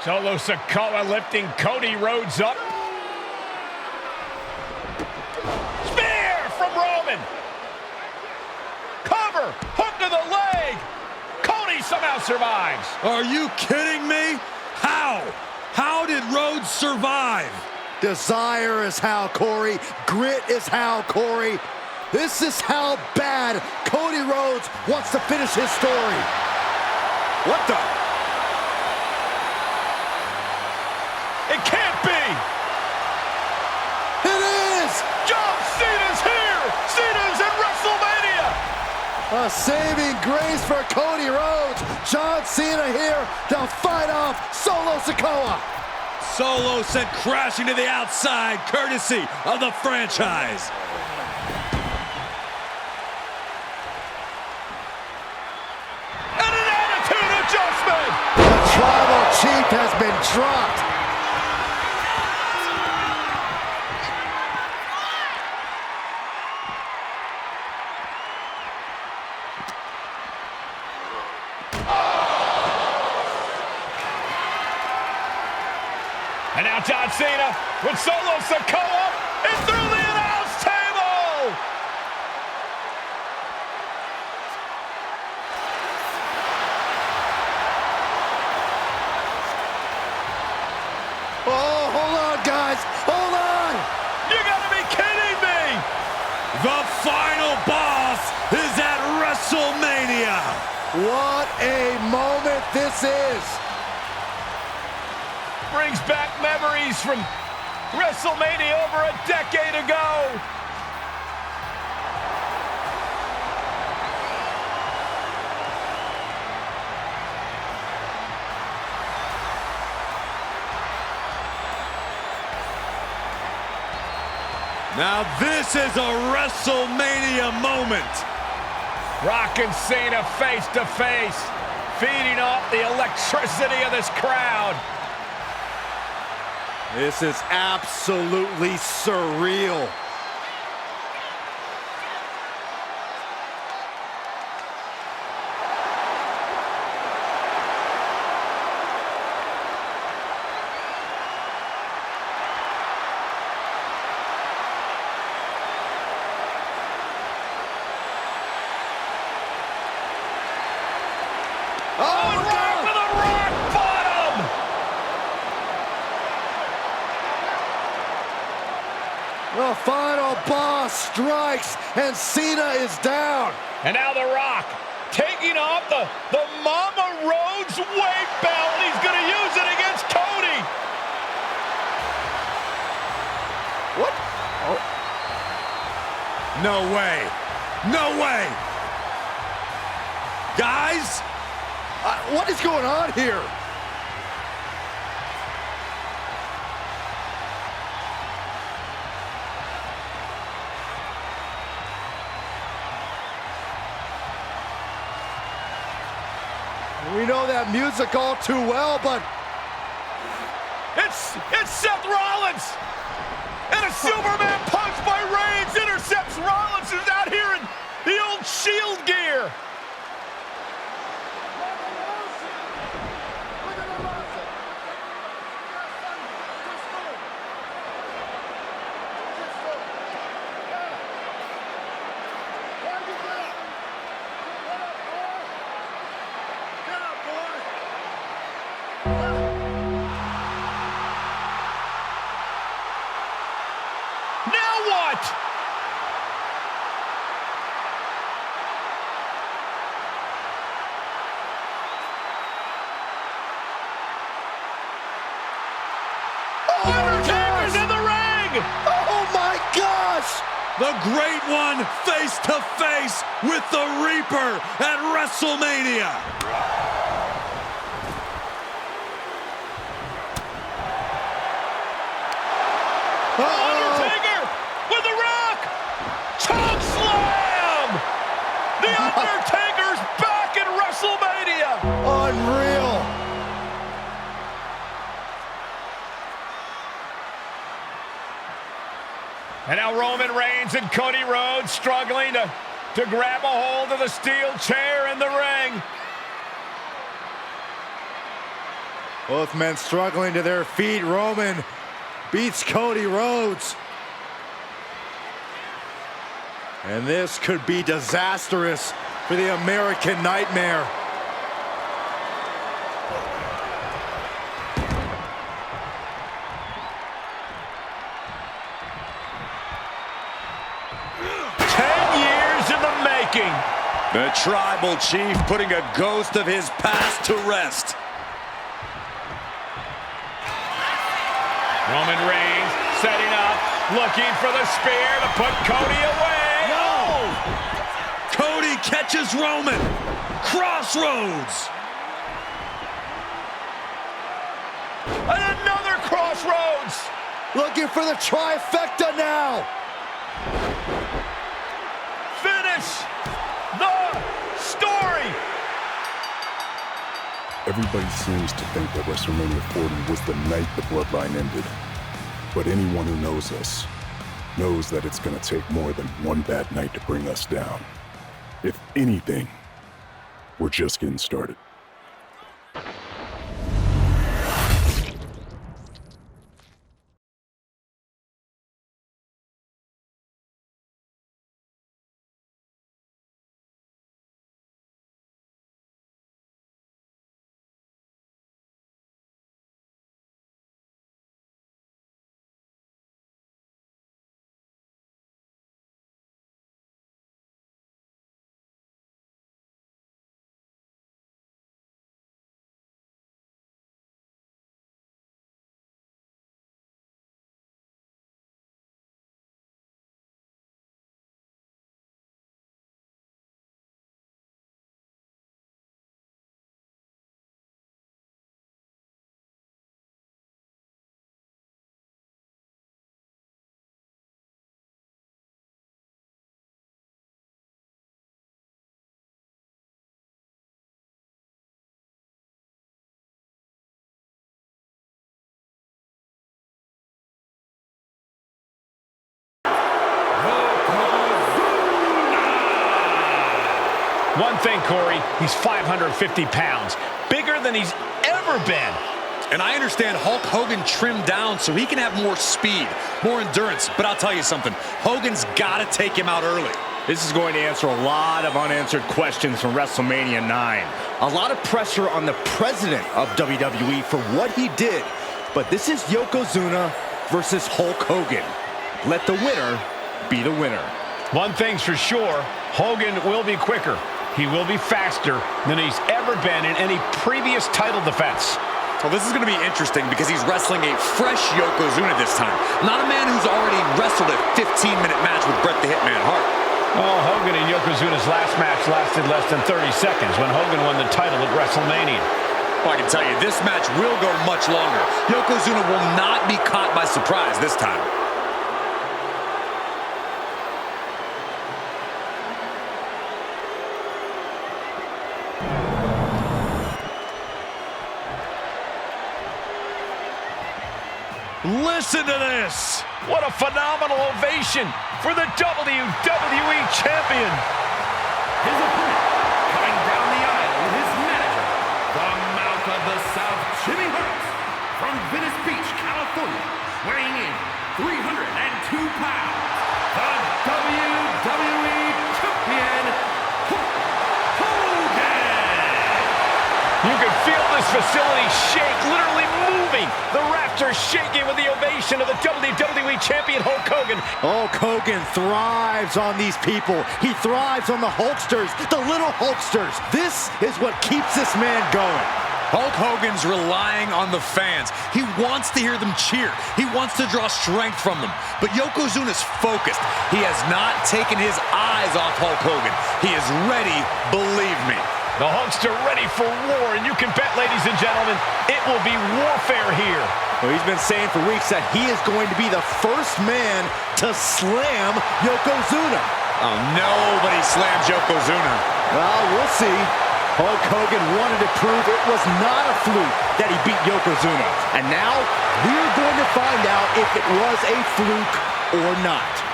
Solo Sikoa lifting Cody Rhodes up. Spear from Roman. Cover, hook to the leg. Cody somehow survives. Are you kidding me? How? How did Rhodes survive? Desire is how, Corey. Grit is how, Corey. This is how bad Cody Rhodes wants to finish his story. What the? It can't be! It is! John Cena's here! Cena's in WrestleMania! A saving grace for Cody Rhodes. John Cena here to fight off Solo Sikoa. Solo sent crashing to the outside, courtesy of the franchise. And an attitude adjustment! The tribal chief has been dropped. And now John Cena with Solo Sikoa and through the announce table! Oh, hold on, guys. Hold on. You gotta be kidding me! The final boss is at WrestleMania. What a moment this is. Brings back memories from WrestleMania over a decade ago. Now this is a WrestleMania moment. Rock and Cena face to face, feeding off the electricity of this crowd. This is absolutely surreal. Oh, and Rock with a rock bottom! The final boss strikes, and Cena is down. And now The Rock taking off the Mama Rhodes weight belt. He's going to use it against Cody. What? Oh. No way. No way. Guys? What is going on here? We know that music all too well, but It's Seth Rollins. And a Superman punch by Reigns intercepts Rollins, who's out here in the old Shield gear. Now what? Oh, Undertaker's in the ring! oh my gosh! The Great One face to face with the Reaper at WrestleMania. Undertaker with the Rock! Choke slam! The Undertaker's back in WrestleMania! Unreal! And now Roman Reigns and Cody Rhodes struggling to grab a hold of the steel chair in the ring. Both men struggling to their feet. Roman beats Cody Rhodes. And this could be disastrous for the American Nightmare. The Tribal Chief putting a ghost of his past to rest. Roman Reigns setting up, looking for the spear to put Cody away. No! Cody catches Roman. Crossroads. And another crossroads. Looking for the trifecta now. Finish the story. Everybody seems to think that WrestleMania 40 was the night the Bloodline ended. But anyone who knows us knows that it's going to take more than one bad night to bring us down. If anything, we're just getting started. One thing, Corey, he's 550 pounds, bigger than he's ever been. And I understand Hulk Hogan trimmed down so he can have more speed, more endurance. But I'll tell you something, Hogan's got to take him out early. This is going to answer a lot of unanswered questions from WrestleMania 9. A lot of pressure on the president of WWE for what he did. But this is Yokozuna versus Hulk Hogan. Let the winner be the winner. One thing's for sure, Hogan will be quicker. He will be faster than he's ever been in any previous title defense. Well, this is going to be interesting because he's wrestling a fresh Yokozuna this time. Not a man who's already wrestled a 15-minute match with Bret the Hitman Hart. Oh, Hogan and Yokozuna's last match lasted less than 30 seconds when Hogan won the title at WrestleMania. Well, I can tell you, this match will go much longer. Yokozuna will not be caught by surprise this time. Listen to this. What a phenomenal ovation for the WWE Champion. His opponent, coming down the aisle with his manager, the mouth of the South, Jimmy Hart, from Venice Beach, California, weighing in 302 pounds, the WWE Champion, Hulk Hogan. You can feel this facility shake, literally moving. The rafters shaking with the ovation of the WWE Champion Hulk Hogan. Hulk Hogan thrives on these people. He thrives on the Hulksters, the little Hulksters. This is what keeps this man going. Hulk Hogan's relying on the fans. He wants to hear them cheer. He wants to draw strength from them. But Yokozuna's focused. He has not taken his eyes off Hulk Hogan. He is ready, believe me. The Hulkster ready for war, and you can bet, ladies and gentlemen, it will be warfare here. Well, he's been saying for weeks that he is going to be the first man to slam Yokozuna. Oh, nobody slams Yokozuna. Well, we'll see. Hulk Hogan wanted to prove it was not a fluke that he beat Yokozuna. And now we're going to find out if it was a fluke or not.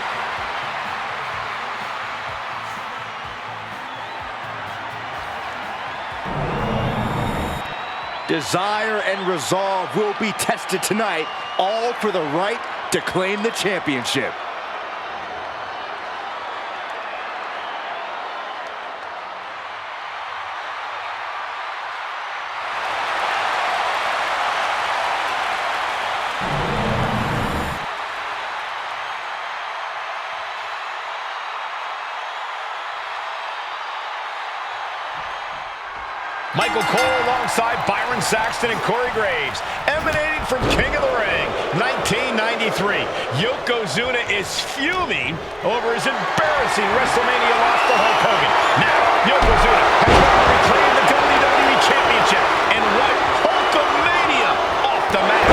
Desire and resolve will be tested tonight, all for the right to claim the championship. Michael Cole alongside Byron Saxton and Corey Graves, emanating from King of the Ring, 1993. Yokozuna is fuming over his embarrassing WrestleMania loss to Hulk Hogan. Now, Yokozuna has reclaimed the WWE Championship and wiped Hulkamania off the mat.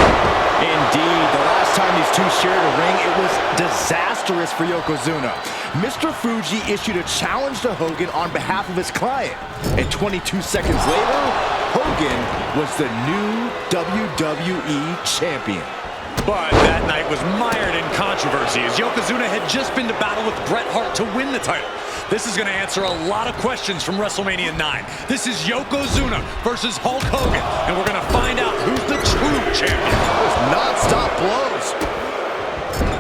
Indeed, the last time these two shared a ring, it was disastrous for Yokozuna. Mr. Fuji issued a challenge to Hogan on behalf of his client. And 22 seconds later, Hogan was the new WWE Champion. But that night was mired in controversy as Yokozuna had just been to battle with Bret Hart to win the title. This is going to answer a lot of questions from WrestleMania 9. This is Yokozuna versus Hulk Hogan, and we're going to find out who's the true champion. Non-stop blows.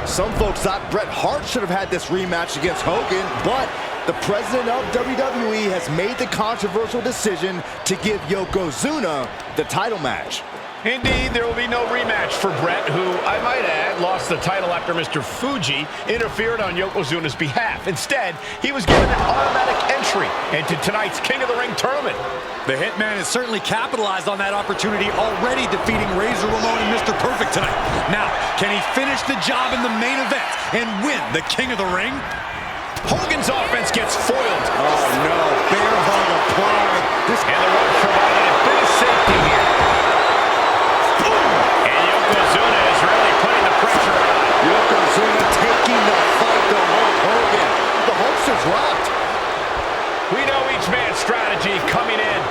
Some folks thought Bret Hart should have had this rematch against Hogan, but the president of WWE has made the controversial decision to give Yokozuna the title match. Indeed, there will be no rematch for Bret, who, I might add, lost the title after Mr. Fuji interfered on Yokozuna's behalf. Instead, he was given an automatic entry into tonight's King of the Ring tournament. The Hitman has certainly capitalized on that opportunity, already defeating Razor Ramon and Mr. Perfect tonight. Now, can he finish the job in the main event and win the King of the Ring? Hogan's offense gets foiled. Oh no, bear hug applied. And the rope provided a bit of safety here. And Yokozuna is really putting the pressure on. Yokozuna taking the fight to Hulk Hogan. The Hulkster's rocked. We know each man's strategy coming in.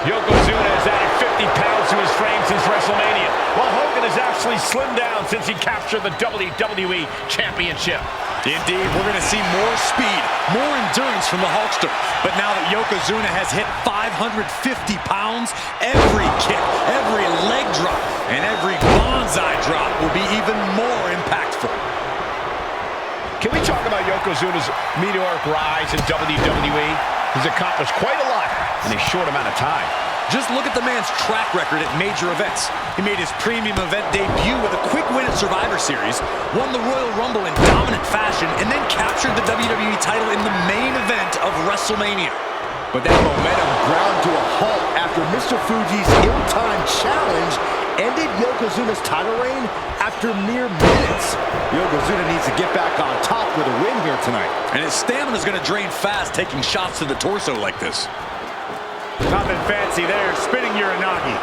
Yokozuna has added 50 pounds to his frame since WrestleMania, while Hogan has actually slimmed down since he captured the WWE Championship. Indeed, we're going to see more speed, more endurance from the Hulkster. But now that Yokozuna has hit 550 pounds, every kick, every leg drop, and every bonsai drop will be even more impactful. Can we talk about Yokozuna's meteoric rise in WWE? He's accomplished quite a lot in a short amount of time. Just look at the man's track record at major events. He made his premium event debut with a quick win at Survivor Series, won the Royal Rumble in dominant fashion, and then captured the WWE title in the main event of WrestleMania. But that momentum ground to a halt after Mr. Fuji's ill-timed challenge ended Yokozuna's title reign after mere minutes. Yokozuna needs to get back on top with a win here tonight. And his stamina is going to drain fast taking shots to the torso like this. Nothing fancy there, spinning Uranagi.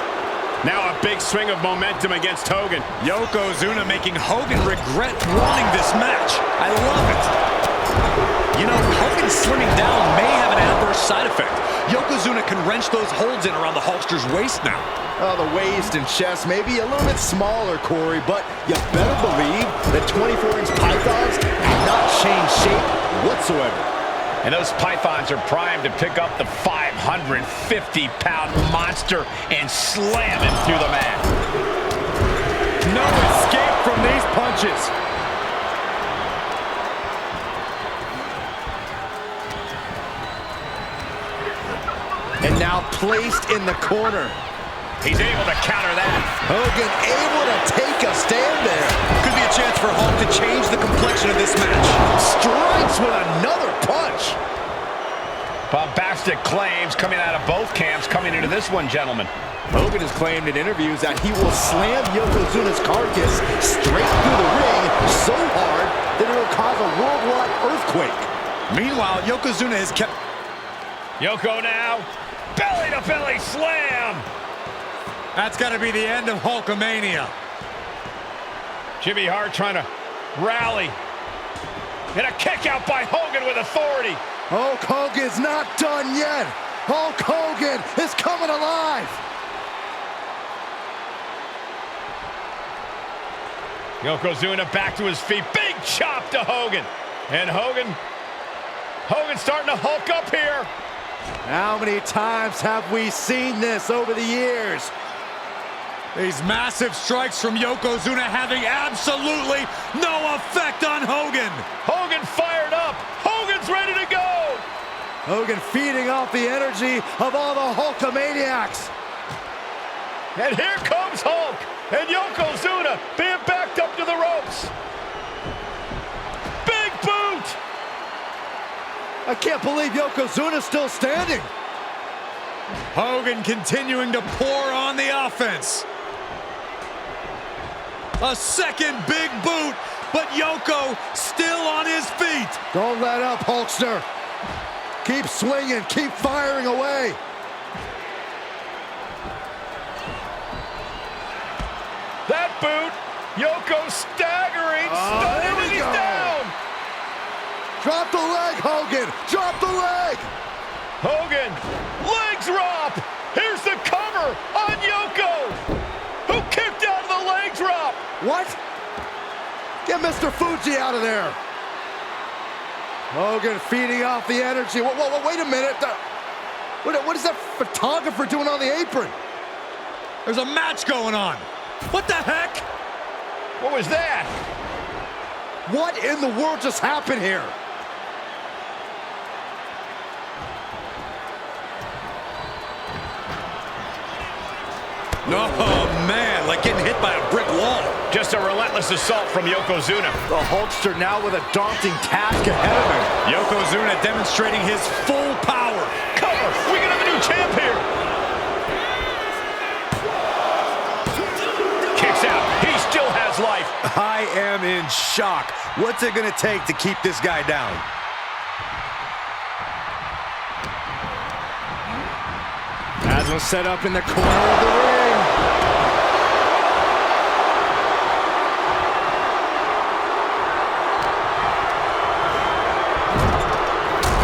Now a big swing of momentum against Hogan. Yokozuna making Hogan regret wanting this match. I love it. You know, Hogan slimming down may have an adverse side effect. Yokozuna can wrench those holds in around the Hulkster's waist now. Oh, the waist and chest may be a little bit smaller, Corey, but you better believe that 24-inch pythons have not changed shape whatsoever. And those pythons are primed to pick up the 550-pound monster and slam him through the mat. No escape from these punches. And now placed in the corner. He's able to counter that. Hogan able to take a stand there. Could be a chance for Hulk to change the complexion of this match. Strikes with another punch. Bombastic claims coming out of both camps coming into this one, gentlemen. Hogan has claimed in interviews that he will slam Yokozuna's carcass straight through the ring so hard that it will cause a worldwide earthquake. Meanwhile, Yokozuna has kept... Yoko now. Belly-to-belly slam. That's got to be the end of Hulkamania. Jimmy Hart trying to rally. And a kick out by Hogan with authority. Hulk Hogan's not done yet. Hulk Hogan is coming alive. Yokozuna back to his feet. Big chop to Hogan. And Hogan's starting to hulk up here. How many times have we seen this over the years? These massive strikes from Yokozuna having absolutely no effect on Hogan. Hogan fired up. Hogan's ready to go. Hogan feeding off the energy of all the Hulkamaniacs. And here comes Hulk. And Yokozuna being backed up to the ropes. Big boot. I can't believe Yokozuna's still standing. Hogan continuing to pour on the offense. A second big boot, but Yoko still on his feet. Don't let up, Hulkster. Keep swinging, keep firing away. That boot, Yoko staggering, stunning, he's down. Drop the leg, Hogan, drop the leg. Hogan, leg drop. Here's the cover on Yoko, who kicked out of the leg drop. What? Get Mr. Fuji out of there. Hogan feeding off the energy. Whoa, wait a minute. What is that photographer doing on the apron? There's a match going on. What the heck? What was that? What in the world just happened here? Oh, man, like getting hit by a brick wall. Just a relentless assault from Yokozuna. The Hulkster now with a daunting task ahead of him. Yokozuna demonstrating his full power. Cover, we can have a new champ here. Kicks out, he still has life. I am in shock. What's it gonna take to keep this guy down? As was set up in the corner of the ring.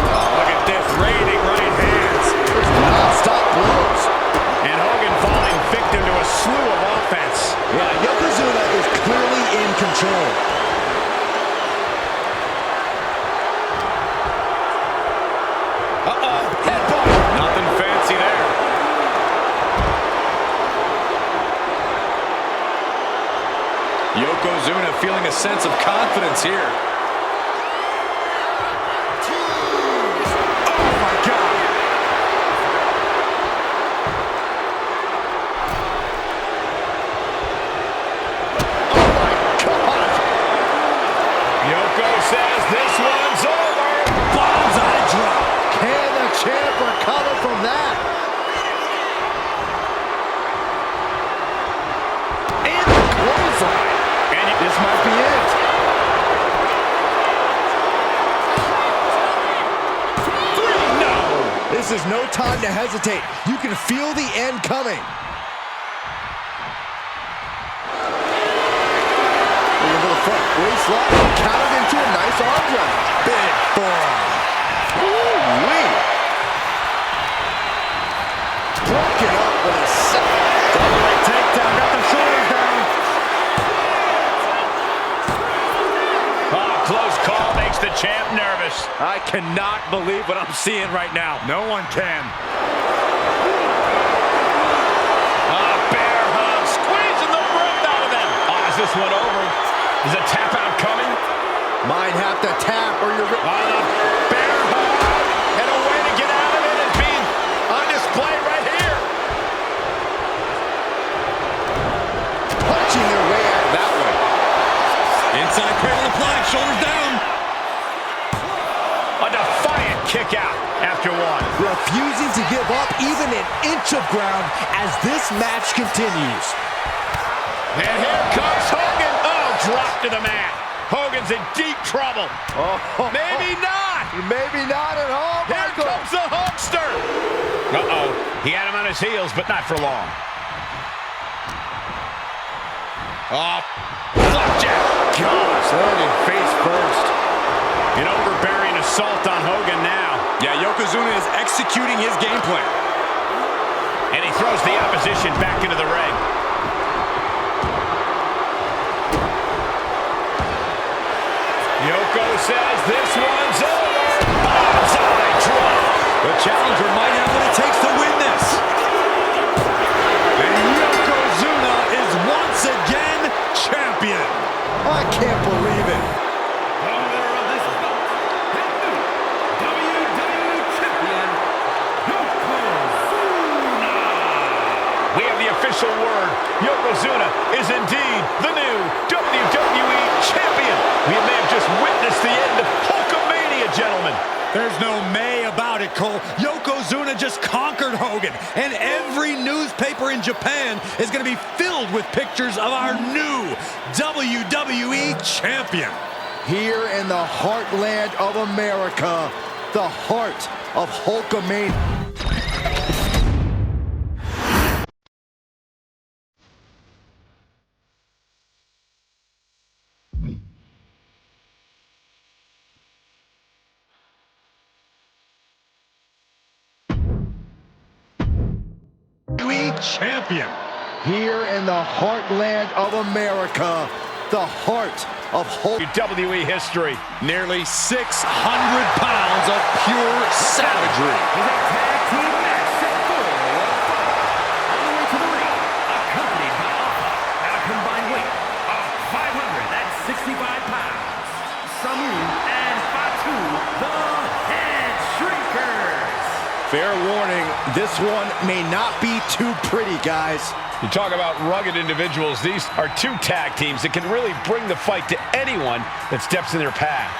Oh, look at this, raining right hands. Non-stop blows. And Hogan falling victim to a slew of offense. Yeah, Yokozuna is clearly in control. Uh-oh, headbutt. Nothing fancy there. Yokozuna feeling a sense of confidence here. Oh, my God. Oh my God! Yoko says this one's over. Bonsai drop. Can the champ recover from that? And the clothesline. And this might be it. No! This is no time to hesitate. You can feel the end coming. Into the front waist lock, countered into a nice arm drag. Big forearm. Ooh-wee. Broken up with a second. Double takedown, got the shoulders down. Oh, close call makes the champ nervous. I cannot believe what I'm seeing right now. No one can. Bear hug, squeezing the breath out of them. Oh, is this one over? Is a tap out coming? Might have to tap or you're... The bear hug, and a way to get out of it is being on display right here. punching their way out of that one. Inside cradle applied, shoulders down. A defiant kick out after one. Refusing to give up even an inch of ground as this match continues. And here comes Hogan. Oh, drop to the mat. Hogan's in deep trouble. Maybe not. Maybe not at all, Here Michael. comes the Hulkster. Uh-oh. He had him on his heels, but not for long. Oh, flapjack. Gosh, Landing face first. an overbearing assault on Hogan now. Yeah, Yokozuna is executing his game plan. And he throws the opposition back into the ring. Yoko says this one's over. Bonsai drop. The challenger might have what it takes to win this. And Yokozuna champion. I can't believe it. The winner of this bout, the new WWE Champion, Yokozuna. We have the official word. Yokozuna is indeed the new WWE Champion. We may have just witnessed the end of Hulkamania, gentlemen. There's no may about it, Cole. Yokozuna just conquered Hogan, and every newspaper in Japan is going to be filled with pictures of our new WWE Champion. Here in the heartland of America, the heart of Hulkamania. Champion. Here in the heartland of America, the heart of WWE history. Nearly 600 pounds of pure savagery. Is a tag team match set for one fall. On the way to the ring, accompanied by Alpha at a combined weight of 565 pounds. Samu and Fatu, the Head Shrinkers. Fair warning, this one may not be too pretty, guys. You talk about rugged individuals. These are two tag teams that can really bring the fight to anyone that steps in their path.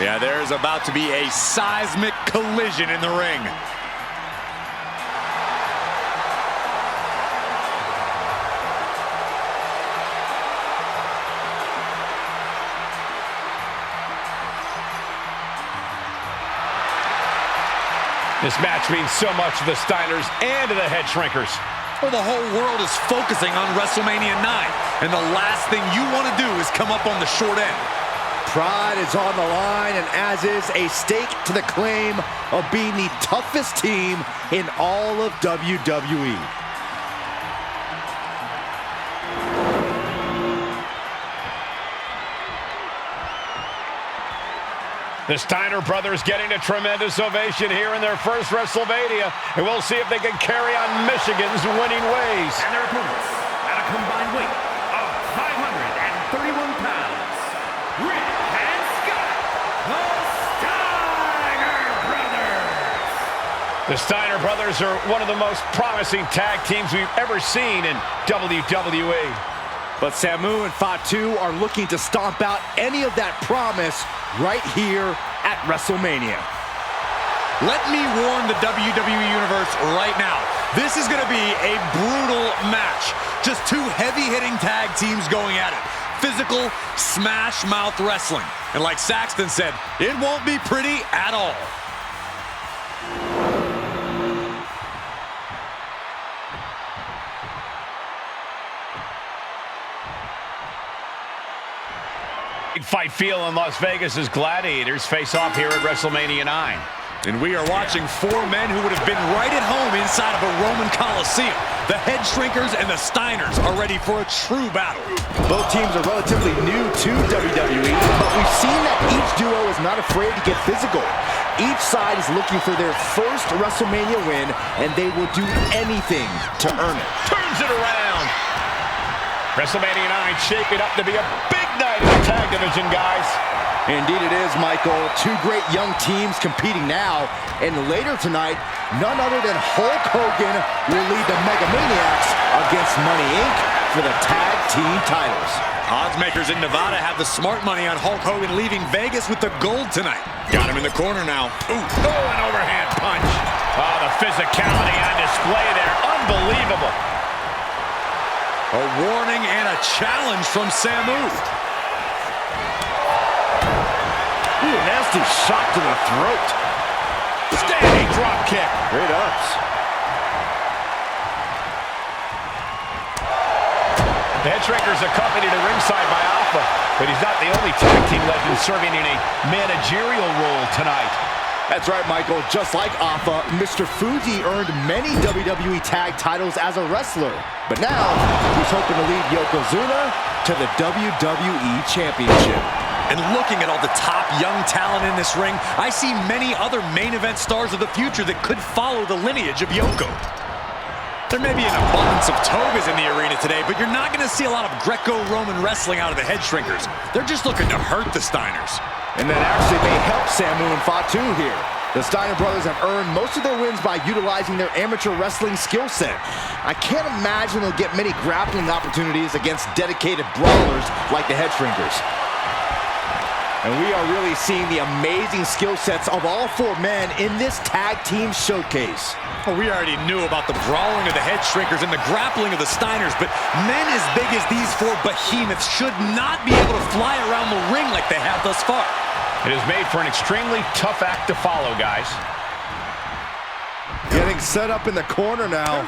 Yeah, there's about to be a seismic collision in the ring. This match means so much to the Steiners and to the Head Shrinkers. Well, the whole world is focusing on WrestleMania 9, and the last thing you want to do is come up on the short end. Pride is on the line, and as is a stake to the claim of being the toughest team in all of WWE. The Steiner brothers getting a tremendous ovation here in their first WrestleMania, and we'll see if they can carry on Michigan's winning ways. And their opponents at a combined weight of 531 pounds, Rick and Scott, the Steiner brothers. The Steiner brothers are one of the most promising tag teams we've ever seen in WWE. But Samu and Fatu are looking to stomp out any of that promise right here at WrestleMania. Let me warn the WWE Universe right now. This is going to be a brutal match. Just two heavy-hitting tag teams going at it. Physical, smash-mouth wrestling. And like Saxton said, it won't be pretty at all. Big fight feel in Las Vegas as gladiators face off here at WrestleMania 9. And we are watching four men who would have been right at home inside of a Roman Coliseum. The Head Shrinkers and the Steiners are ready for a true battle. Both teams are relatively new to WWE, but we've seen that each duo is not afraid to get physical. Each side is looking for their first WrestleMania win, and they will do anything to earn it. Turns it around. WrestleMania 9 shaping up to be a big night in the tag division, guys. Indeed it is, Michael. Two great young teams competing now, and later tonight, none other than Hulk Hogan will lead the Megamaniacs against Money Inc. for the tag team titles. Oddsmakers in Nevada have the smart money on Hulk Hogan leaving Vegas with the gold tonight. Got him in the corner now. Ooh, an overhand punch. Oh, the physicality on display there. Unbelievable. A warning and a challenge from Samu. Ooh, nasty shot to the throat. Standing drop kick. Great ups. The Head Shrinkers accompanied at ringside by Alpha, but he's not the only tag team legend serving in a managerial role tonight. That's right, Michael. Just like Alpha, Mr. Fuji earned many WWE tag titles as a wrestler. But now, he's hoping to lead Yokozuna to the WWE Championship. And looking at all the top young talent in this ring, I see many other main event stars of the future that could follow the lineage of Yoko. There may be an abundance of togas in the arena today, but you're not going to see a lot of Greco-Roman wrestling out of the head shrinkers. They're just looking to hurt the Steiners. And that actually may help Samu and Fatu here. The Steiner brothers have earned most of their wins by utilizing their amateur wrestling skill set. I can't imagine they'll get many grappling opportunities against dedicated brawlers like the head shrinkers. And we are really seeing the amazing skill sets of all four men in this tag team showcase. Well, we already knew about the brawling of the head shrinkers and the grappling of the Steiners, but men as big as these four behemoths should not be able to fly around the ring like they have thus far. It is made for an extremely tough act to follow, guys. Getting set up in the corner now.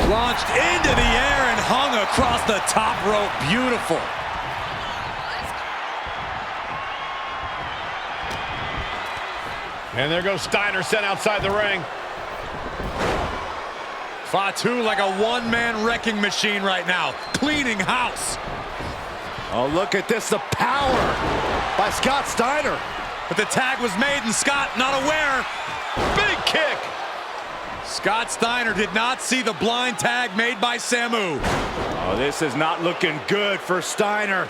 Launched into the air and hung across the top rope. Beautiful. And there goes Steiner sent outside the ring. Fatu like a one-man wrecking machine right now, cleaning house. Oh, look at this, the power by Scott Steiner. But the tag was made and Scott not aware. Big kick. Scott Steiner did not see the blind tag made by Samu. Oh, this is not looking good for Steiner.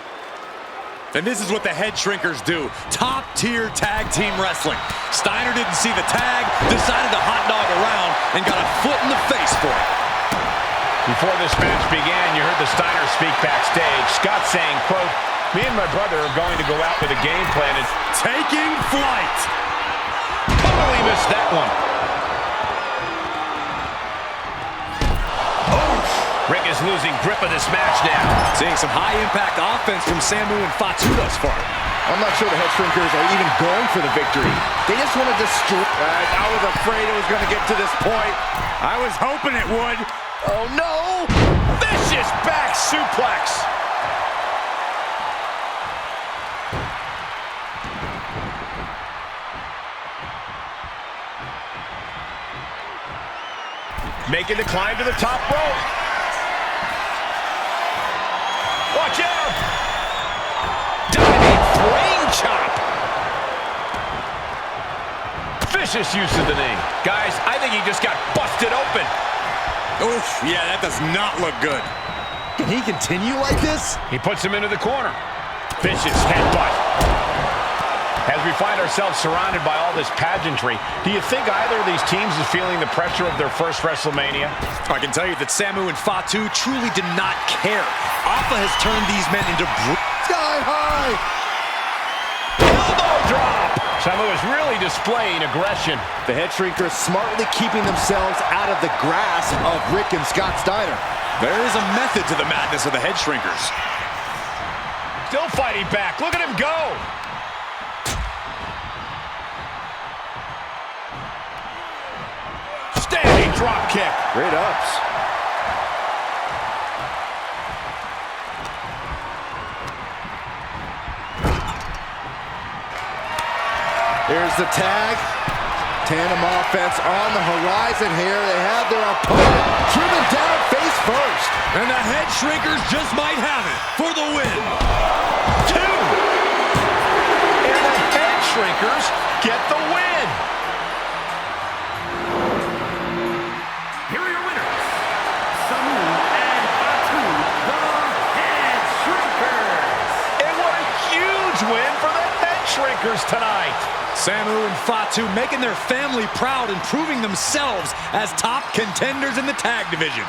And this is what the head shrinkers do. Top-tier tag team wrestling. Steiner didn't see the tag, decided to hot dog around, and got a foot in the face for it. Before this match began, you heard the Steiner speak backstage. Scott saying, quote, "Me and my brother are going to go out with a game plan and Taking flight. totally missed that one." Rick is losing grip of this match now. Seeing some high-impact offense from Samu and Fatu thus far. I'm not sure the head shrinkers are even going for the victory. They just want to destroy. I was afraid it was going to get to this point. I was hoping it would. Oh, no! Vicious back suplex. Making the climb to the top rope. Watch out! Diving brain chop. Vicious use of the knee. Guys, I think he just got busted open. Oof, yeah, that does not look good. Can he continue like this? He puts him into the corner. Vicious headbutt. As we find ourselves surrounded by all this pageantry, do you think either of these teams is feeling the pressure of their first WrestleMania? I can tell you that Samu and Fatu truly did not care. Alpha has turned these men into Sky high! Elbow drop! Samu is really displaying aggression. The head shrinkers smartly keeping themselves out of the grasp of Rick and Scott Steiner. There is a method to the madness of the head shrinkers. Still fighting back. Look at him go! Standing drop kick. Great ups. Here's the tag. Tandem offense on the horizon here. They have their opponent driven down face first. And the head shrinkers just might have it for the win. 2. And the head shrinkers get the win. Here are your winners, Samu and Fatu, the Head Shrinkers. And what a huge win for the head shrinkers tonight. Samu and Fatu making their family proud and proving themselves as top contenders in the tag division.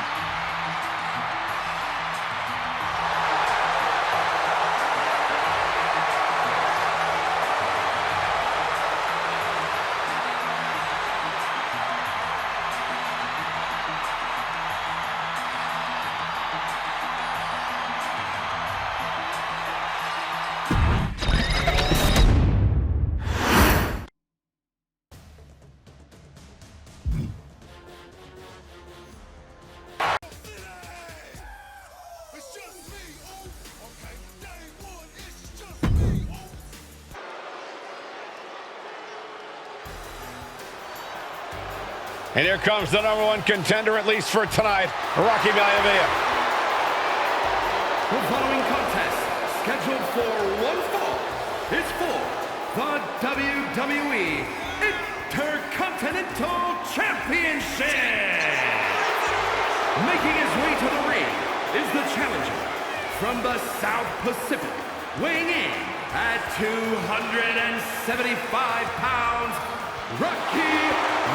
And here comes the #1 contender, at least for tonight, Rocky Maivia. The following contest, scheduled for one fall, is for the WWE Intercontinental Championship. Making his way to the ring is the challenger from the South Pacific, weighing in at 275 pounds, Rocky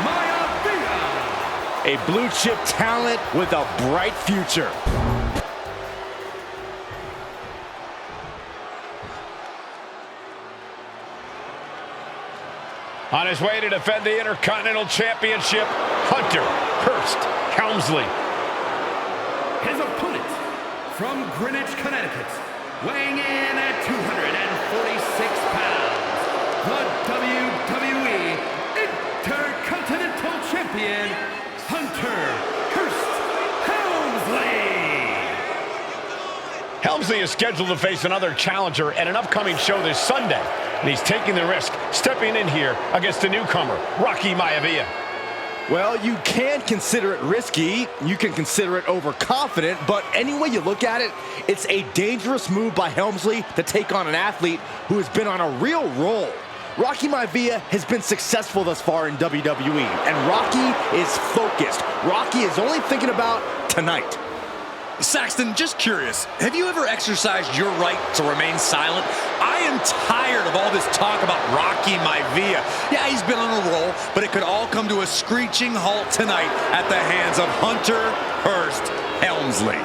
Maivia. A blue chip talent with a bright future. On his way to defend the Intercontinental Championship, Hunter Hearst Helmsley. His opponent from Greenwich, Connecticut, weighing in at 246 pounds, the WWE Intercontinental Champion, Hunter Hearst Helmsley. Helmsley is scheduled to face another challenger at an upcoming show this Sunday, and he's taking the risk, stepping in here against a newcomer, Rocky Maivia. Well, you can consider it risky, you can consider it overconfident, but any way you look at it, it's a dangerous move by Helmsley to take on an athlete who has been on a real roll. Rocky Maivia has been successful thus far in WWE, and Rocky is focused. Rocky is only thinking about tonight. Saxton, just curious, have you ever exercised your right to remain silent? I am tired of all this talk about Rocky Maivia. Yeah, he's been on a roll, but it could all come to a screeching halt tonight at the hands of Hunter Hearst Helmsley.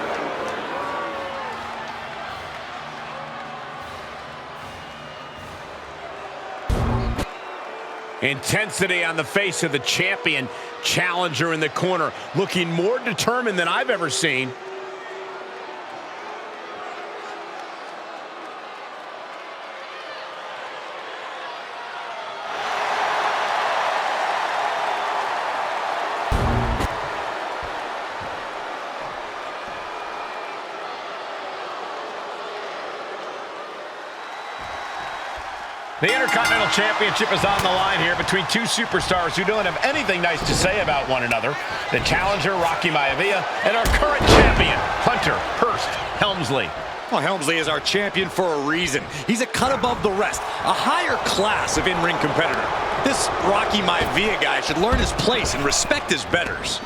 Intensity on the face of the champion. Challenger in the corner, looking more determined than I've ever seen. The Intercontinental Championship is on the line here between two superstars who don't have anything nice to say about one another. The challenger, Rocky Maivia, and our current champion, Hunter Hearst Helmsley. Well, Helmsley is our champion for a reason. He's a cut above the rest, a higher class of in-ring competitor. This Rocky Maivia guy should learn his place and respect his betters.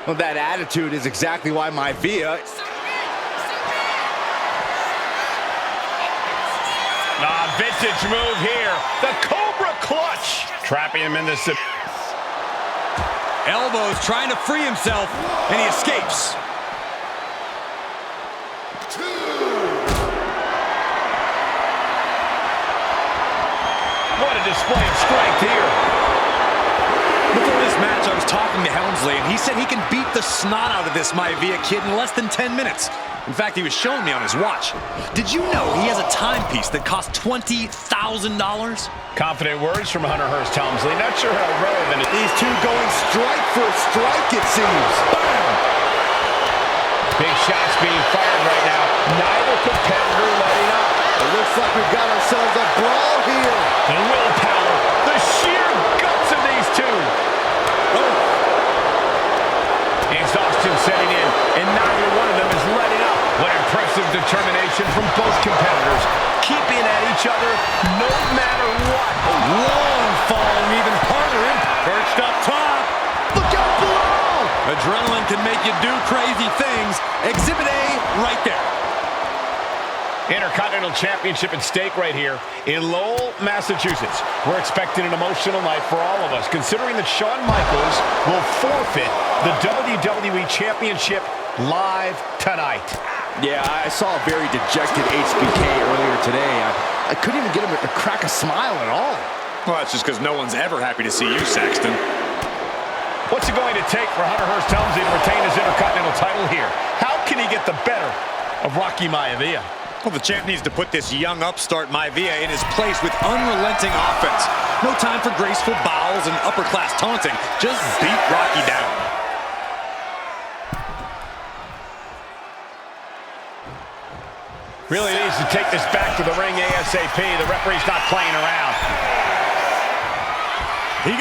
Well, that attitude is exactly why Maivia... Vintage move here. The Cobra Clutch. Trapping him in the... Elbows trying to free himself, and he escapes. What a display of strength here. Before this match, I was talking to Helmsley, and he said he can beat the snot out of this Maivia kid in less than 10 minutes. In fact, he was showing me on his watch. Did you know he has a timepiece that costs $20,000? Confident words from Hunter Hearst Helmsley. Not sure how relevant it is. These two going strike for strike, it seems. Bam! Big shots being fired right now. Neither competitor letting up. It looks like we've got ourselves a brawl here. The willpower, the sheer guts of these two. Exhaustion setting in, and neither one of them is letting up. What impressive determination from both competitors, keeping at each other no matter what. Long falling even harder in. Perched up top. Look out below! Adrenaline can make you do crazy things. Exhibit A right there. Intercontinental Championship at stake right here in Lowell, Massachusetts. We're expecting an emotional night for all of us, considering that Shawn Michaels will forfeit the WWE Championship live tonight. Yeah, I saw a very dejected HBK earlier today. I couldn't even get him to crack a smile at all. Well, that's just because no one's ever happy to see you, Saxton. What's it going to take for Hunter Hearst Helmsley to retain his Intercontinental title here? How can he get the better of Rocky Maivia? Well, the champ needs to put this young upstart Maivia in his place with unrelenting offense. No time for graceful bows and upper-class taunting. Just beat Rocky down. Really needs to take this back to the ring ASAP. The referee's not playing around.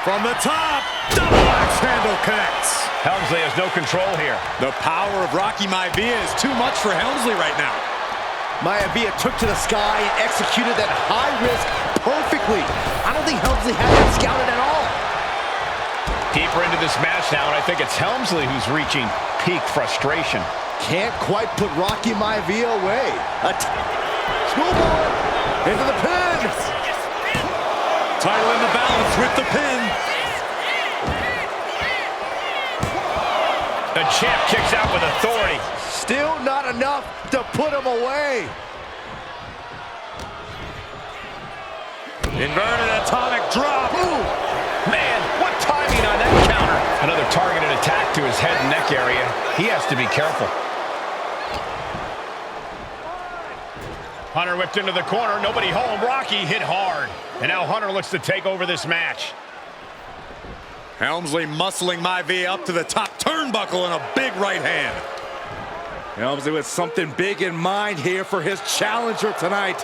From the top, double axe handle connects. Helmsley has no control here. The power of Rocky Maivia is too much for Helmsley right now. Maivia took to the sky and executed that high-risk perfectly. I don't think Helmsley had that scouted at all. Deeper into this match now, and I think it's Helmsley who's reaching peak frustration. Can't quite put Rocky Maivia away. Schoolboy into the pin. Title in the balance with the pin. The champ kicks out with authority. Still not enough to put him away. Inverted atomic drop. Ooh, man, what timing on that counter. Another targeted attack to his head and neck area. He has to be careful. Hunter whipped into the corner. Nobody home. Rocky hit hard. And now Hunter looks to take over this match. Helmsley muscling Maivia up to the top turnbuckle in a big right hand. Helmsley with something big in mind here for his challenger tonight.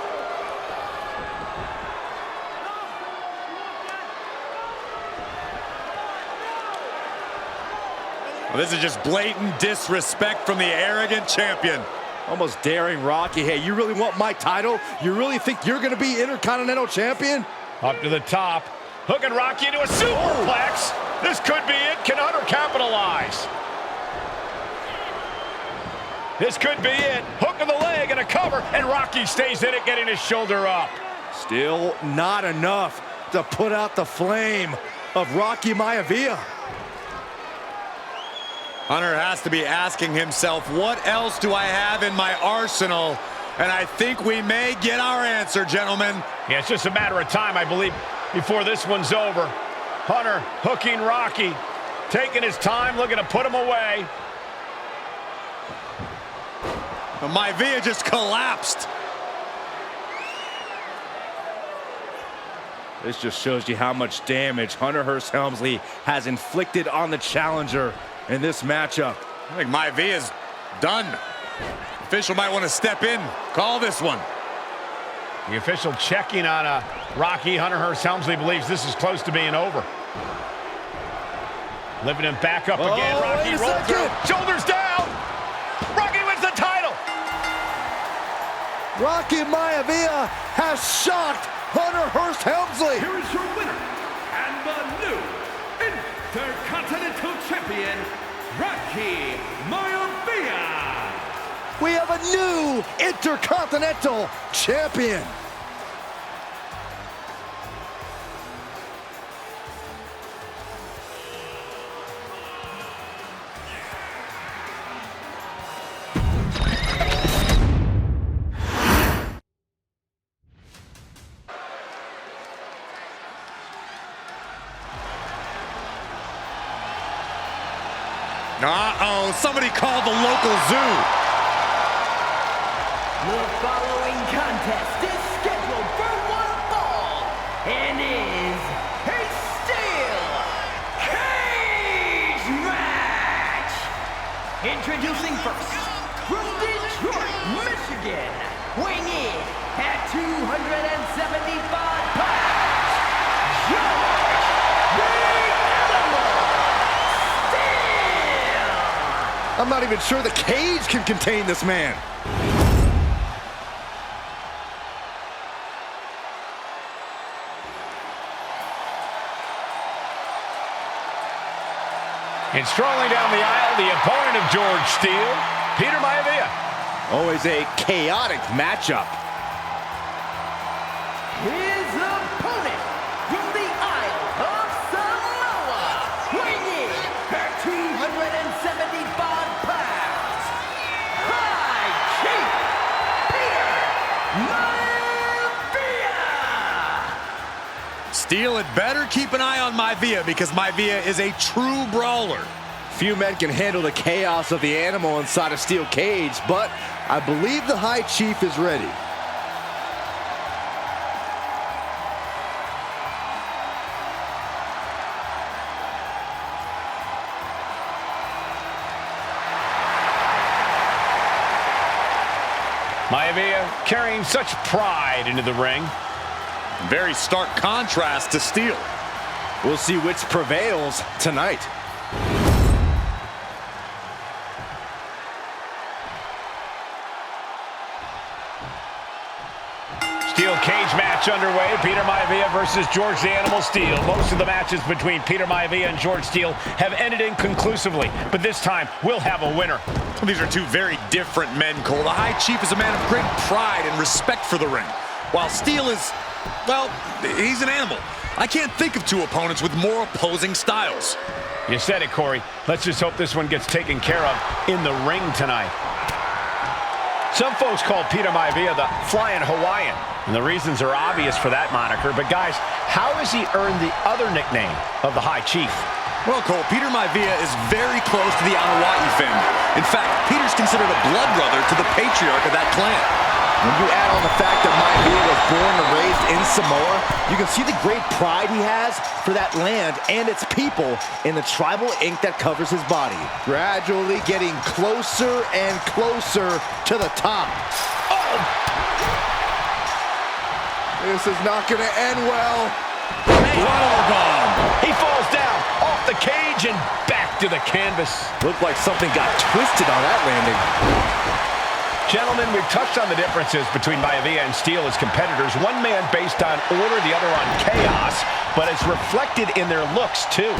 Well, this is just blatant disrespect from the arrogant champion. Almost daring Rocky. Hey, you really want my title? You really think you're going to be Intercontinental Champion? Up to the top. Hooking Rocky into a superplex. This could be it. Can Hunter capitalize? This could be it. Hook of the leg and a cover. And Rocky stays in it, getting his shoulder up. Still not enough to put out the flame of Rocky Maivia. Hunter has to be asking himself, what else do I have in my arsenal? And I think we may get our answer, gentlemen. Yeah, it's just a matter of time, I believe, before this one's over. Hunter hooking Rocky, taking his time, looking to put him away. Maivia just collapsed. This just shows you how much damage Hunter Hearst Helmsley has inflicted on the challenger in this matchup. I think Maivia's done. Official might want to step in, call this one. The official checking on Rocky. Hunter Hearst Helmsley believes this is close to being over. Lifting him back up again. Rocky rolls through. Shoulders down. Rocky wins the title. Rocky Maivia has shocked Hunter Hearst Helmsley. Here is your winner and the new Intercontinental Champion, Rocky Maivia. We have a new Intercontinental Champion. Uh-oh, somebody called the local zoo. The following contest is scheduled for one fall and is a steel cage match. Introducing first, from Detroit, Michigan, weighing in at 275 pounds, George the Animal Steel. I'm not even sure the cage can contain this man. And strolling down the aisle, the opponent of George Steele, Peter Maivia. Always a chaotic matchup. His opponent from the Isle of Samoa, weighing in at 275 pounds, High Chief Peter Maivia. Steele had better keep an eye on Maivia because Maivia is a true brawler. Few men can handle the chaos of the animal inside a steel cage, but I believe the High Chief is ready. Maivia carrying such pride into the ring. Very stark contrast to Steele. We'll see which prevails tonight. Steele cage match underway. Peter Maivia versus George the Animal Steele. Most of the matches between Peter Maivia and George Steele have ended inconclusively, but this time we'll have a winner. These are two very different men, Cole. The High Chief is a man of great pride and respect for the ring, while Steele is, well, he's an animal. I can't think of two opponents with more opposing styles. You said it, Corey. Let's just hope this one gets taken care of in the ring tonight. Some folks call Peter Maivia the Flying Hawaiian, and the reasons are obvious for that moniker. But guys, how has he earned the other nickname of the High Chief? Well, Cole, Peter Maivia is very close to the Anoa'i family. In fact, Peter's considered a blood brother to the patriarch of that clan. When you add on the fact that Maivia was born and raised in Samoa, you can see the great pride he has for that land and its people in the tribal ink that covers his body. Gradually getting closer and closer to the top. Oh! This is not going to end well. Bomb. He falls down off the cage and back to the canvas. Looked like something got twisted on that landing. Gentlemen, we've touched on the differences between Maivia and Steele as competitors. One man based on order, the other on chaos, but it's reflected in their looks, too.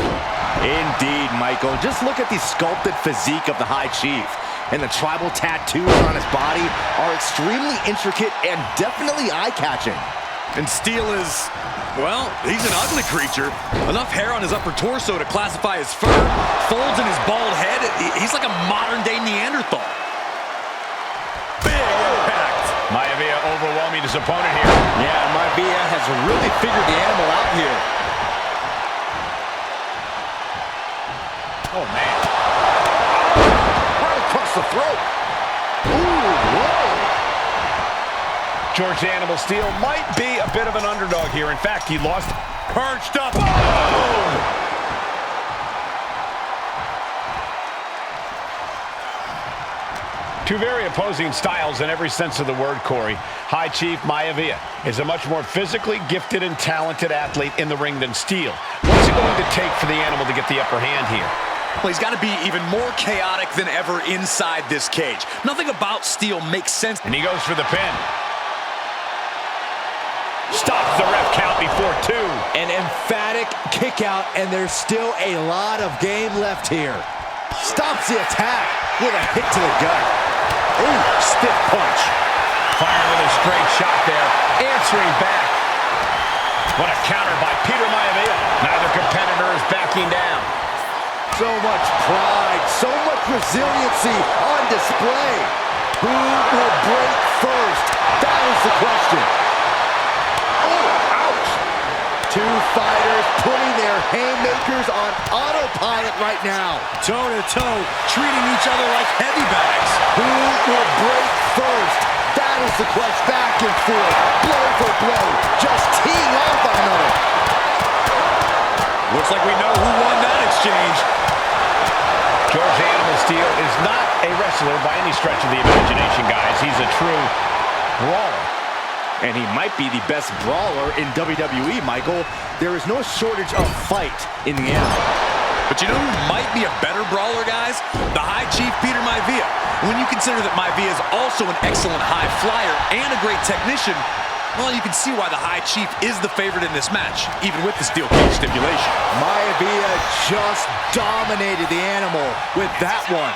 Indeed, Michael. Just look at the sculpted physique of the High Chief. And the tribal tattoos on his body are extremely intricate and definitely eye-catching. And Steele is, well, he's an ugly creature. Enough hair on his upper torso to classify as fur, folds in his bald head. He's like a modern-day Neanderthal. Maivia overwhelming his opponent here. Yeah, Maivia has really figured the animal out here. Oh, man. Right across the throat. Ooh, whoa. George the Animal Steele might be a bit of an underdog here. In fact, he lost. Perched up. Oh! Two very opposing styles in every sense of the word, Corey. High Chief Maivia is a much more physically gifted and talented athlete in the ring than Steele. What's it going to take for the animal to get the upper hand here? Well, he's got to be even more chaotic than ever inside this cage. Nothing about Steele makes sense. And he goes for the pin. Stops the ref count before two. An emphatic kick out, and there's still a lot of game left here. Stops the attack with a hit to the gut. Ooh, stiff punch. Firing with a straight shot there. Answering back. What a counter by Peter Maivia. Neither competitor is backing down. So much pride, so much resiliency on display. Who will break first? That is the question. Oh, ouch. Two fighters putting their haymakers on autopilot right now. Toe-to-toe, treating each other like heavy bags. Who will break first? That is the question. Back and forth, blow for blow, just teeing off on another. Looks like we know who won that exchange. George the Animal Steele is not a wrestler by any stretch of the imagination, guys. He's a true brawler. And he might be the best brawler in WWE, Michael. There is no shortage of fight in the animal. But you know who might be a better brawler, guys? The High Chief Peter Maivia. When you consider that Maivia is also an excellent high flyer and a great technician, well, you can see why the High Chief is the favorite in this match, even with the steel cage stipulation. Maivia just dominated the animal with that one.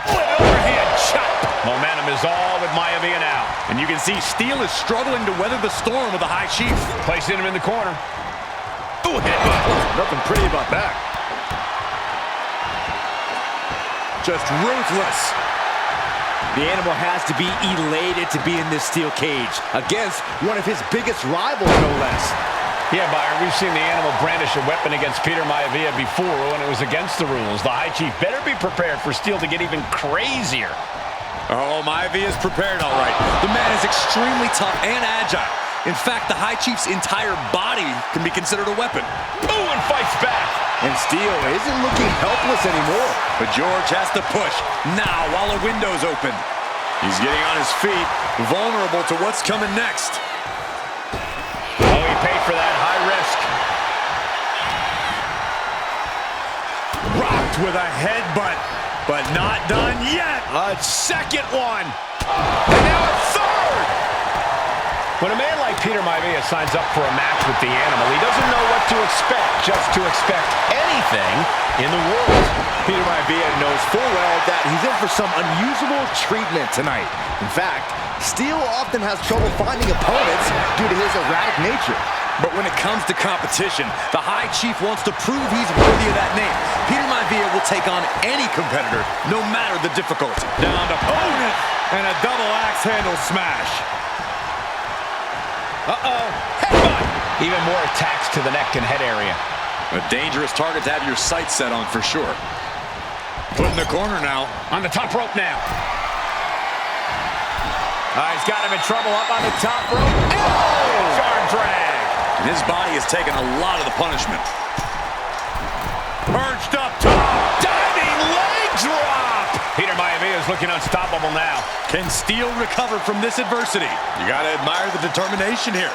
Overhand chop. Momentum is all with Maivia now. And you can see Steele is struggling to weather the storm of the High Chief. Placing him in the corner. Ooh, headbutt. Nothing pretty about that. Just ruthless. The animal has to be elated to be in this steel cage against one of his biggest rivals, no less. Yeah, Byron, we've seen the animal brandish a weapon against Peter Maivia before when it was against the rules. The High Chief better be prepared for Steele to get even crazier. Oh, Maivia is prepared, all right. The man is extremely tough and agile. In fact, the High Chief's entire body can be considered a weapon. Ooh, and fights back. And Steele isn't looking helpless anymore. But George has to push now while the window's open. He's getting on his feet, vulnerable to what's coming next. Oh, he paid for that high risk. Rocked with a headbutt, but not done yet. A second one. And now a third. When a man like Peter Maivia signs up for a match with the Animal, he doesn't know what to expect, just to expect anything in the world. Peter Maivia knows full well that he's in for some unusual treatment tonight. In fact, Steel often has trouble finding opponents due to his erratic nature. But when it comes to competition, the High Chief wants to prove he's worthy of that name. Peter Maivia will take on any competitor, no matter the difficulty. Down to opponent and a double axe handle smash. Headbutt! Even more attacks to the neck and head area. A dangerous target to have your sights set on for sure. Put in the corner now. On the top rope now. He's got him in trouble up on the top rope. Oh! Arm drag. And his body has taken a lot of the punishment. Perched up top. Diving leg drop. Peter Maivia is looking unstoppable now. Can Steel recover from this adversity? You gotta admire the determination here.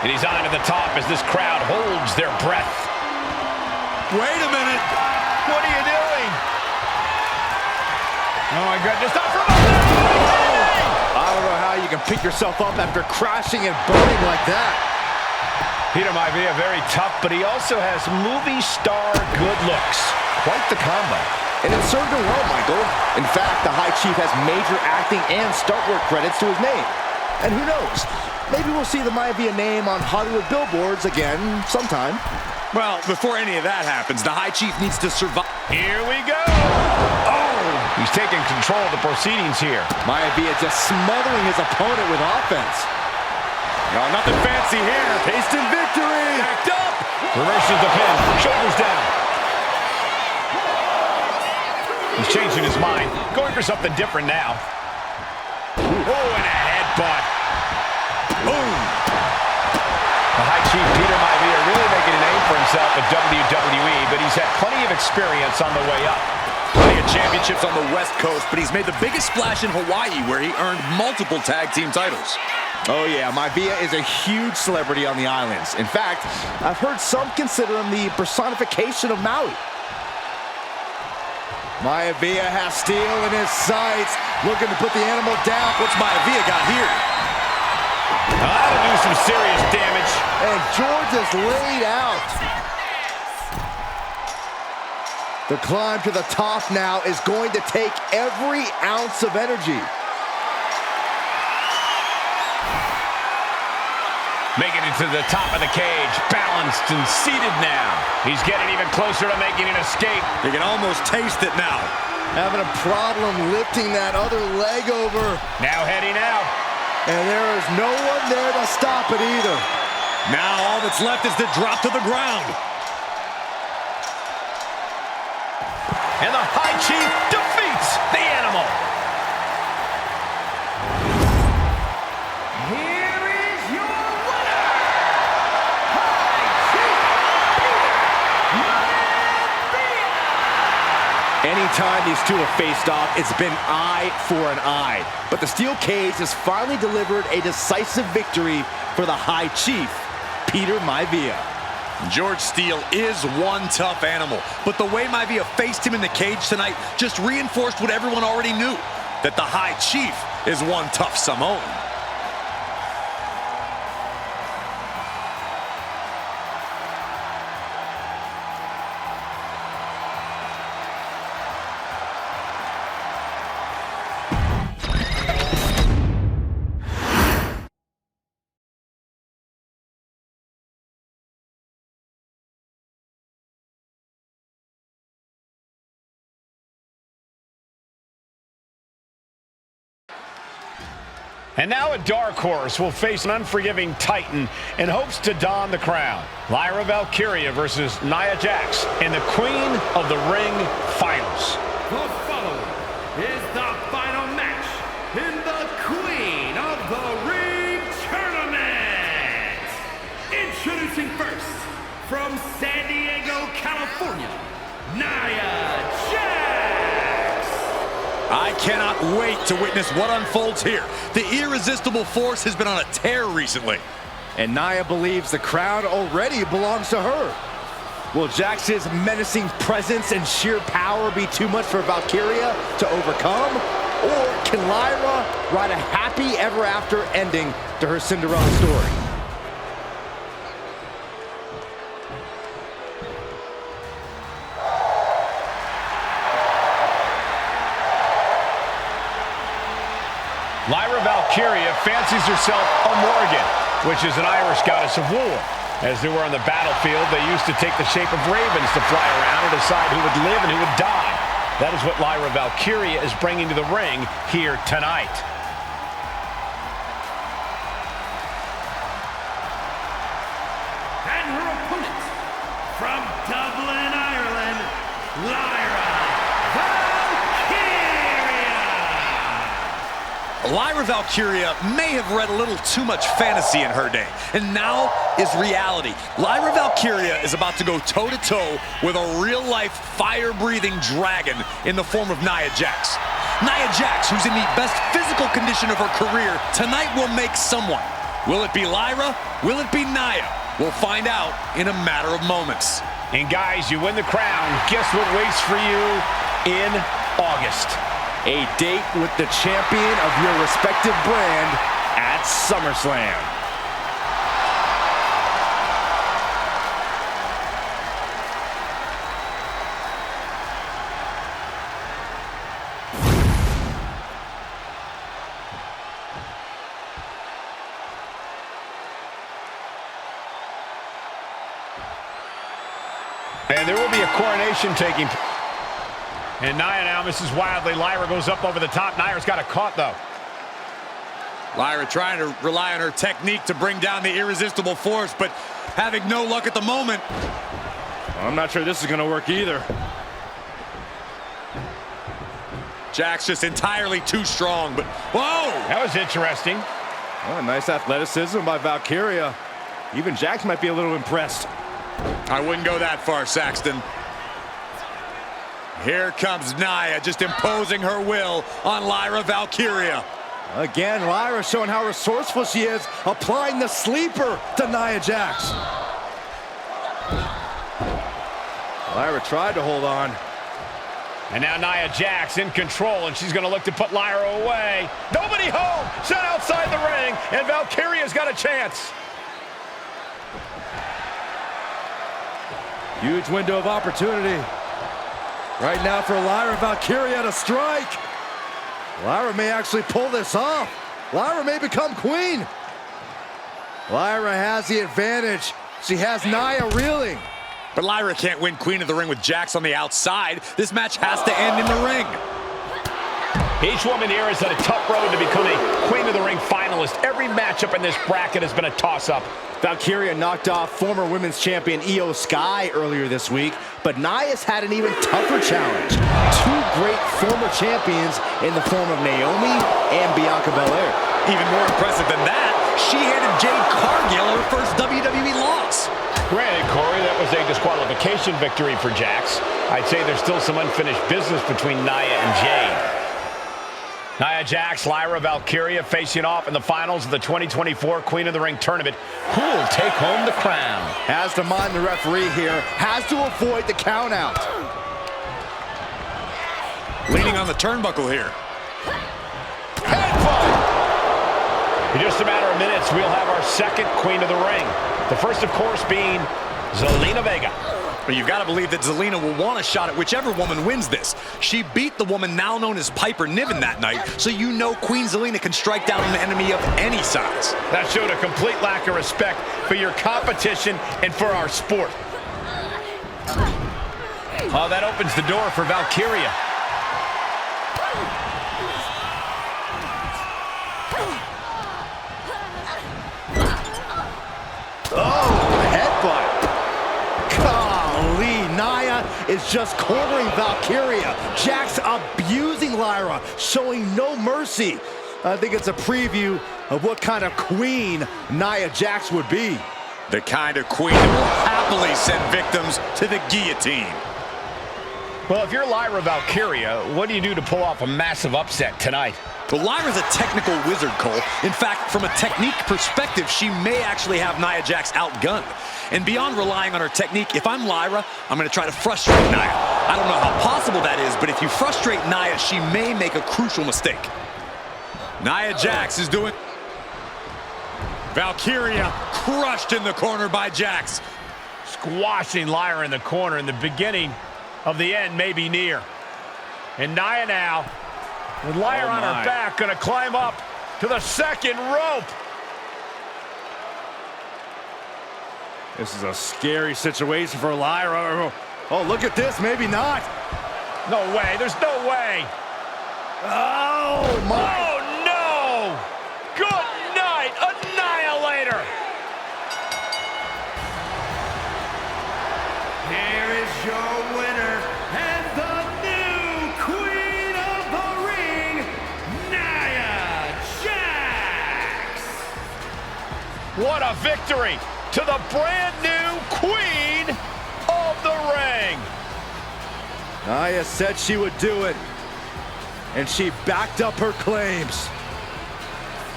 And he's on to the top as this crowd holds their breath. Wait a minute. What are you doing? Oh my goodness, not from up there! I don't know how you can pick yourself up after crashing and burning like that. Peter Maivia very tough, but he also has movie star good looks. Quite the combo. And it served him well, Michael. In fact, the High Chief has major acting and stunt work credits to his name. And who knows? Maybe we'll see the Maivia name on Hollywood billboards again sometime. Well, before any of that happens, the High Chief needs to survive. Here we go. Oh, he's taking control of the proceedings here. Maivia just smothering his opponent with offense. No, nothing fancy here. Tasting victory. Backed up. Reverses the pin. Shoulders down. He's changing his mind. Going for something different now. Oh, and a headbutt. Boom. The High Chief, Peter Maivia, really making a name for himself at WWE, but he's had plenty of experience on the way up. Plenty of championships on the West Coast, but he's made the biggest splash in Hawaii, where he earned multiple tag team titles. Oh yeah, Maivia is a huge celebrity on the islands. In fact, I've heard some consider him the personification of Maui. Maivia has Steel in his sights, looking to put the Animal down. What's Maivia got here? That'll do some serious damage. And George is laid out. The climb to the top now is going to take every ounce of energy. Making it to the top of the cage, balanced and seated now. He's getting even closer to making an escape. You can almost taste it now. Having a problem lifting that other leg over. Now heading out. And there is no one there to stop it either. Now all that's left is to drop to the ground. And the High Chief defeats the Animal. Here is your winner, High Chief Peter Maivia. Anytime these two have faced off, it's been eye for an eye. But the steel cage has finally delivered a decisive victory for the High Chief, Peter Maivia. George Steele is one tough animal, but the way Maivia faced him in the cage tonight just reinforced what everyone already knew, that the High Chief is one tough Samoan. And now a dark horse will face an unforgiving Titan in hopes to don the crown. Lyra Valkyria versus Nia Jax in the Queen of the Ring Finals. The following is the final match in the Queen of the Ring Tournament. Introducing first, from San Diego, California, Nia Jax. I cannot wait to witness what unfolds here. The irresistible force has been on a tear recently. And Nia believes the crown already belongs to her. Will Jax's menacing presence and sheer power be too much for Valkyria to overcome? Or can Lyra write a happy ever after ending to her Cinderella story? Lyra Valkyria fancies herself a Morgan, which is an Irish goddess of war. As they were on the battlefield, they used to take the shape of ravens to fly around and decide who would live and who would die. That is what Lyra Valkyria is bringing to the ring here tonight. And her opponent, from Dublin, Ireland, Lyra Valkyria! Lyra Valkyria may have read a little too much fantasy in her day, and now is reality. Lyra Valkyria is about to go toe-to-toe with a real-life, fire-breathing dragon in the form of Nia Jax. Nia Jax, who's in the best physical condition of her career, tonight will make someone. Will it be Lyra? Will it be Nia? We'll find out in a matter of moments. And guys, you win the crown. Guess what waits for you in August? A date with the champion of your respective brand at SummerSlam. And there will be a coronation taking place. And Nia now misses wildly. Lyra goes up over the top. Nia's got it caught, though. Lyra trying to rely on her technique to bring down the irresistible force, but having no luck at the moment. I'm not sure this is going to work either. Jax just entirely too strong, but whoa! That was interesting. Oh, nice athleticism by Valkyria. Even Jax might be a little impressed. I wouldn't go that far, Saxton. Here comes Nia, just imposing her will on Lyra Valkyria. Again, Lyra showing how resourceful she is, applying the sleeper to Nia Jax. Lyra tried to hold on. And now Nia Jax in control, and she's going to look to put Lyra away. Nobody home! Set outside the ring, and Valkyria's got a chance. Huge window of opportunity. Right now for Lyra Valkyria to strike. Lyra may actually pull this off. Lyra may become queen. Lyra has the advantage. She has Nia reeling. But Lyra can't win Queen of the Ring with Jax on the outside. This match has to end in the ring. Each woman here has had a tough road to become a Queen of the Ring finalist. Every matchup in this bracket has been a toss-up. Valkyria knocked off former women's champion Io Sky earlier this week, but Nia's had an even tougher challenge. Two great former champions in the form of Naomi and Bianca Belair. Even more impressive than that, she handed Jade Cargill her first WWE loss. Granted, Corey, that was a disqualification victory for Jax. I'd say there's still some unfinished business between Nia and Jade. Nia Jax, Lyra Valkyria facing off in the finals of the 2024 Queen of the Ring tournament. Who will take home the crown? Has to mind the referee here. Has to avoid the count out. Leaning on the turnbuckle here. Headbutt! In just a matter of minutes, we'll have our second Queen of the Ring. The first, of course, being Zelina Vega. But you've got to believe that Zelina will want a shot at whichever woman wins this. She beat the woman now known as Piper Niven that night, so you know Queen Zelina can strike down an enemy of any size. That showed a complete lack of respect for your competition and for our sport. Oh, that opens the door for Valkyria. Oh, headbutt. Golly, Nia is just cornering Valkyria. Jax abusing Lyra, showing no mercy. I think it's a preview of what kind of queen Nia Jax would be. The kind of queen that will happily send victims to the guillotine. Well, if you're Lyra Valkyria, what do you do to pull off a massive upset tonight? Well, Lyra's a technical wizard, Cole. In fact, from a technique perspective, she may actually have Nia Jax outgunned. And beyond relying on her technique, if I'm Lyra, I'm going to try to frustrate Nia. I don't know how possible that is, but if you frustrate Nia, she may make a crucial mistake. Nia Jax is doing... Valkyria crushed in the corner by Jax. Squashing Lyra in the corner, and the beginning of the end may be near. And Nia now, with Lyra on her back, going to climb up to the second rope. This is a scary situation for Lyra. Oh, look at this. Maybe not. No way. There's no way. Oh, my. Oh, no. Good night. Annihilator. Here is your winner and the new Queen of the Ring, Nia Jax. What a victory to the brand new Queen of the Ring. Nia said she would do it, and she backed up her claims.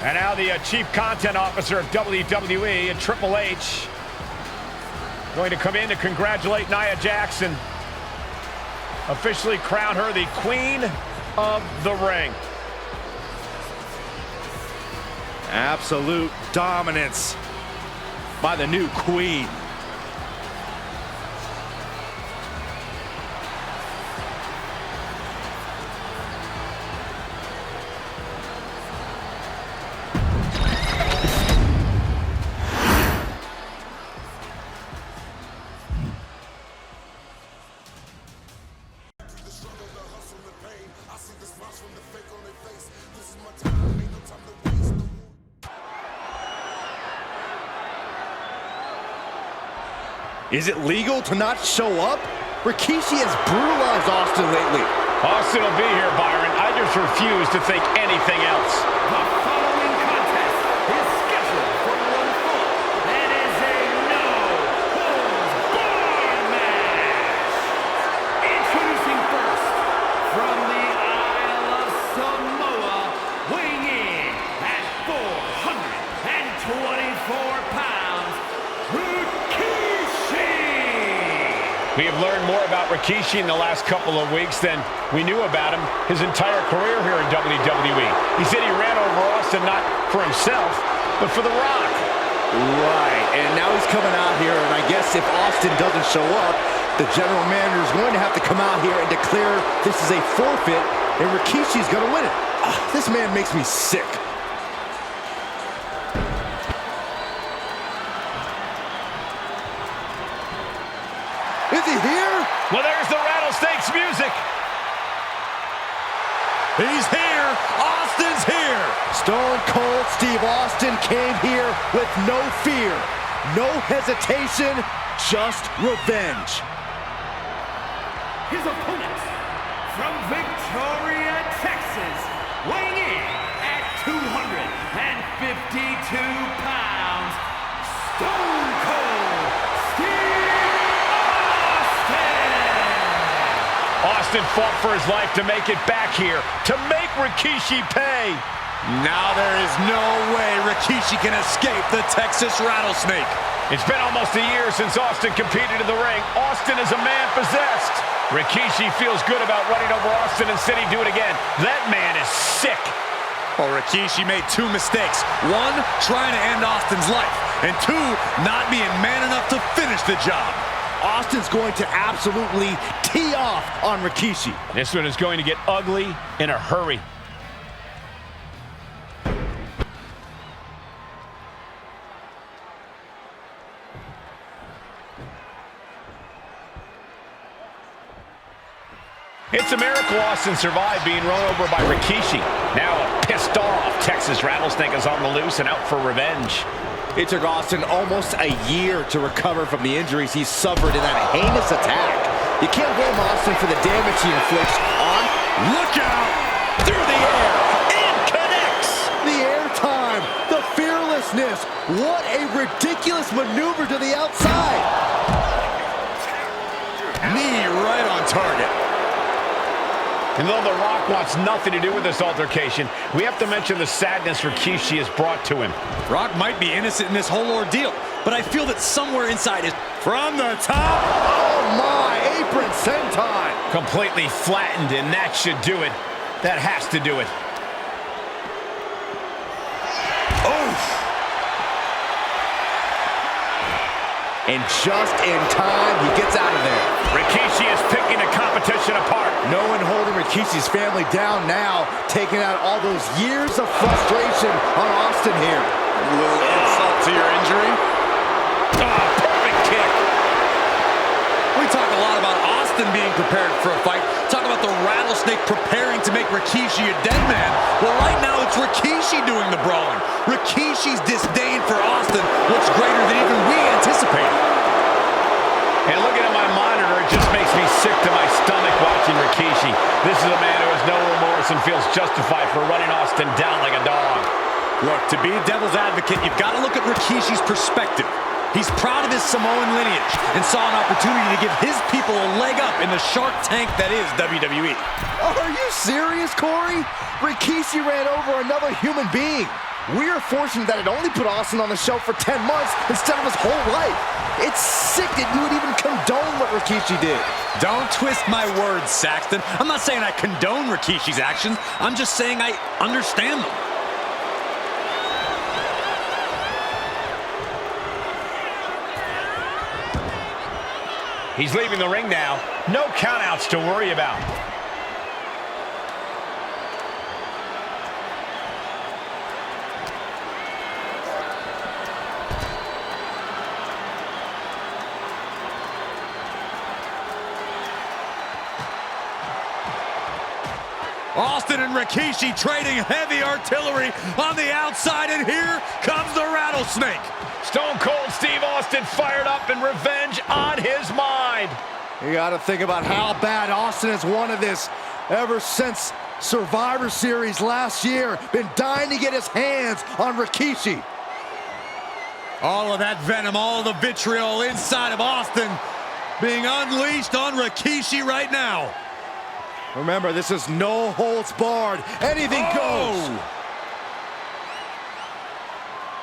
And now the Chief Content Officer of WWE and Triple H going to come in to congratulate Nia Jax and officially crown her the Queen of the Ring. Absolute dominance by the new queen. Is it legal to not show up? Rikishi has brutalized Austin lately. Austin will be here, Byron. I just refuse to think anything else. The following contest is scheduled for one fall. It is a no-holds-barred match. Introducing first, from the Isle of Samoa, weighing in at 424 pounds, Rikishi. We have learned more about Rikishi in the last couple of weeks than we knew about him his entire career here in WWE. He said he ran over Austin not for himself, but for The Rock. Right, and now he's coming out here, and I guess if Austin doesn't show up, the general manager is going to have to come out here and declare this is a forfeit, and Rikishi's going to win it. This man makes me sick. Is he here? Well, there's the Rattlesnakes music. He's here. Austin's here. Stone Cold Steve Austin came here with no fear, no hesitation, just revenge. His opponent, from Victoria, Texas, weighing in at 252 pounds, Stone Cold Steve Austin! Austin fought for his life to make it back here, to make Rikishi pay. Now there is no way Rikishi can escape the Texas Rattlesnake. It's been almost a year since Austin competed in the ring. Austin is a man possessed. Rikishi feels good about running over Austin and said he'd do it again. That man is sick. Well, Rikishi made two mistakes. One, trying to end Austin's life. And two, not being man enough to finish the job. Austin's going to absolutely tee off on Rikishi. This one is going to get ugly in a hurry. It's a miracle Austin survived being run over by Rikishi. Now a pissed off Texas Rattlesnake is on the loose and out for revenge. It took Austin almost a year to recover from the injuries he suffered in that heinous attack. You can't blame Austin for the damage he inflicts on. Look out! Through the air! It connects! The airtime, the fearlessness. What a ridiculous maneuver to the outside. Knee right on target. And though The Rock wants nothing to do with this altercation, we have to mention the sadness Rikishi has brought to him. Rock might be innocent in this whole ordeal, but I feel that somewhere inside is... From the top. Oh my, apron senton. Completely flattened, and that should do it. That has to do it. Oh. And just in time, he gets out of there. Rikishi is picking the competition apart. No one holding Rikishi's family down now, taking out all those years of frustration on Austin here. A little insult to your injury. Oh, perfect kick. We talk a lot about Austin being prepared for a fight. Talk about the rattlesnake preparing to make Rikishi a dead man. Well, right now it's Rikishi doing the brawling. Rikishi's disdain for Austin looks greater than even we anticipated. And looking at my monitor, it just makes me sick to my stomach watching Rikishi. This is a man who has no remorse and feels justified for running Austin down like a dog. Look, to be a devil's advocate, you've got to look at Rikishi's perspective. He's proud of his Samoan lineage and saw an opportunity to give his people a leg up in the shark tank that is WWE. Are you serious, Corey? Rikishi ran over another human being. We are fortunate that it only put Austin on the show for 10 months instead of his whole life. It's sick that you would even condone what Rikishi did. Don't twist my words, Saxton. I'm not saying I condone Rikishi's actions. I'm just saying I understand them. He's leaving the ring now. No countouts to worry about. Austin and Rikishi trading heavy artillery on the outside, and here comes the rattlesnake. Stone Cold Steve Austin fired up and revenge on his mind. You got to think about how bad Austin has wanted this ever since Survivor Series last year. Been dying to get his hands on Rikishi. All of that venom, all of the vitriol inside of Austin being unleashed on Rikishi right now. Remember, this is no holds barred. Anything goes.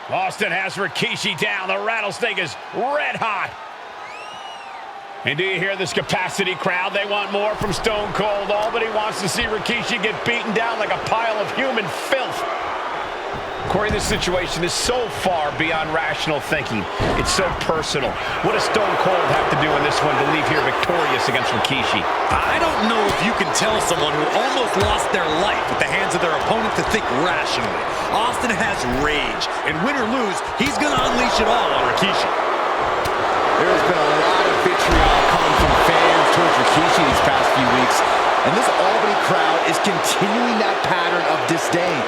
Austin has Rikishi down. The rattlesnake is red hot. And do you hear this capacity crowd? They want more from Stone Cold. Albany wants to see Rikishi get beaten down like a pile of human filth. Corey, this situation is so far beyond rational thinking. It's so personal. What does Stone Cold have to do in this one to leave here victorious against Rikishi? I don't know if you can tell someone who almost lost their life at the hands of their opponent to think rationally. Austin has rage, and win or lose, he's going to unleash it all on Rikishi. There's been a lot of vitriol coming from fans towards Rikishi these past few weeks, and this Albany crowd is continuing that pattern of disdain.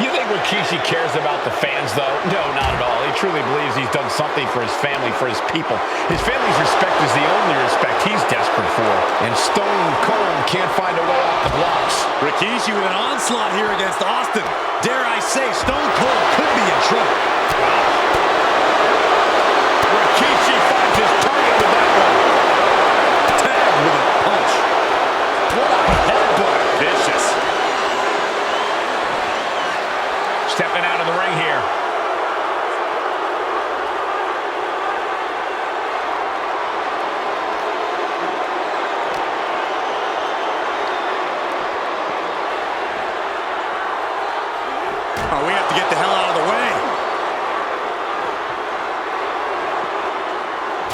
You think Rikishi cares about the fans, though? No, not at all. He truly believes he's done something for his family, for his people. His family's respect is the only respect he's desperate for. And Stone Cold can't find a way off the blocks. Rikishi with an onslaught here against Austin. Dare I say, Stone Cold could be in trouble. Rikishi finds his target with that one. Tagged with a punch. What a headbutt. Vicious. Stepping out of the ring here. Oh, we have to get the hell out of the way.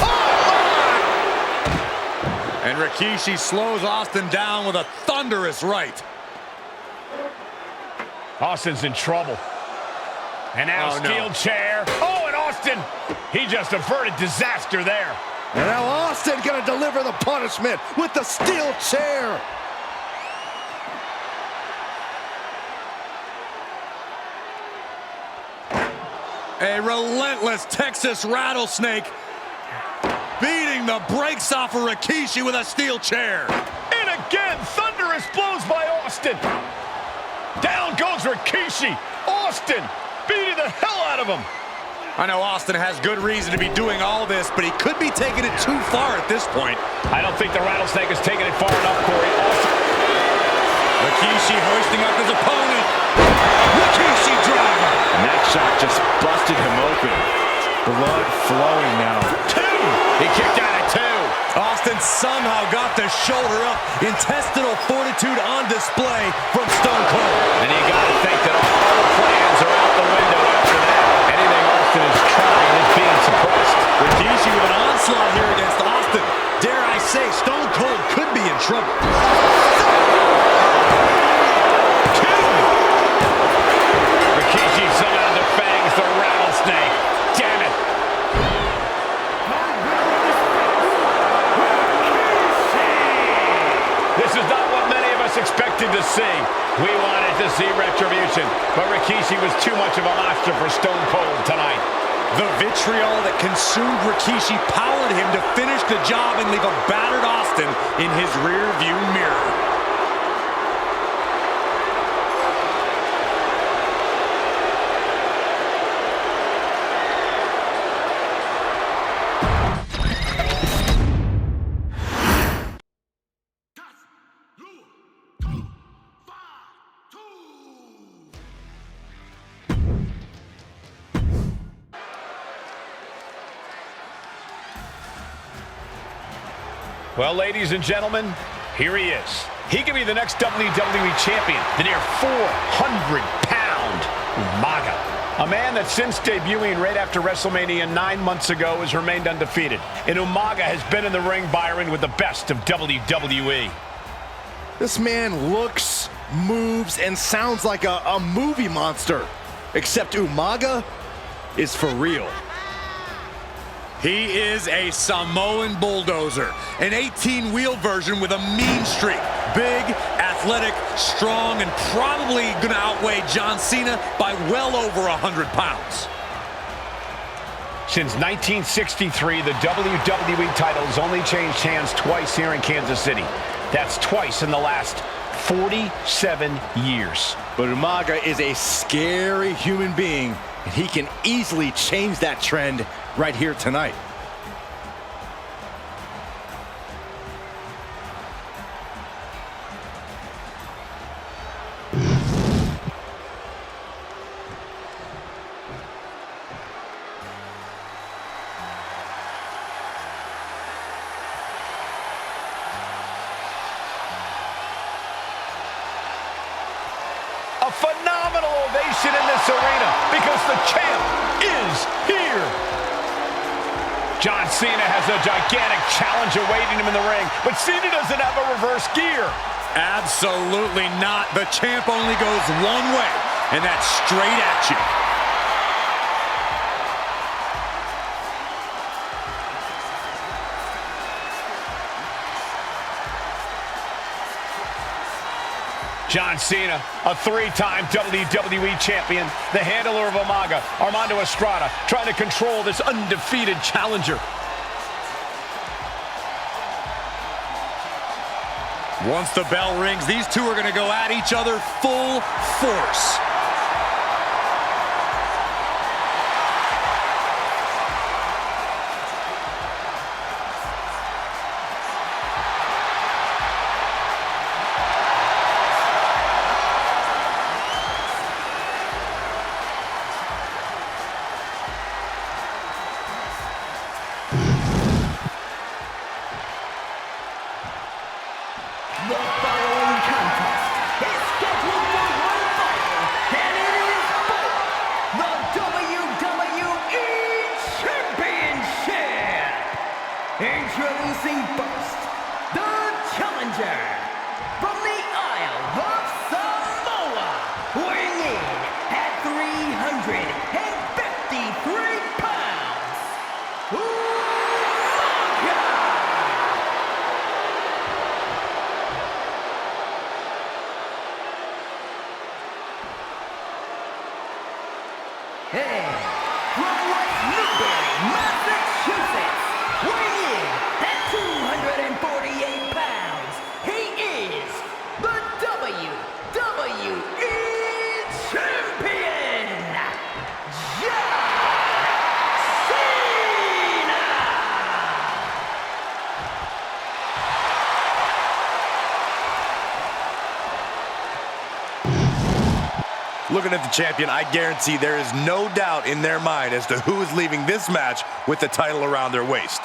Oh, and Rikishi slows Austin down with a thunderous right. Austin's in trouble. And now steel chair. Oh, and Austin, he just averted disaster there. And now Austin gonna deliver the punishment with the steel chair. A relentless Texas rattlesnake beating the brakes off of Rikishi with a steel chair. And again, thunderous blows by Austin. Down goes Rikishi. Austin beating the hell out of him. I know Austin has good reason to be doing all this, but he could be taking it too far at this point. I don't think the rattlesnake is taking it far enough, Corey. Austin. Rikishi hoisting up his opponent. Rikishi driver. And that shot just busted him open. Blood flowing now. 2. He kicked out at 2. Austin somehow got the shoulder up. Intestinal fortitude on display from Stone Cold. And you got to think that all the plans are out the window after that. Anything Austin is trying is being suppressed. Rikishi with an onslaught here against Austin. Dare I say, Stone Cold could be in trouble. 2. Rikishi somehow defangs the rattlesnake. Damn it. This is not what many of us expected to see. We wanted to see retribution, but Rikishi was too much of a monster for Stone Cold tonight. The vitriol that consumed Rikishi powered him to finish the job and leave a battered Austin in his rear-view mirror. Well, ladies and gentlemen, here he is. He could be the next WWE champion, the near 400-pound Umaga. A man that since debuting right after WrestleMania 9 months ago has remained undefeated. And Umaga has been in the ring, Byron, with the best of WWE. This man looks, moves, and sounds like a movie monster. Except Umaga is for real. He is a Samoan bulldozer, an 18-wheel version with a mean streak. Big, athletic, strong, and probably going to outweigh John Cena by well over 100 pounds. Since 1963, the WWE title has only changed hands twice here in Kansas City. That's twice in the last 47 years. But Umaga is a scary human being, and he can easily change that trend right here tonight. A phenomenal ovation in this arena because the champ is here. John Cena has a gigantic challenge awaiting him in the ring, but Cena doesn't have a reverse gear. Absolutely not. The champ only goes one way, and that's straight at you. John Cena, a 3-time WWE champion, the handler of Umaga, Armando Estrada, trying to control this undefeated challenger. Once the bell rings, these two are going to go at each other full force. The following contest is scheduled for one fall, and it is for the WWE Championship. Introducing first, the challenger from the Isle of Samoa, weighing in at 353 pounds, Umaga. And from West Newbury, Massachusetts, weighing in at 248 pounds, he is the WWE Looking at the champion, I guarantee there is no doubt in their mind as to who is leaving this match with the title around their waist.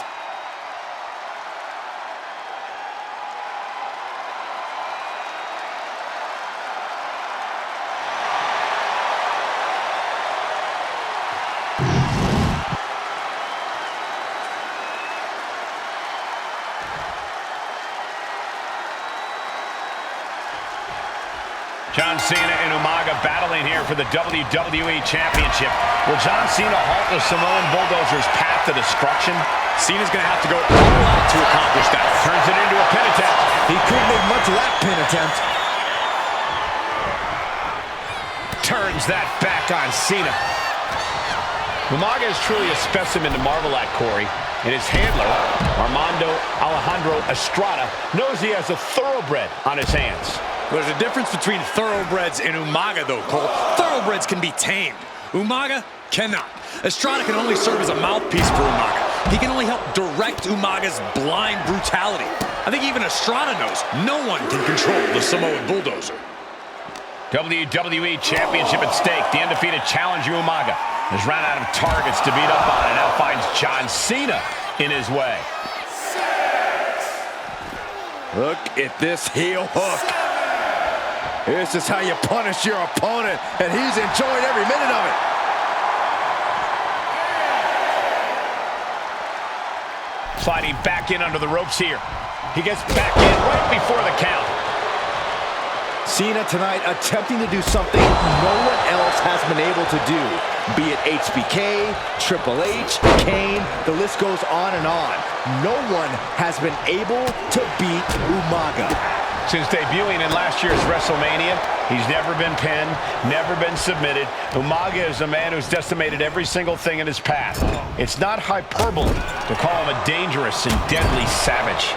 John Cena and Umaga battling here for the WWE Championship. Will John Cena halt the Samoan Bulldozer's path to destruction? Cena's going to have to go all out to accomplish that. Turns it into a pin attempt. He couldn't make much of that pin attempt. Turns that back on Cena. Umaga is truly a specimen to marvel at, Corey. And his handler, Armando Alejandro Estrada, knows he has a thoroughbred on his hands. There's a difference between thoroughbreds and Umaga, though, Cole. Thoroughbreds can be tamed. Umaga cannot. Estrada can only serve as a mouthpiece for Umaga. He can only help direct Umaga's blind brutality. I think even Estrada knows no one can control the Samoan Bulldozer. WWE Championship at stake. The undefeated challenger Umaga has run out of targets to beat up on and now finds John Cena in his way. Look at this heel hook. This is how you punish your opponent, and he's enjoying every minute of it. Sliding back in under the ropes here. He gets back in right before the count. Cena tonight attempting to do something no one else has been able to do. Be it HBK, Triple H, Kane, the list goes on and on. No one has been able to beat Umaga. Since debuting in last year's WrestleMania, he's never been pinned, never been submitted. Umaga is a man who's decimated every single thing in his path. It's not hyperbole to call him a dangerous and deadly savage.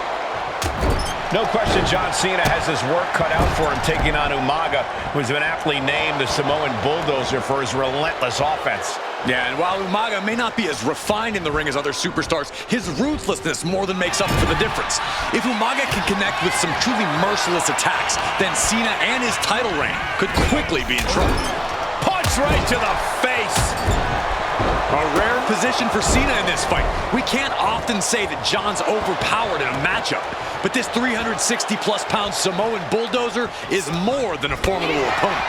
No question John Cena has his work cut out for him taking on Umaga, who's been aptly named the Samoan Bulldozer for his relentless offense. Yeah, and while Umaga may not be as refined in the ring as other superstars, his ruthlessness more than makes up for the difference. If Umaga can connect with some truly merciless attacks, then Cena and his title reign could quickly be in trouble. Punch right to the face. A rare position for Cena in this fight. We can't often say that John's overpowered in a matchup, but this 360-plus pound Samoan Bulldozer is more than a formidable opponent.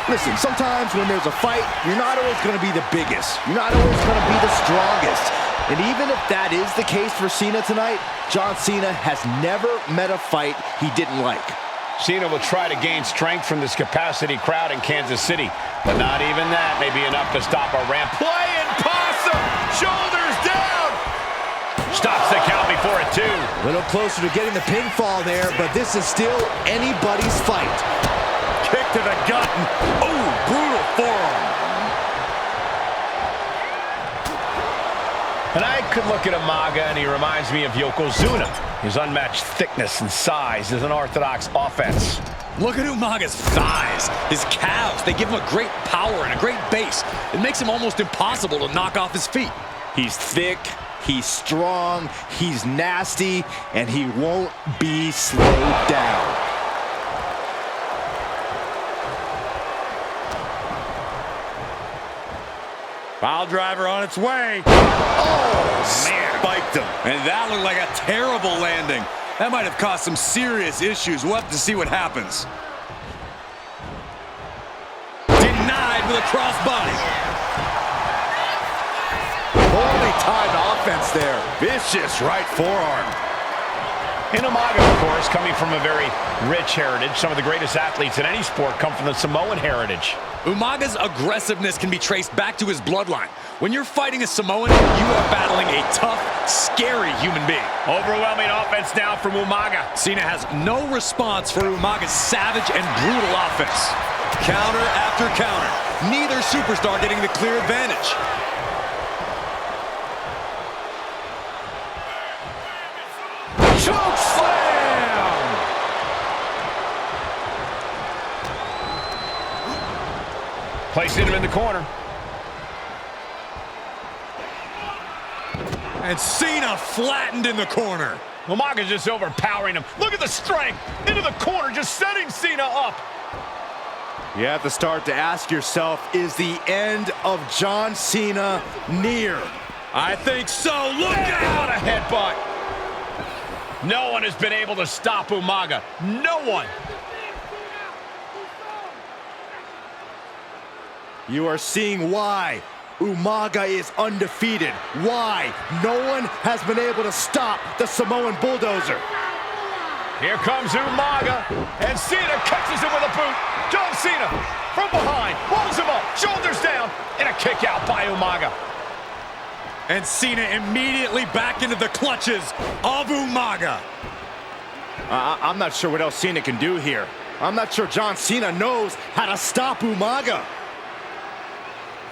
Listen, sometimes when there's a fight, you're not always going to be the biggest. You're not always going to be the strongest. And even if that is the case for Cena tonight, John Cena has never met a fight he didn't like. Cena will try to gain strength from this capacity crowd in Kansas City, but not even that may be enough to stop a ramp. Playing possum! Shoulders down! Stops the count before it, too. A little closer to getting the pinfall there, but this is still anybody's fight. Kick to the gut. Oh, brutal forearm. And I could look at Umaga and he reminds me of Yokozuna. His unmatched thickness and size, his unorthodox offense. Look at Umaga's thighs, his calves. They give him a great power and a great base. It makes him almost impossible to knock off his feet. He's thick, he's strong, he's nasty, and he won't be slowed down. Pile driver on its way. Oh, man. Spiked him. And that looked like a terrible landing. That might have caused some serious issues. We'll have to see what happens. Denied with a crossbody. Poorly timed offense there. Vicious right forearm. And Umaga, of course, coming from a very rich heritage. Some of the greatest athletes in any sport come from the Samoan heritage. Umaga's aggressiveness can be traced back to his bloodline. When you're fighting a Samoan, you are battling a tough, scary human being. Overwhelming offense now from Umaga. Cena has no response for Umaga's savage and brutal offense. Counter after counter. Neither superstar getting the clear advantage. Choke slam! Placing him in the corner. And Cena flattened in the corner. Umaga's just overpowering him. Look at the strength. Into the corner, just setting Cena up. You have to start to ask yourself, is the end of John Cena near? I think so. Look out! A headbutt. No one has been able to stop Umaga. No one. You are seeing why Umaga is undefeated. Why no one has been able to stop the Samoan Bulldozer. Here comes Umaga, and Cena catches him with a boot. John Cena from behind, pulls him up, shoulders down, and a kick out by Umaga. And Cena immediately back into the clutches of Umaga. I'm not sure what else Cena can do here. I'm not sure John Cena knows how to stop Umaga.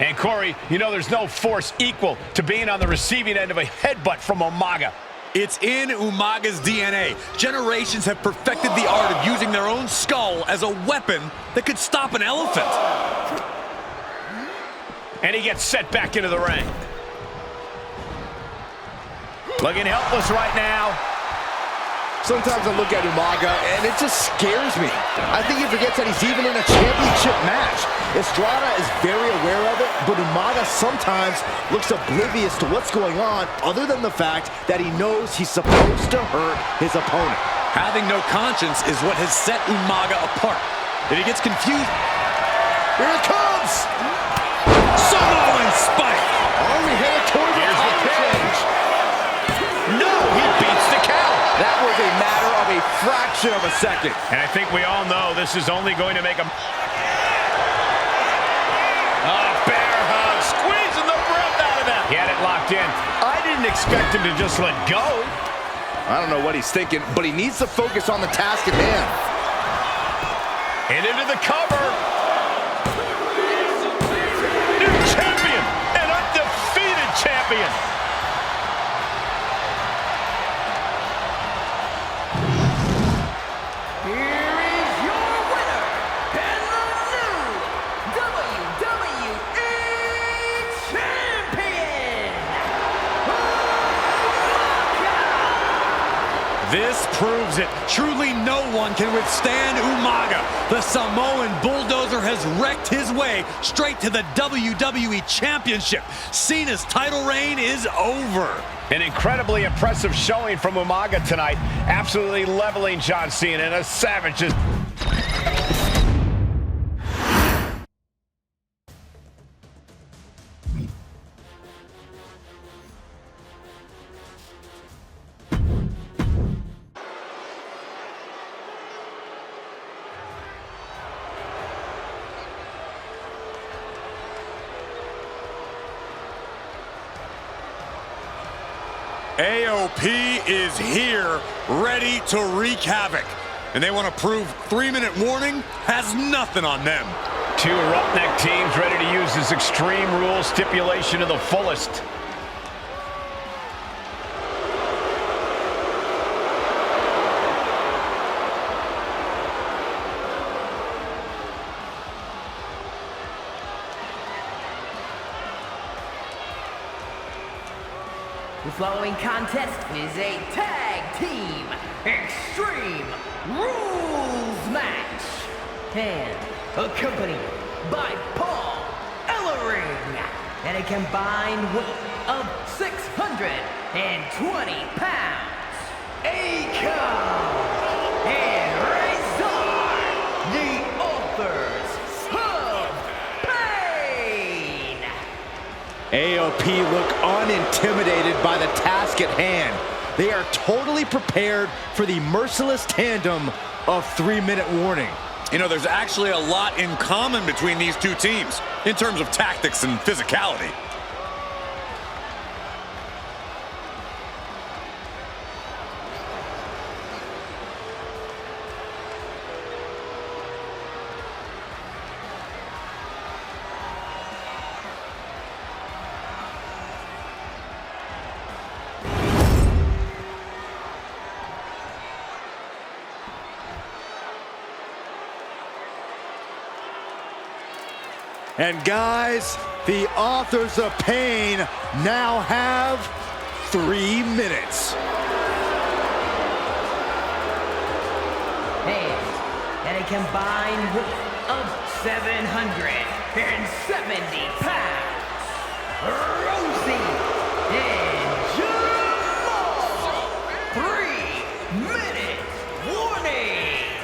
And Corey, you know there's no force equal to being on the receiving end of a headbutt from Umaga. It's in Umaga's DNA. Generations have perfected the art of using their own skull as a weapon that could stop an elephant. And he gets set back into the ring. Looking helpless right now. Sometimes I look at Umaga and it just scares me. I think he forgets that he's even in a championship match. Estrada is very aware of it, but Umaga sometimes looks oblivious to what's going on, other than the fact that he knows he's supposed to hurt his opponent. Having no conscience is what has set Umaga apart. If he gets confused... Here it comes! Samoan spike! Are we headed toward the change? No, he beats the count. That was a matter of a fraction of a second. And I think we all know this is only going to make him... bear hug, squeezing the breath out of that. He had it locked in. I didn't expect him to just let go. I don't know what he's thinking, but he needs to focus on the task at hand. And into the cover. New champion, an undefeated champion. Here is your winner, and the new WWE Champion, Umaga! This proves it. Truly no one can withstand Umaga. The Samoan Bulldozer has wrecked his way straight to the WWE Championship. Cena's title reign is over. An incredibly impressive showing from Umaga tonight, absolutely leveling John Cena in a savage. AOP is here, ready to wreak havoc. And they want to prove 3-minute warning has nothing on them. Two roughneck teams ready to use this Extreme Rules stipulation to the fullest. The following contest is a tag team Extreme Rules match, and accompanied by Paul Ellering, and a combined weight of 620 pounds. Akon and Razor, the authors of pain. AOP look unintimidated by the task at hand. They are totally prepared for the merciless tandem of 3-minute warning. You know, there's actually a lot in common between these two teams in terms of tactics and physicality. And guys, the authors of pain now have 3 minutes. And a combined weight of 770 pounds, Rosie and Jamal. 3-minute warning.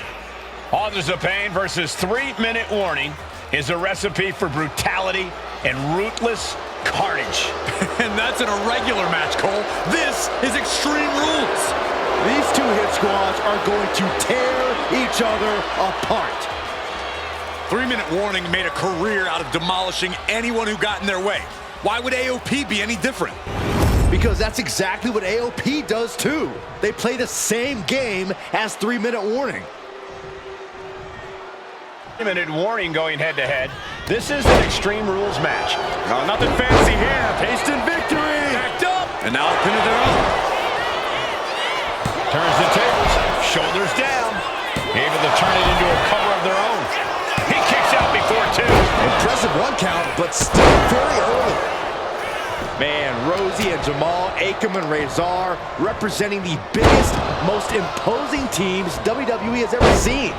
Authors of Pain versus 3-minute warning is a recipe for brutality and ruthless carnage. And that's in a regular match, Cole. This is Extreme Rules. These two hit squads are going to tear each other apart. 3-minute warning made a career out of demolishing anyone who got in their way. Why would AOP be any different? Because that's exactly what AOP does too. They play the same game as 3-minute warning. 3-minute warning going head-to-head. This is an Extreme Rules match. No, nothing fancy here. Taste and victory. Backed up. And now a pin of their own. Turns the tables. Shoulders down. Able to turn it into a cover of their own. He kicks out before 2. Impressive 1 count, but still very early. Man, Rosie and Jamal, Akam and Razor representing the biggest, most imposing teams WWE has ever seen.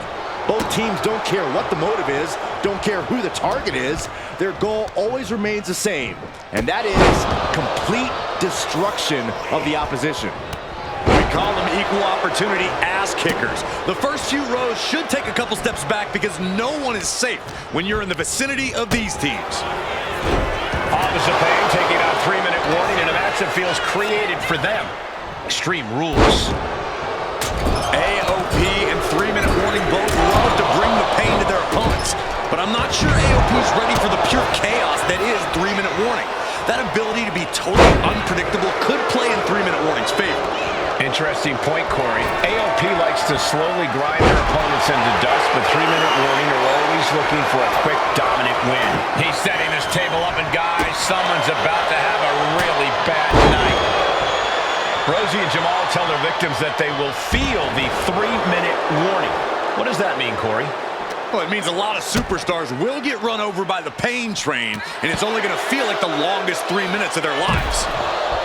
Both teams don't care what the motive is, don't care who the target is. Their goal always remains the same, and that is complete destruction of the opposition. We call them equal opportunity ass kickers. The first few rows should take a couple steps back because no one is safe when you're in the vicinity of these teams. Authors of Pain taking out 3-minute warning in a match that feels created for them. Extreme Rules. AOP and 3-minute warning both love to bring the pain to their opponents, but I'm not sure AOP's ready for the pure chaos that is 3-minute warning. That ability to be totally unpredictable could play in 3-minute warning's favor. Interesting point, Corey. AOP likes to slowly grind their opponents into dust, but 3-minute warning are always looking for a quick, dominant win. He's setting this table up, and guys, someone's about to have a really bad night. Rosie and Jamal tell their victims that they will feel the 3-minute warning. What does that mean, Corey? Well, it means a lot of superstars will get run over by the pain train, and it's only going to feel like the longest 3 minutes of their lives.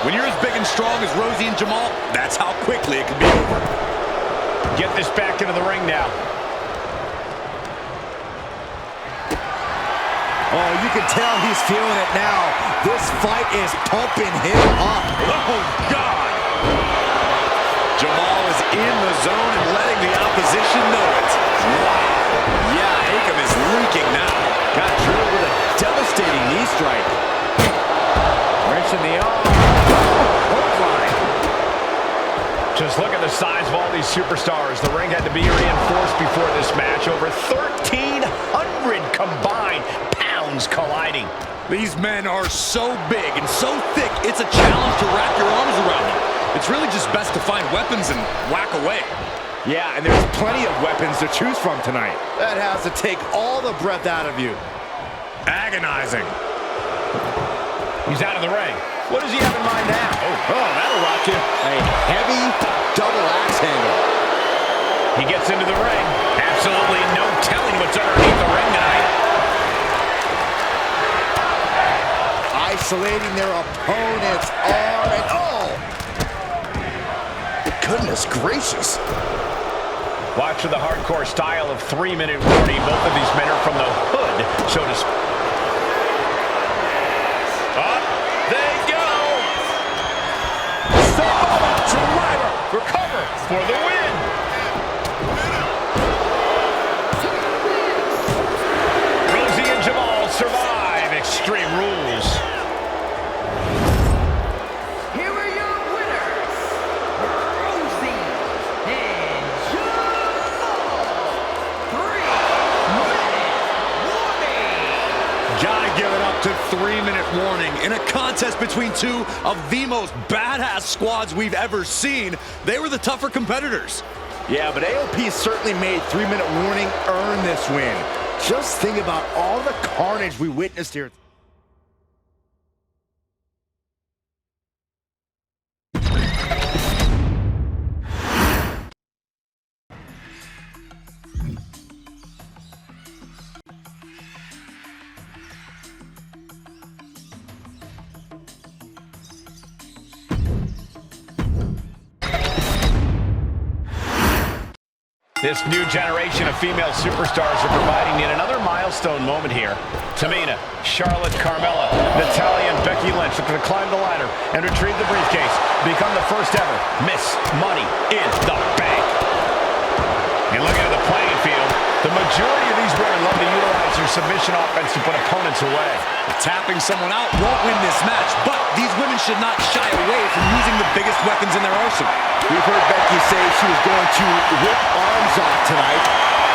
When you're as big and strong as Rosie and Jamal, that's how quickly it can be over. Get this back into the ring now. Oh, you can tell he's feeling it now. This fight is pumping him up. Oh, God! Jamal is in the zone and letting the opposition know it. Wow! Yeah, Akam is leaking now. Got drilled with a devastating knee strike. Wrench in the arm. Just look at the size of all these superstars. The ring had to be reinforced before this match. Over 1,300 combined pounds colliding. These men are so big and so thick, it's a challenge to wrap your arms around them. It's really just best to find weapons and whack away. Yeah, and there's plenty of weapons to choose from tonight. That has to take all the breath out of you. Agonizing. He's out of the ring. What does he have in mind now? Oh, that'll rock you. A heavy double axe handle. He gets into the ring. Absolutely no telling what's underneath the ring tonight. Isolating their opponent's arm and oh! Goodness gracious. Watch for the hardcore style of 3-minute warning. Both of these men are from the hood, so to speak. Up they go! Driver, recover for the win! Rosie and Jamal survive Extreme Rules. Here are your winners, Rosie and Jamal. 3-minute warning. Gotta give it up to 3-minute warning. In a contest between two of the most badass squads we've ever seen, they were the tougher competitors. Yeah, but AOP certainly made 3-minute warning earn this win. Just think about all the carnage we witnessed here. This new generation of female superstars are providing yet another milestone moment here. Tamina, Charlotte, Carmella, Natalya, and Becky Lynch looking to climb the ladder and retrieve the briefcase. Become the first ever Miss Money in the Bank. And looking at the playing field, the majority of these women love to utilize their submission offense to put opponents away. Tapping someone out won't win this match, but these women should not shy away from using the biggest weapons in their arsenal. We've heard Becky say she was going to rip arms off tonight.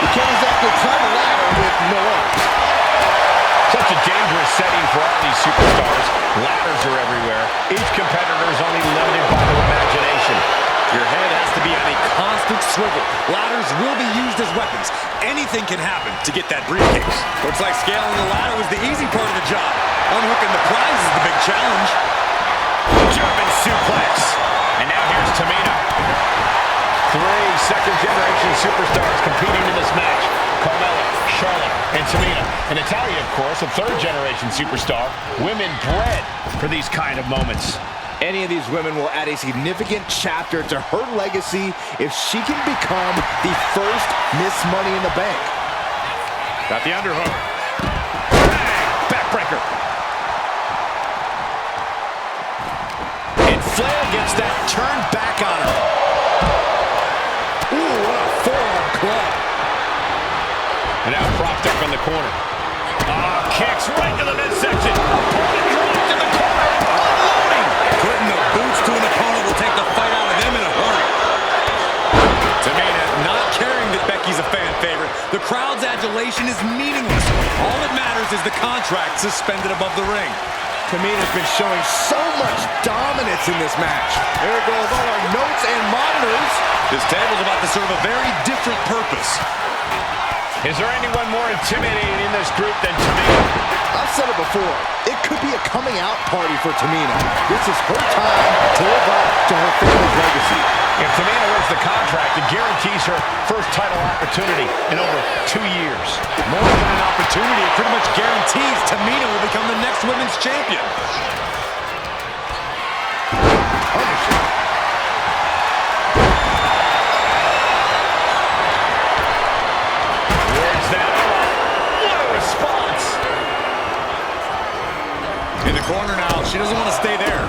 You can't exactly climb a ladder with no arms. Such a dangerous setting for all these superstars. Ladders are everywhere. Each competitor is only limited by their imagination. Your head has to be on a constant swivel. Ladders will be used as weapons. Anything can happen to get that briefcase. Looks like scaling the ladder was the easy part of the job. Unhooking the prize is the big challenge. German suplex. And now here's Tamina. 3 second-generation superstars competing in this match. Carmella, Charlotte, and Tamina. And Natalya, of course, a third-generation superstar. Women bred for these kind of moments. Any of these women will add a significant chapter to her legacy if she can become the first Miss Money in the Bank. Got the underhook. Bang! Backbreaker. And Flair gets that turned back on her. Ooh, what a forearm club. And now propped up in the corner. Kicks right to the midsection. Opponent dropped in the corner. Unloading. Putting the boots to an opponent will take the fight out of them in a hurry. Tamina not caring that Becky's a fan favorite. The crowd's adulation is meaningless. All that matters is the contract suspended above the ring. Tamina's been showing so much dominance in this match. There goes all our notes and monitors. This table's about to serve a very different purpose. Is there anyone more intimidating in this group than Tamina? I've said it before. It could be a coming out party for Tamina. This is her time to live up to her family's legacy. If Tamina wins the contract, it guarantees her first title opportunity in over 2 years. More than an opportunity, it pretty much guarantees Tamina will become the next women's champion. Where's that up? What a response! In the corner now, she doesn't want to stay there.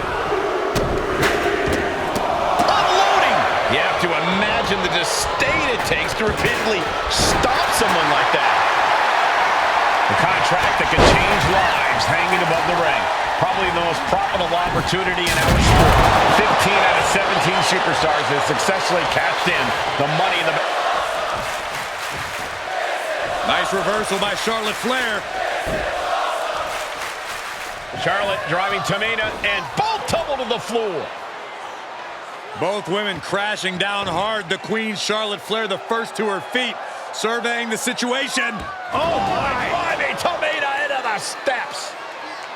You have to imagine the disdain it takes to repeatedly stop someone like that. The contract that could change lives hanging above the ring. Probably the most profitable opportunity in our sport. 15 out of 17 superstars have successfully cashed in the money in the... Nice reversal by Charlotte Flair. Charlotte driving Tamina, and both tumble to the floor. Both women crashing down hard. The Queen, Charlotte Flair, the first to her feet, surveying the situation. Oh my! Tamina into the steps.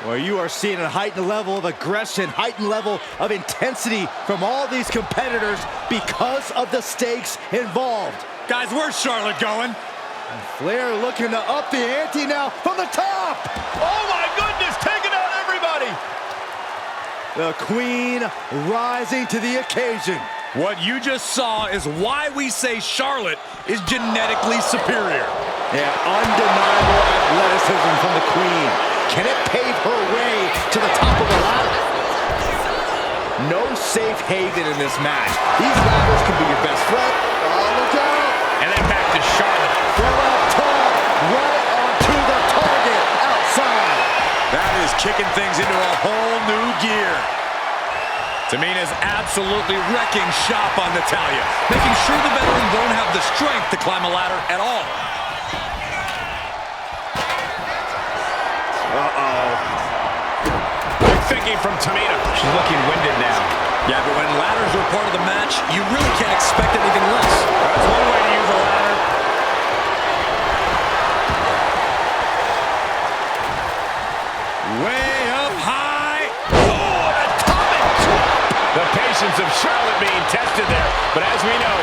Well, you are seeing a heightened level of aggression, heightened level of intensity from all these competitors because of the stakes involved. Guys, where's Charlotte going? Flair looking to up the ante now from the top. Oh my goodness, taking out everybody. The Queen rising to the occasion. What you just saw is why we say Charlotte is genetically superior. Yeah, undeniable athleticism from the Queen. Can it pave her way to the top of the ladder? No safe haven in this match. These ladders can be your best friend. Oh, look out! And then back to Charlotte. From up top, right onto the target outside. That is kicking things into a whole new gear. Tamina's absolutely wrecking shop on Natalya, making sure the veteran won't have the strength to climb a ladder at all. Good thinking from Tamina. She's looking winded now. Yeah, but when ladders are part of the match, you really can't expect anything less. That's one way to use a ladder. Way up high. Oh, an atomic drop. The patience of Charlotte being tested there. But as we know,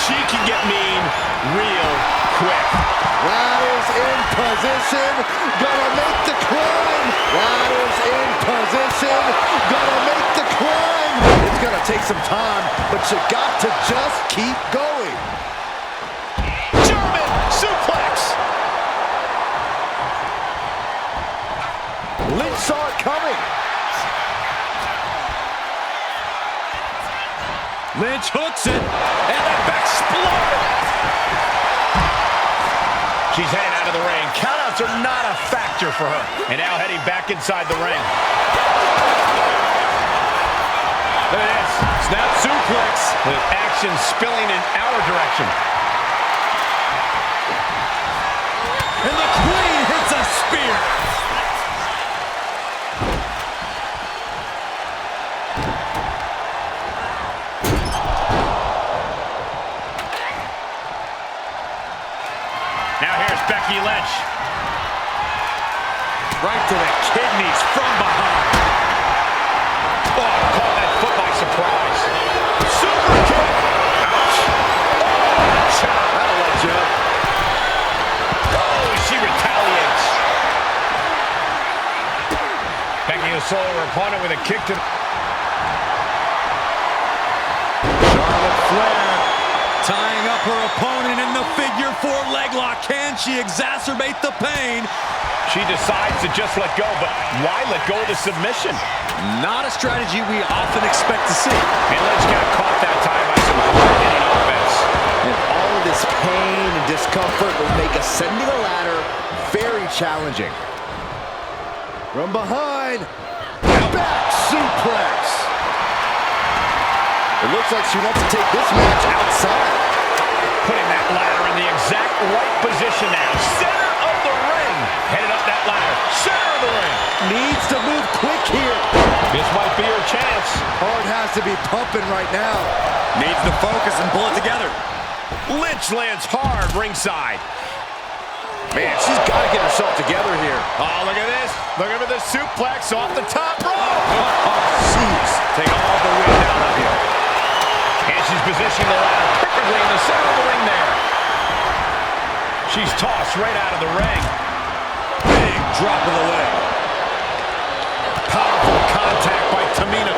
she can get mean real quick. Ladders in position, gonna make the climb. Ladders in position, gonna make the climb. It's gonna take some time, but you got to just keep going. coming. Lynch hooks it, and the exploded. She's heading out of the ring. Countouts are not a factor for her. And now heading back inside the ring. Look at this. Snap suplex. With action spilling in our direction. And the Queen hits a spear. Now here's Becky Lynch. Right to the kidneys from behind. Oh, caught that foot by surprise. Super kick. Ouch. Oh, chop. That'll let you up. Oh, she retaliates. Becky will slow her opponent with a kick to the... Charlotte Flair tying up her opponent in the figure 4 leg lock. Can she exacerbate the pain? She decides to just let go, but why let go of the submission? Not a strategy we often expect to see. And Lynch got caught that time by some hard-hitting offense. And all of this pain and discomfort will make ascending a ladder very challenging. From behind, back suplex. It looks like she wants to take this match outside. Putting that ladder in the exact right position now. Center of the ring. Headed up that ladder. Center of the ring. Needs to move quick here. This might be her chance. Heart has to be pumping right now. Needs to focus and pull it together. Lynch lands hard ringside. Man, she's got to get herself together here. Oh, look at this. Look at the suplex off the top rope. Oh, jeez. Take all the wind out of here. And she's positioning the ladder perfectly in the center of the ring there. She's tossed right out of the ring. Big drop of the leg. Powerful contact by Tamina.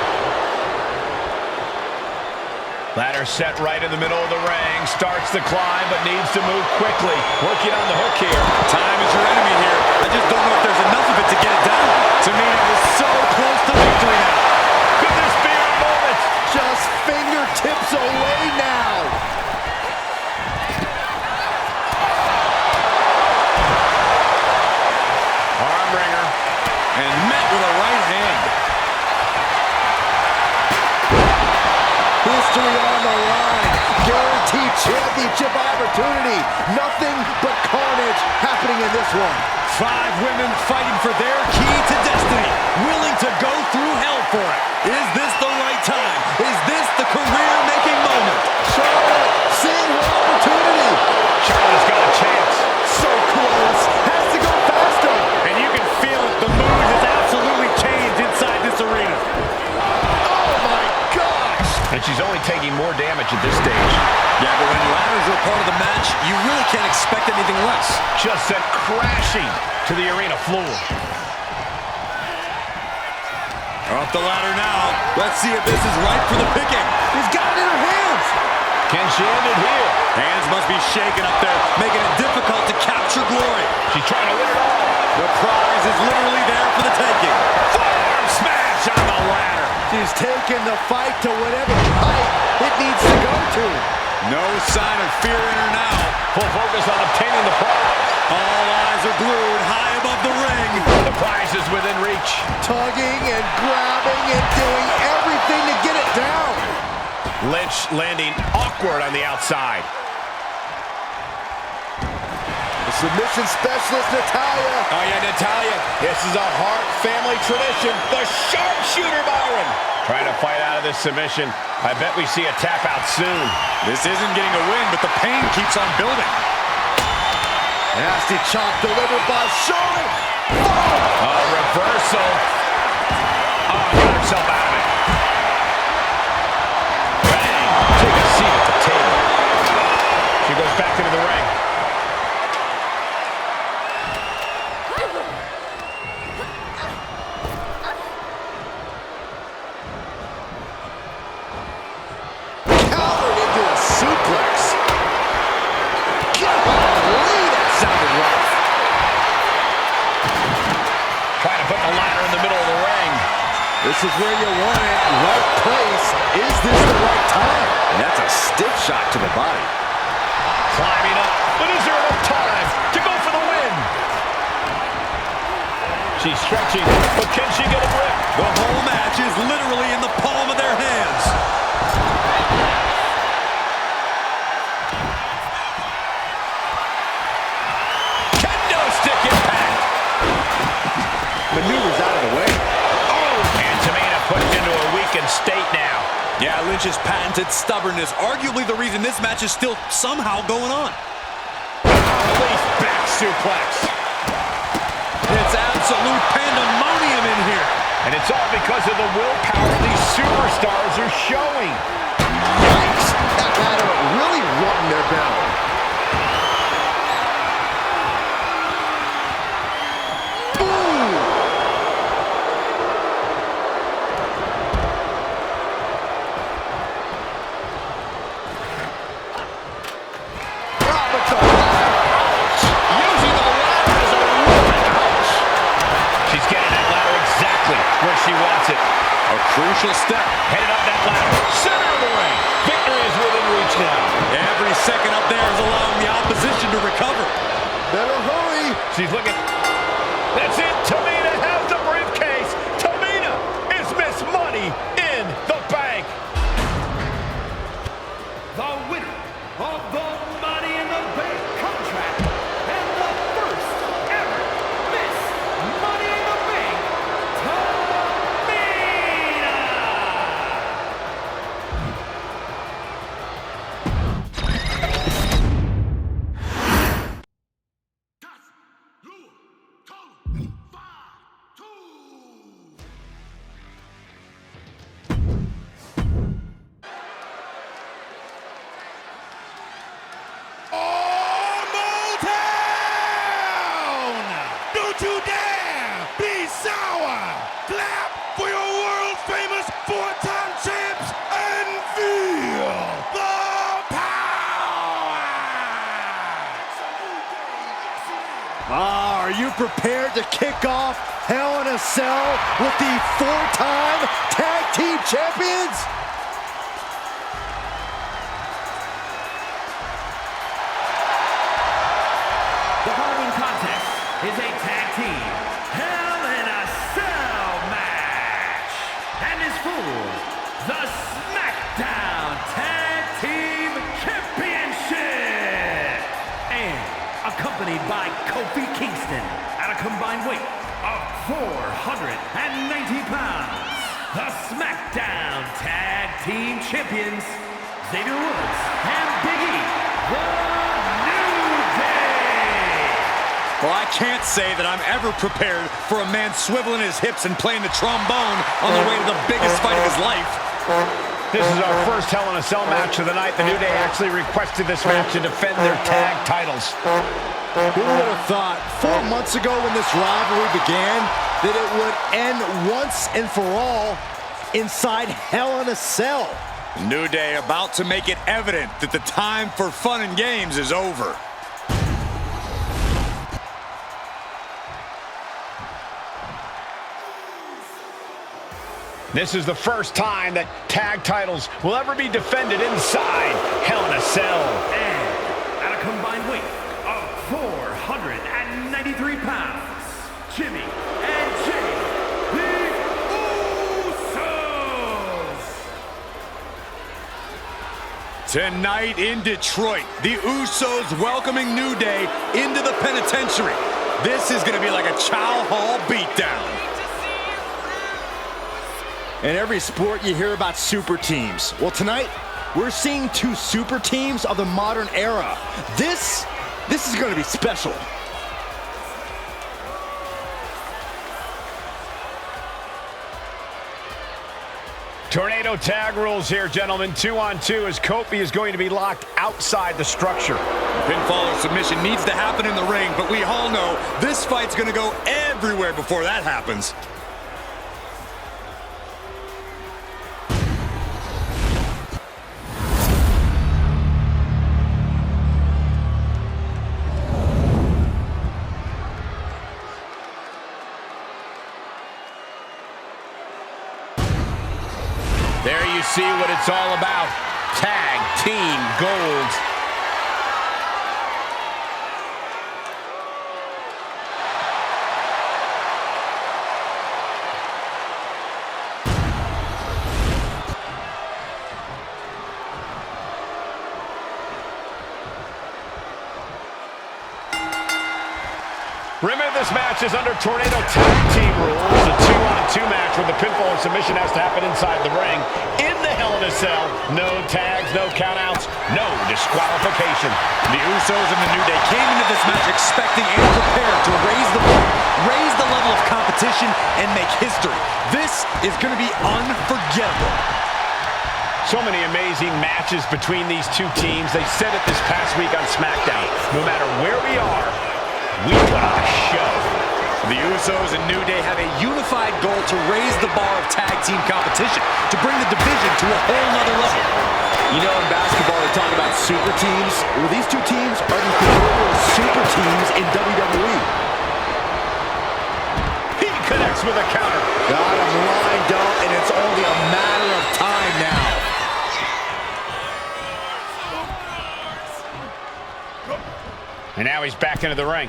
Ladder set right in the middle of the ring. Starts the climb, but needs to move quickly. Working on the hook here. Time is your enemy here. I just don't know if there's enough of it to get it down. Tamina is so close to victory now. Could this be our moment? Just fingertips away now. Arm wringer. And met with a right hand. History on the line. Guaranteed championship opportunity. Nothing but carnage happening in this one. 5 women fighting for their key to destiny. Willing to go through hell for it. Is this the right time? Is this the career-making moment? Charlotte seeing her opportunity. Charlotte's got a chance. So close. Has to go faster. And you can feel it. The mood has absolutely changed inside this arena. Oh my gosh. And she's only taking more damage at this stage. Yeah, but when ladders are part of the match, you really can't expect anything less. Just sent crashing to the arena floor. Off the ladder now. Let's see if this is right for the picking. He's got it in her hands. Can she end it here? Hands must be shaking up there, making it difficult to capture glory. She's trying to win it all. The prize is literally there for the taking. Forearm smash on the ladder. She's taking the fight to whatever height it needs to go to. No sign of fear in her now. Full focus on obtaining the prize. All eyes are glued high above the ring. The prize is within reach. Tugging and grabbing and doing everything to get it down. Lynch landing awkward on the outside. The submission specialist, Natalya. Oh yeah, Natalya. This is a Hart family tradition. The sharpshooter, Byron. Trying to fight out of this submission. I bet we see a tap out soon. This isn't getting a win, but the pain keeps on building. Nasty chop delivered by Charlotte. Reversal. Oh, got herself out of it. Bang. Take a seat at the table. She goes back into the ring. Countered into a suplex. Golly, that sounded rough. Trying to put the ladder in the middle of the is where you want it. Right place. Is this the right time? And that's a stiff shot to the body. Climbing up, but is there enough time to go for the win? She's stretching, but can she get a grip? The whole match is literally in the palm of their hands. Kendo stick impact. Maneuvers out of the way. Oh, and Tamina pushed into a weakened state now. Yeah, Lynch's patented stubbornness, arguably the reason this match is still somehow going on. Release back suplex. It's absolute pandemonium in here. And it's all because of the willpower these superstars are showing. Yikes. That ladder really rung their bell. Where she wants it. A crucial step. Headed up that ladder. Center of the ring. Victory is within reach now. Every second up there is allowing the opposition to recover. Better hurry. She's looking. That's it. Tamina has the briefcase. Tamina is Miss Money in the Bank. The winner of the Money in the Bank contract and the first ever Miss Money in the Bank, Don't you dare be sour! Clap for your world-famous four-time champs and feel the power! Are you prepared to kick off Hell in a Cell with the four-time tag team champions? the following contest is a tag team Hell in a Cell match and is for the SmackDown Tag Team Championship and accompanied by Kofi Kingston at a combined weight of 490 pounds. The SmackDown Tag Team Champions, Xavier Woods and Big E, the New Day. Well, I can't say that I'm ever prepared for a man swiveling his hips and playing the trombone on the way to the biggest fight of his life. This is our first Hell in a Cell match of the night. The New Day actually requested this match to defend their tag titles. Who would have thought 4 months ago when this rivalry began that it would end once and for all inside Hell in a Cell? New Day about to make it evident that the time for fun and games is over. This is the first time that tag titles will ever be defended inside Hell in a Cell. And at a combined weight of 493 pounds, Jimmy and Jay, the Usos. Tonight in Detroit, the Usos welcoming New Day into the penitentiary. This is going to be like a Chow Hall beatdown. In every sport, you hear about super teams. Well, tonight, we're seeing two super teams of the modern era. This is going to be special. Tornado tag rules here, gentlemen. 2-on-2 as Kofi is going to be locked outside the structure. Pinfall or submission needs to happen in the ring, but we all know this fight's going to go everywhere before that happens. gold. Remember, this match is under Tornado Tag Team rules, a 2-on-2 match where the pinfall and submission has to happen inside the ring. In the Hell in a Cell, no tags, no countouts, no disqualification. The Usos and the New Day came into this match expecting and prepared to raise the bar, raise the level of competition, and make history. This is going to be unforgettable. So many amazing matches between these two teams. They said it this past week on SmackDown. No matter where we are, we put on a show. The Usos and New Day have a unified goal to raise the bar of tag team competition, to bring the division to a whole nother level. You know, in basketball, they talk about super teams. Well, these two teams are the proverbial super teams in WWE. He connects with a counter. Got him lined up, and it's only a matter of time now. And now he's back into the ring.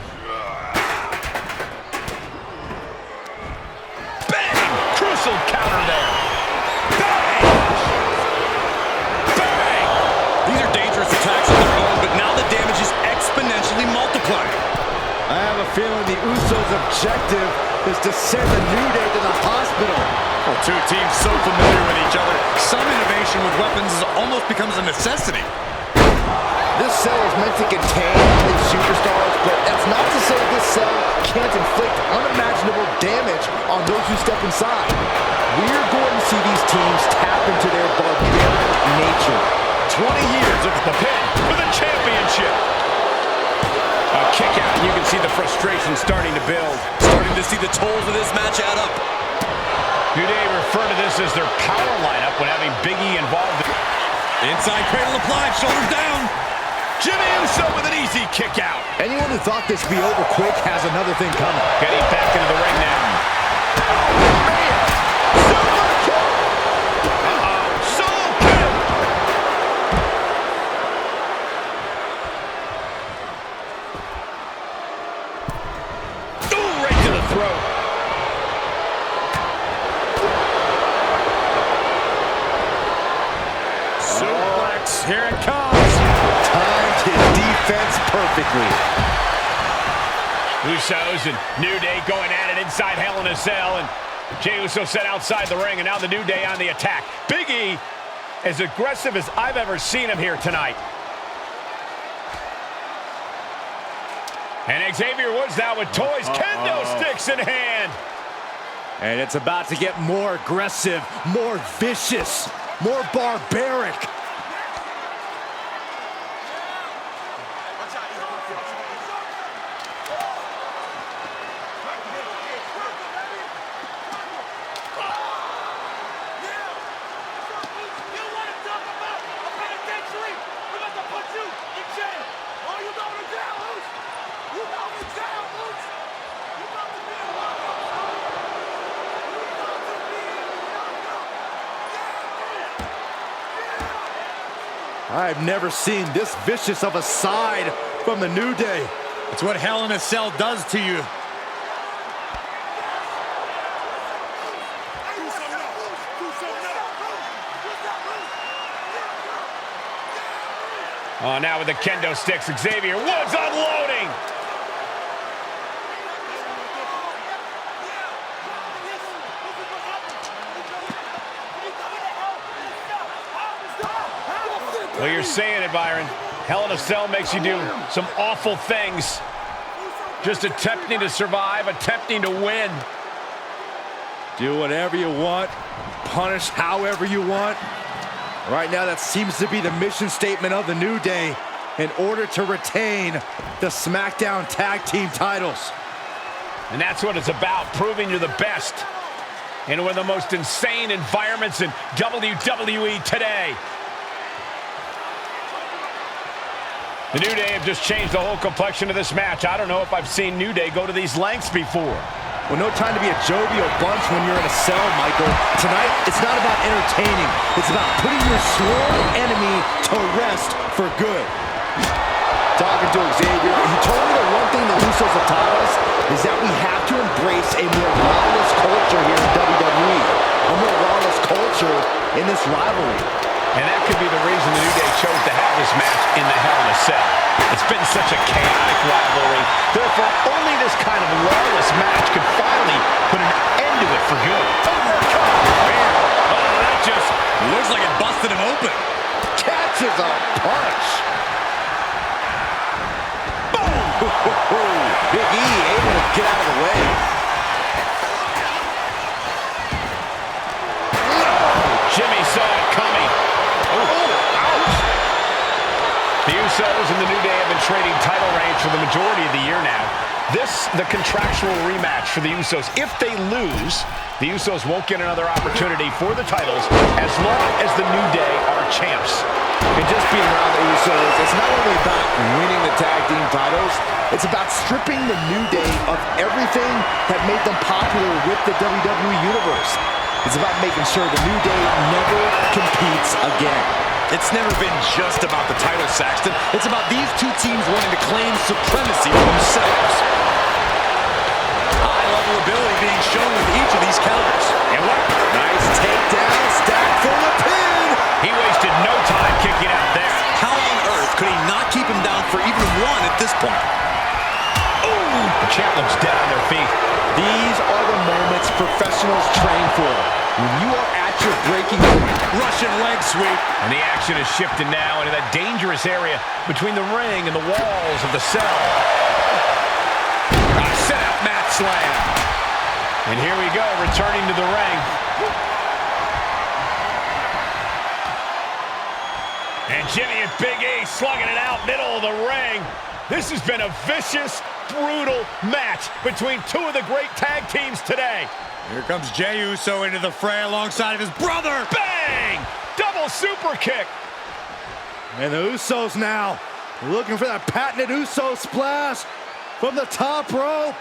Bang! Crucial counter there. Bang! Bang! These are dangerous attacks on their own, but now the damage is exponentially multiplying. I have a feeling the Usos' objective is to send the New Day to the hospital. Well, two teams so familiar with each other, some innovation with weapons almost becomes a necessity. This cell is meant to contain all these superstars, but that's not to say this cell can't inflict unimaginable damage on those who step inside. We're going to see these teams tap into their barbaric nature. 20 years of the pin for the championship. A kick out, and you can see the frustration starting to build. Starting to see the tolls of this match add up. New Day refer to this as their power lineup when having Big E involved. Inside cradle applied, shoulders down. Jimmy Uso with an easy kick out. Anyone who thought this would be over quick has another thing coming. Getting back into the ring now. Oh, man. Super kick. Uh-oh. Solo kill. Ooh, right to the throat. Suplex, here it comes. Timed his defense perfectly. Usos and New Day going at it inside Hell in a Cell, and Jey Uso set outside the ring, and now the New Day on the attack. Big E, as aggressive as I've ever seen him here tonight. And Xavier Woods now with toys, kendo sticks in hand. And it's about to get more aggressive, more vicious, more barbaric. I've never seen this vicious of a side from the New Day. It's what Hell in a Cell does to you. Oh, now with the kendo sticks, Xavier Woods unloading. Well, you're saying it, Byron. Hell in a Cell makes you do some awful things. Just attempting to survive, attempting to win. Do whatever you want, punish however you want. Right now, that seems to be the mission statement of the New Day in order to retain the SmackDown Tag Team titles. And that's what it's about, proving you're the best in one of the most insane environments in WWE today. The New Day have just changed the whole complexion of this match. I don't know if I've seen New Day go to these lengths before. Well, no time to be a jovial bunch when you're in a cell, Michael. Tonight, it's not about entertaining. It's about putting your sworn enemy to rest for good. Talking to Xavier, he told me that one thing the Usos have taught us is that we have to embrace a more lawless culture here in WWE. A more lawless culture in this rivalry. And that could be the reason the New Day chose to have this match in the Hell in a Cell. It's been such a chaotic rivalry. Therefore, only this kind of lawless match could finally put an end to it for good. Overcome! Man, that just looks like it busted him open. Catches a punch. Boom! Big E able to get out of the way. Jimmy saw it coming. Ouch! The Usos and the New Day have been trading title reigns for the majority of the year now. This, the contractual rematch for the Usos. If they lose, the Usos won't get another opportunity for the titles as long as the New Day are champs. And just being around the Usos, it's not only about winning the tag team titles, it's about stripping the New Day of everything that made them popular with the WWE Universe. It's about making sure the New Day never competes again. It's never been just about the title, Saxton. It's about these two teams wanting to claim supremacy for themselves. High-level ability being shown with each of these counters. And what? Nice takedown, stacked for the pin. He wasted no time kicking out there. How on earth could he not keep him down for even one at this point? Ooh, the champ looks dead on their feet. These are the moments professionals train for. When you are at your breaking point. Russian leg sweep. And the action is shifted now into that dangerous area between the ring and the walls of the cell. Set out mat slam. And here we go, returning to the ring. And Jimmy and Big E slugging it out middle of the ring. This has been a vicious, brutal match between two of the great tag teams today. Here comes Jey Uso into the fray alongside of his brother. Bang! Double super kick. And the Usos now looking for that patented Uso splash from the top rope.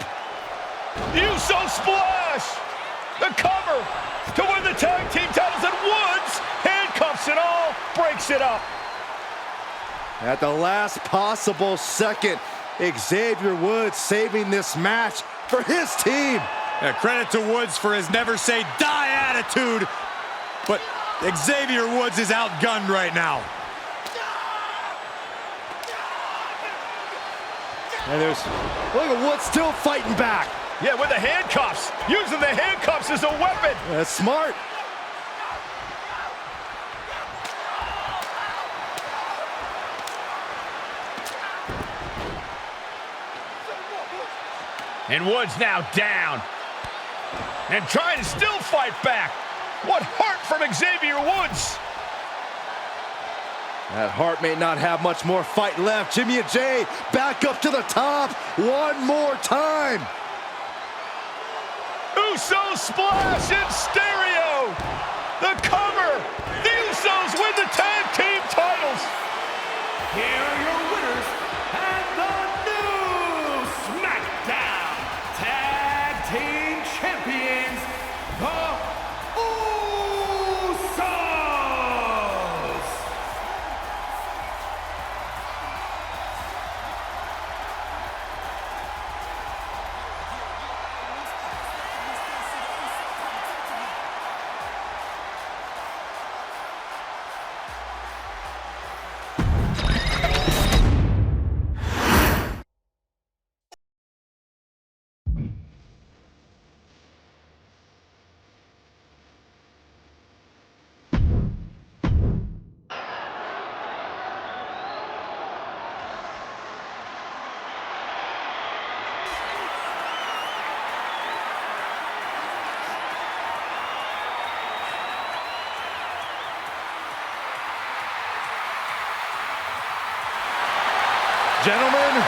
Uso splash! The cover to win the tag team titles, and Woods handcuffs it all, breaks it up. At the last possible second, Xavier Woods saving this match for his team. Credit to Woods for his never say die attitude, but Xavier Woods is outgunned right now. And look at Woods still fighting back. Yeah, with the handcuffs, using the handcuffs as a weapon. That's smart. And Woods now down. And trying to still fight back. What heart from Xavier Woods. That heart may not have much more fight left. Jimmy and Jey back up to the top one more time. Uso splash in stereo. The cover. The Usos win the tag team titles. Here are your winners and the new SmackDown Tag Team Champions, the Usos. Gentlemen,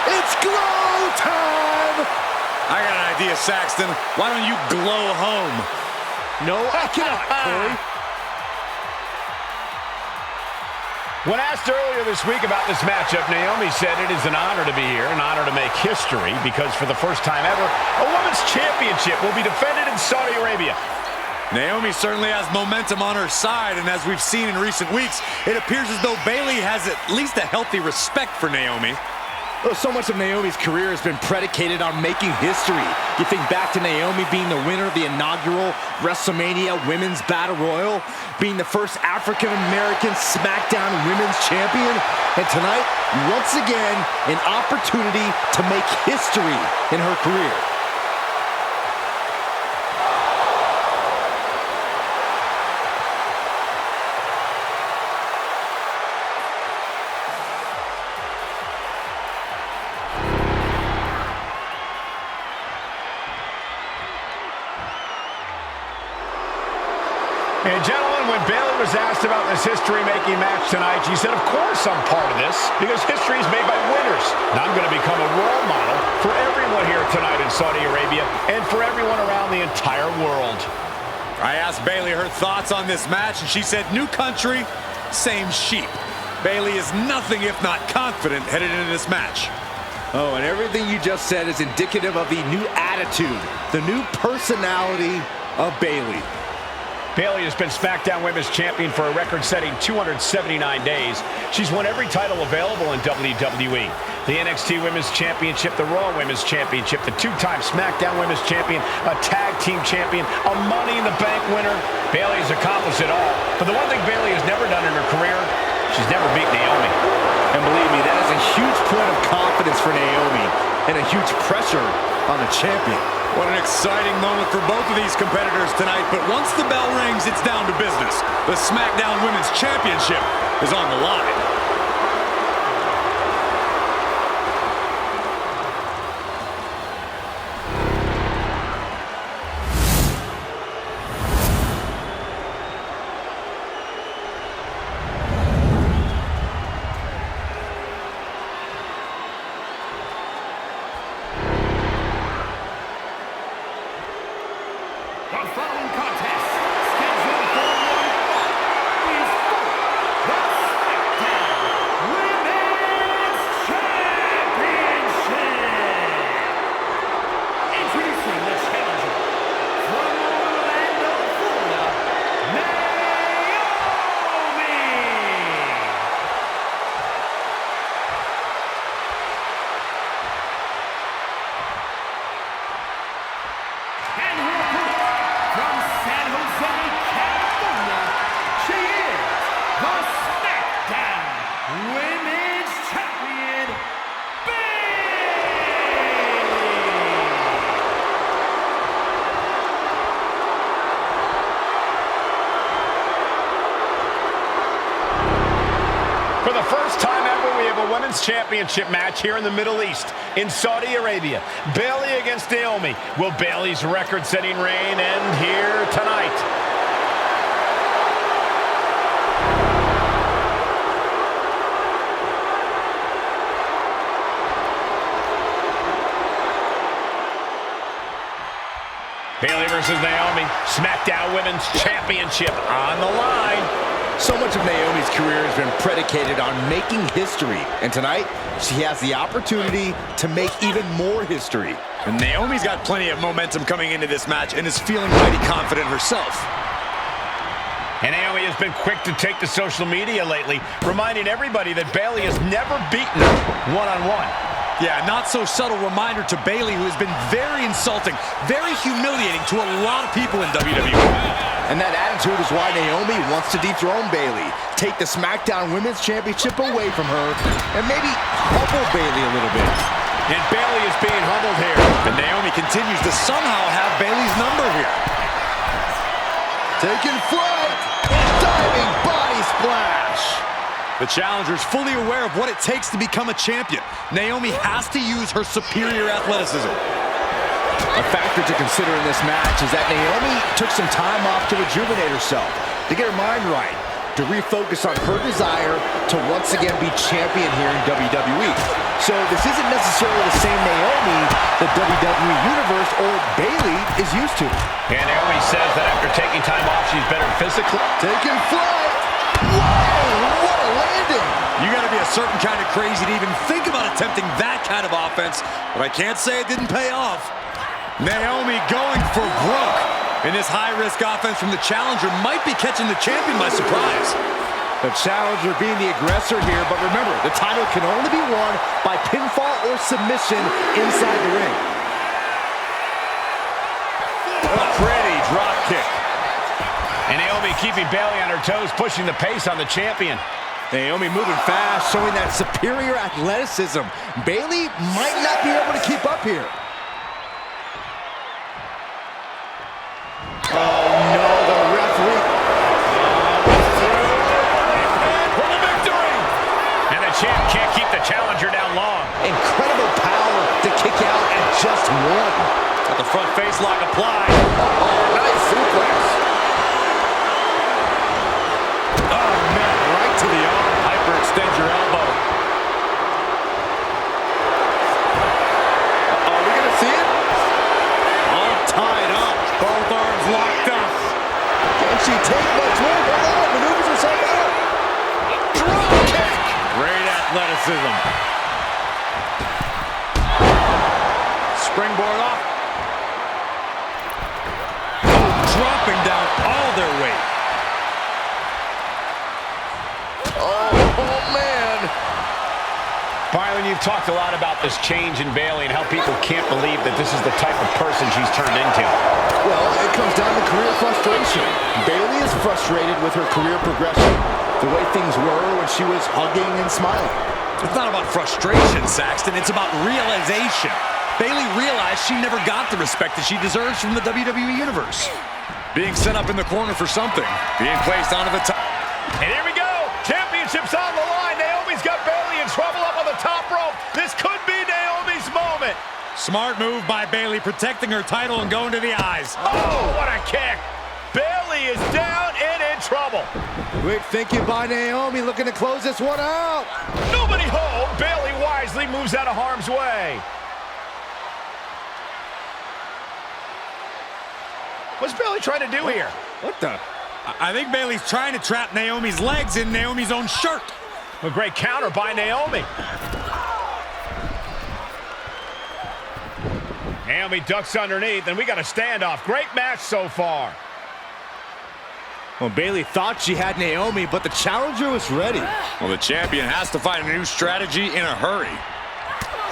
it's glow time! I got an idea, Saxton. Why don't you glow home? No, I cannot, Corey. When asked earlier this week about this matchup, Naomi said it is an honor to be here, an honor to make history, because for the first time ever, a women's championship will be defended in Saudi Arabia. Naomi certainly has momentum on her side, and as we've seen in recent weeks, it appears as though Bayley has at least a healthy respect for Naomi. Well, so much of Naomi's career has been predicated on making history. You think back to Naomi being the winner of the inaugural WrestleMania Women's Battle Royal, being the first African-American SmackDown Women's Champion, and tonight, once again, an opportunity to make history in her career. And gentlemen, when Bayley was asked about this history-making match tonight, she said, of course I'm part of this, because history is made by winners. And I'm going to become a role model for everyone here tonight in Saudi Arabia and for everyone around the entire world. I asked Bayley her thoughts on this match, and she said, new country, same sheep. Bayley is nothing if not confident headed into this match. Oh, and everything you just said is indicative of the new attitude, the new personality of Bayley. Bayley has been SmackDown Women's Champion for a record-setting 279 days. She's won every title available in WWE. The NXT Women's Championship, the Raw Women's Championship, the two-time SmackDown Women's Champion, a Tag Team Champion, a Money in the Bank winner. Bayley has accomplished it all. But the one thing Bayley has never done in her career, she's never beat Naomi. And believe me, that is a huge point of confidence for Naomi and a huge pressure on the champion. What an exciting moment for both of these competitors tonight, but once the bell rings, it's down to business. The SmackDown Women's Championship is on the line. The following contest, scheduled for one fall, is for the SmackDown Women's Championship. Introducing the challenger from Orlando, Florida, Naomi. And her opponent, from San Jose, California, she is the SmackDown Women's Champion, For the first time ever, we have a Women's Championship match here in the Middle East, in Saudi Arabia. Bayley against Naomi. Will Bayley's record-setting reign end here tonight? Bayley versus Naomi. SmackDown Women's Championship on the line. So much of Naomi's career has been predicated on making history, and tonight she has the opportunity to make even more history. And Naomi's got plenty of momentum coming into this match and is feeling mighty confident herself. And Naomi has been quick to take to social media lately, reminding everybody that Bayley has never beaten her one-on-one. Yeah, not so subtle reminder to Bayley, who has been very insulting, very humiliating to a lot of people in WWE. And that attitude is why Naomi wants to dethrone Bayley, take the SmackDown Women's Championship away from her, and maybe humble Bayley a little bit. And Bayley is being humbled here. And Naomi continues to somehow have Bayley's number here. Taking flight, diving body splash. The challenger's fully aware of what it takes to become a champion. Naomi has to use her superior athleticism. A factor to consider in this match is that Naomi took some time off to rejuvenate herself, to get her mind right, to refocus on her desire to once again be champion here in WWE. So this isn't necessarily the same Naomi the WWE Universe or Bayley is used to. And Naomi says that after taking time off, she's better physically. Taking flight. Whoa, what a landing. You got to be a certain kind of crazy to even think about attempting that kind of offense, but I can't say it didn't pay off. Naomi going for broke. And this high-risk offense from the challenger might be catching the champion by surprise. The challenger being the aggressor here, but remember, the title can only be won by pinfall or submission inside the ring. A pretty drop kick. And Naomi keeping Bayley on her toes, pushing the pace on the champion. Naomi moving fast, showing that superior athleticism. Bayley might not be able to keep up here. Oh no, the referee. For the victory! And the champ can't keep the challenger down long. Incredible power to kick out at just one. Got the front face lock applied. Oh, nice suplex. Oh man, right to the arm. Hyperextend your elbow. Are we gonna see it? All tied up. Both arms locked up. Can she take much more? Oh, maneuvers herself out. Drop kick! Great athleticism. Springboard off. Dropping down all their weight. Oh man. Byron, you've talked a lot about this change in Bayley and how people can't believe that this is the type of person she's turned into. Well, it comes down to career frustration. Bayley is frustrated with her career progression, the way things were when she was hugging and smiling. It's not about frustration, Saxton. It's about realization. Bayley realized she never got the respect that she deserves from the WWE Universe. Being set up in the corner for something. Being placed onto the top. And here we go! Championship's on the line. Naomi's got Bayley in trouble up on the top rope. This could be Naomi's moment. Smart move by Bayley, protecting her title and going to the eyes. Oh, what a kick! Bayley is down and in trouble. Quick thinking by Naomi, looking to close this one out. Nobody home. Bayley wisely moves out of harm's way. What's Bayley trying to do here? What the? I think Bayley's trying to trap Naomi's legs in Naomi's own shirt. A great counter by Naomi. Naomi ducks underneath, and we got a standoff. Great match so far. Well, Bayley thought she had Naomi, but the challenger was ready. Well, the champion has to find a new strategy in a hurry.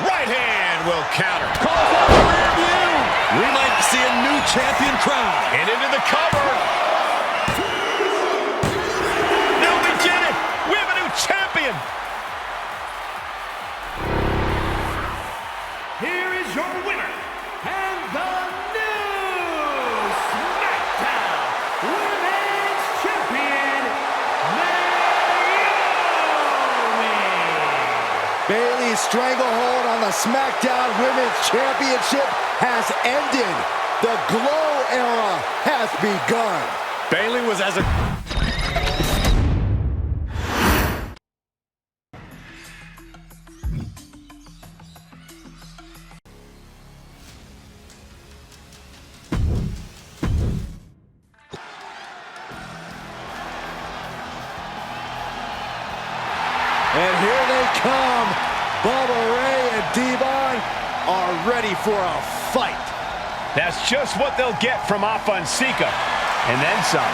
Right hand will counter. Calls out the rear view. We might see a new champion crown. And into the cover. No, we did it. We have a new champion. Here is your winner, and the new SmackDown Women's Champion, Naomi. Bayley's stranglehold on the SmackDown Women's Championship has ended. The Glow era has begun. Bayley was as a... And here they come. Bubba Ray and Devon are ready for a fight. That's just what they'll get from Afonseca. And then some.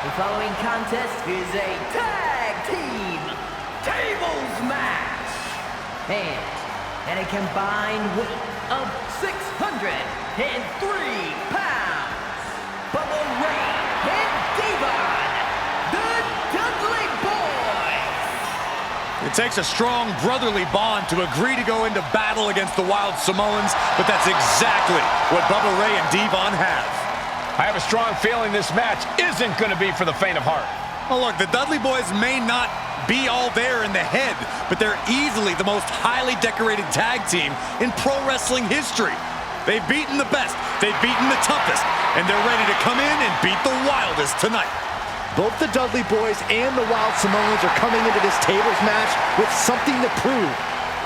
The following contest is a tag team tables match. And at a combined weight of 603 pounds, Bubba Ray and Devon, the Dudley Boys. It takes a strong brotherly bond to agree to go into battle against the Wild Samoans, but that's exactly what Bubba Ray and Devon have. I have a strong feeling this match isn't going to be for the faint of heart. Oh, look, the Dudley Boys may not be all there in the head, but they're easily the most highly decorated tag team in pro wrestling history. They've beaten the best, they've beaten the toughest, and they're ready to come in and beat the wildest tonight. Both the Dudley Boys and the Wild Samoans are coming into this tables match with something to prove.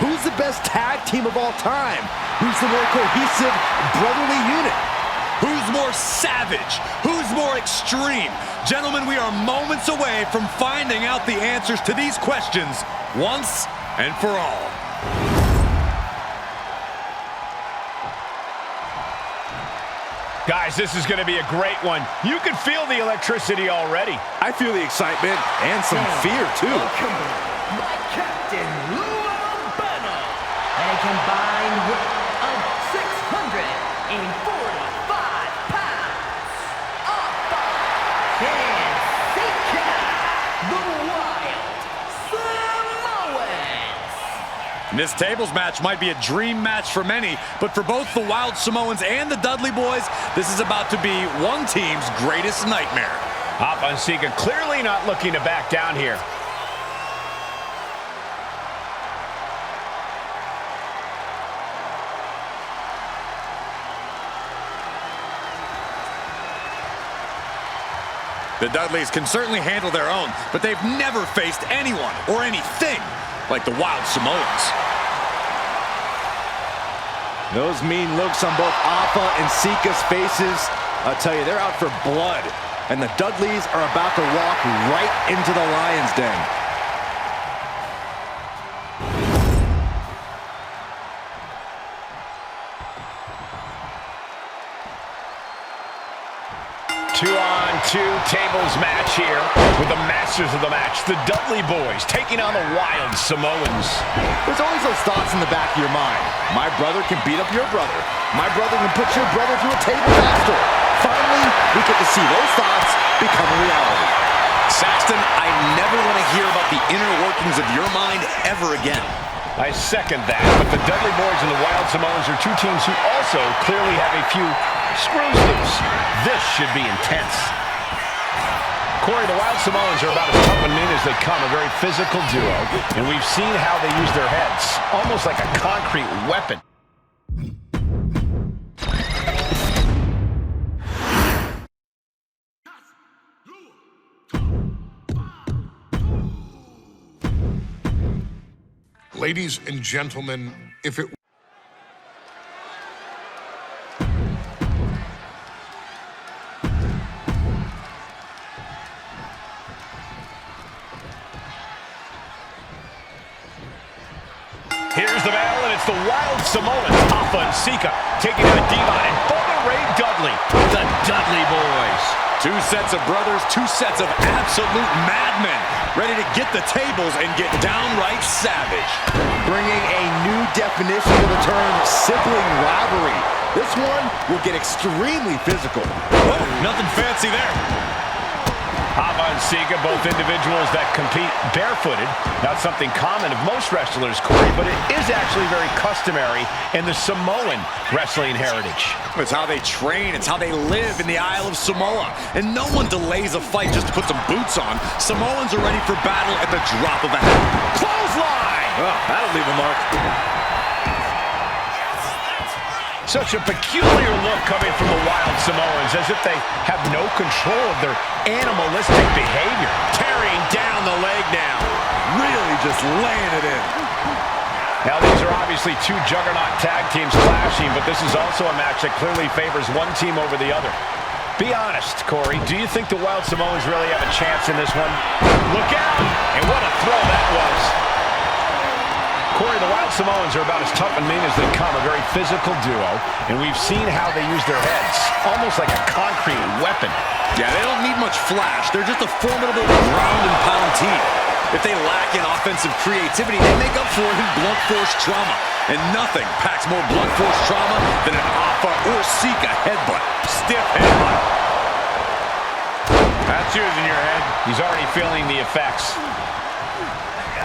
Who's the best tag team of all time? Who's the more cohesive, brotherly unit? Who's more savage? Who's more extreme? Gentlemen, we are moments away from finding out the answers to these questions once and for all. Guys, this is going to be a great one. You can feel the electricity already. I feel the excitement and some fear, too. My Captain Umaga, and a combined weight of 645 pounds. Alpha and Sika, the Wild Samoans. This tables match might be a dream match for many, but for both the Wild Samoans and the Dudley Boys, this is about to be one team's greatest nightmare. Alpha and Sika clearly not looking to back down here. The Dudleys can certainly handle their own, but they've never faced anyone or anything like the Wild Samoans. Those mean looks on both Alpha and Sika's faces, I'll tell you, they're out for blood. And the Dudleys are about to walk right into the lion's den. Two-on-two tables match here with the masters of the match, the Dudley Boys, taking on the Wild Samoans. There's always those thoughts in the back of your mind. My brother can beat up your brother. My brother can put your brother through a table faster. Finally, we get to see those thoughts become a reality. Saxton, I never want to hear about the inner workings of your mind ever again. I second that, but the Dudley Boys and the Wild Samoans are two teams who also clearly have a few screws loose. This should be intense. Corey, the Wild Samoans are about as tough and mean as they come, a very physical duo, and we've seen how they use their heads, almost like a concrete weapon. Ladies and gentlemen, if it Here's the battle, and it's the Wild Samoans, Alpha and Sika, taking on Devon and Bubba Ray Dudley, the Dudley Boys. Two sets of brothers, two sets of absolute madmen, ready to get the tables and get downright savage. Bringing a new definition to the term sibling rivalry. This one will get extremely physical. Oh, nothing fancy there. Alpha and Sika, both individuals that compete barefooted. Not something common of most wrestlers, Corey, but it is actually very customary in the Samoan wrestling heritage. It's how they train, it's how they live in the Isle of Samoa. And no one delays a fight just to put some boots on. Samoans are ready for battle at the drop of a hat. Clothesline! Oh, that'll leave a mark. Such a peculiar look coming from the Wild Samoans, as if they have no control of their animalistic behavior. Tearing down the leg now. Really just laying it in. Now, these are obviously two juggernaut tag teams clashing, but this is also a match that clearly favors one team over the other. Be honest, Corey, do you think the Wild Samoans really have a chance in this one? Look out! And what a throw that was. Corey, the Wild Samoans are about as tough and mean as they come, a very physical duo, and we've seen how they use their heads, almost like a concrete weapon. Yeah, they don't need much flash. They're just a formidable ground-and-pound team. If they lack in offensive creativity, they make up for it in blunt force trauma. And nothing packs more blunt force trauma than an Alpha or Sika headbutt. Stiff headbutt. That's yours in your head. He's already feeling the effects.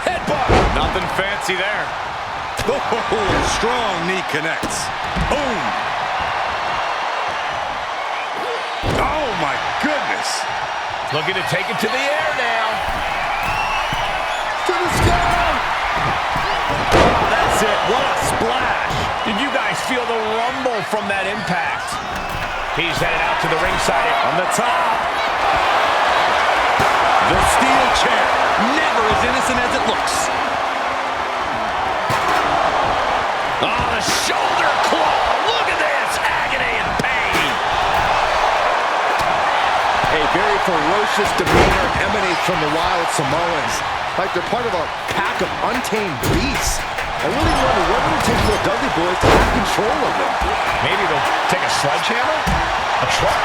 Headbutt! Nothing fancy there. Oh, strong knee connects. Boom! Oh, my goodness. Looking to take it to the air now. To the sky! Oh, that's it. What a splash. Did you guys feel the rumble from that impact? He's headed out to the ringside on the top. The steel chair, never as innocent as it looks. Oh, the shoulder claw. Look at this. Agony and pain. A very ferocious demeanor emanates from the Wild Samoans. Like they're part of a pack of untamed beasts. I really wonder what it would take for the Dudley Boys to have control of them. Maybe they'll take a sledgehammer? A truck?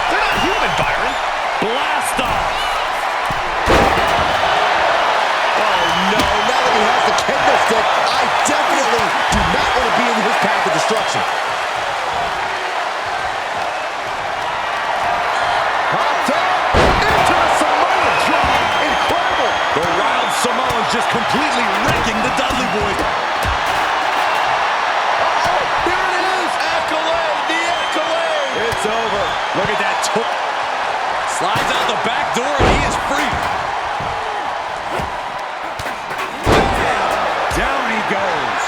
They're not human, Byron. Blast off. Oh no, now that he has the kendo stick, I definitely do not want to be in his path of destruction. Hot top, into the Samoan drop. Incredible. The Wild Samoans just completely wrecking the Dudley Boys. Here it is. Accolade, the accolade. It's over. Look at that. Slides out the back door and he is free. Down he goes.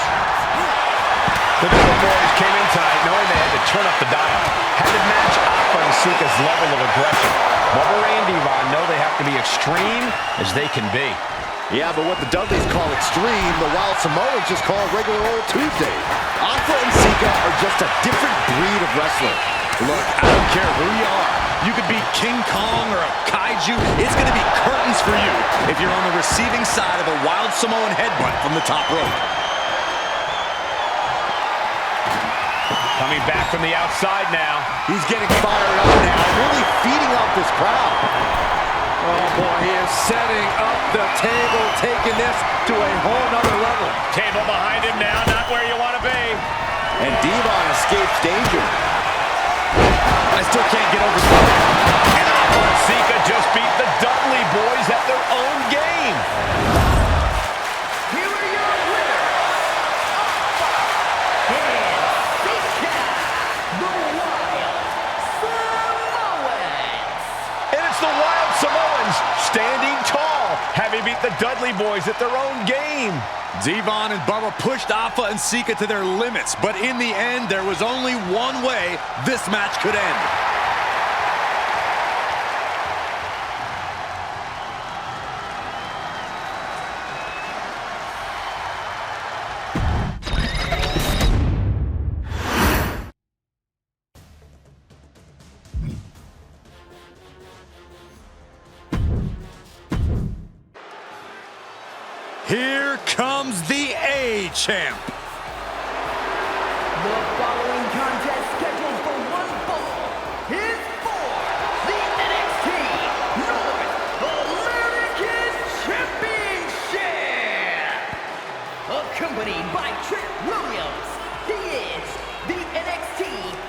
The Dudley Boys came in tight, knowing they had to turn up the dial. Had to match Alpha and Sika's level of aggression. Bubba Ray and Devon know they have to be extreme as they can be. Yeah, but what the Dudleys call extreme, the Wild Samoans just call regular old Tuesday. Alpha and Sika are just a different breed of wrestler. Look, I don't care who you are. You could be King Kong or a kaiju. It's going to be curtains for you if you're on the receiving side of a Wild Samoan headbutt from the top rope. Coming back from the outside now. He's getting fired up now, really feeding off this crowd. Oh boy, he is setting up the table, taking this to a whole nother level. Table behind him now, not where you want to be. And Devon escapes danger. I still can't get over that. And Alpha and Sika just beat the Dudley Boys at their own game. Here are your winners, Alpha and Sika, the Wild Samoans. And it's the Wild Samoans standing tall, having beat the Dudley Boys at their own game. Devon and Bubba pushed Alpha and Sika to their limits, but in the end, there was only one way this match could end. Here comes the A-Champ. The following contest scheduled for one fall is for the NXT North American Championship. Accompanied by Trent Williams, he is the NXT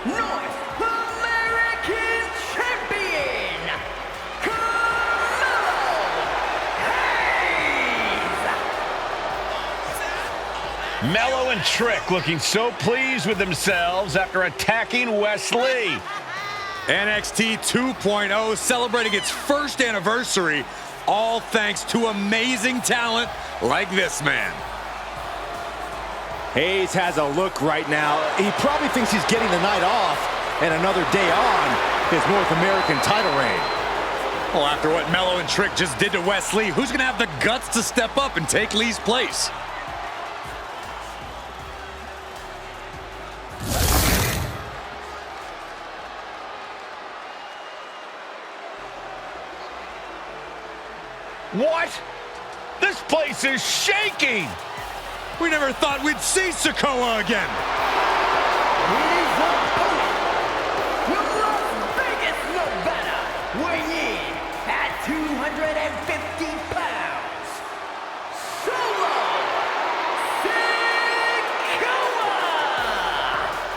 North American Champion, Mello and Trick looking so pleased with themselves after attacking Wes Lee. NXT 2.0 celebrating its first anniversary, all thanks to amazing talent like this man. Hayes has a look right now. He probably thinks he's getting the night off and another day on his North American title reign. Well, after what Mello and Trick just did to Wes Lee, who's going to have the guts to step up and take Lee's place? What? This place is shaking! We never thought we'd see Sikoa again. His opponent, from Las Vegas, Nevada, weighing in at 250 pounds, Sikoa!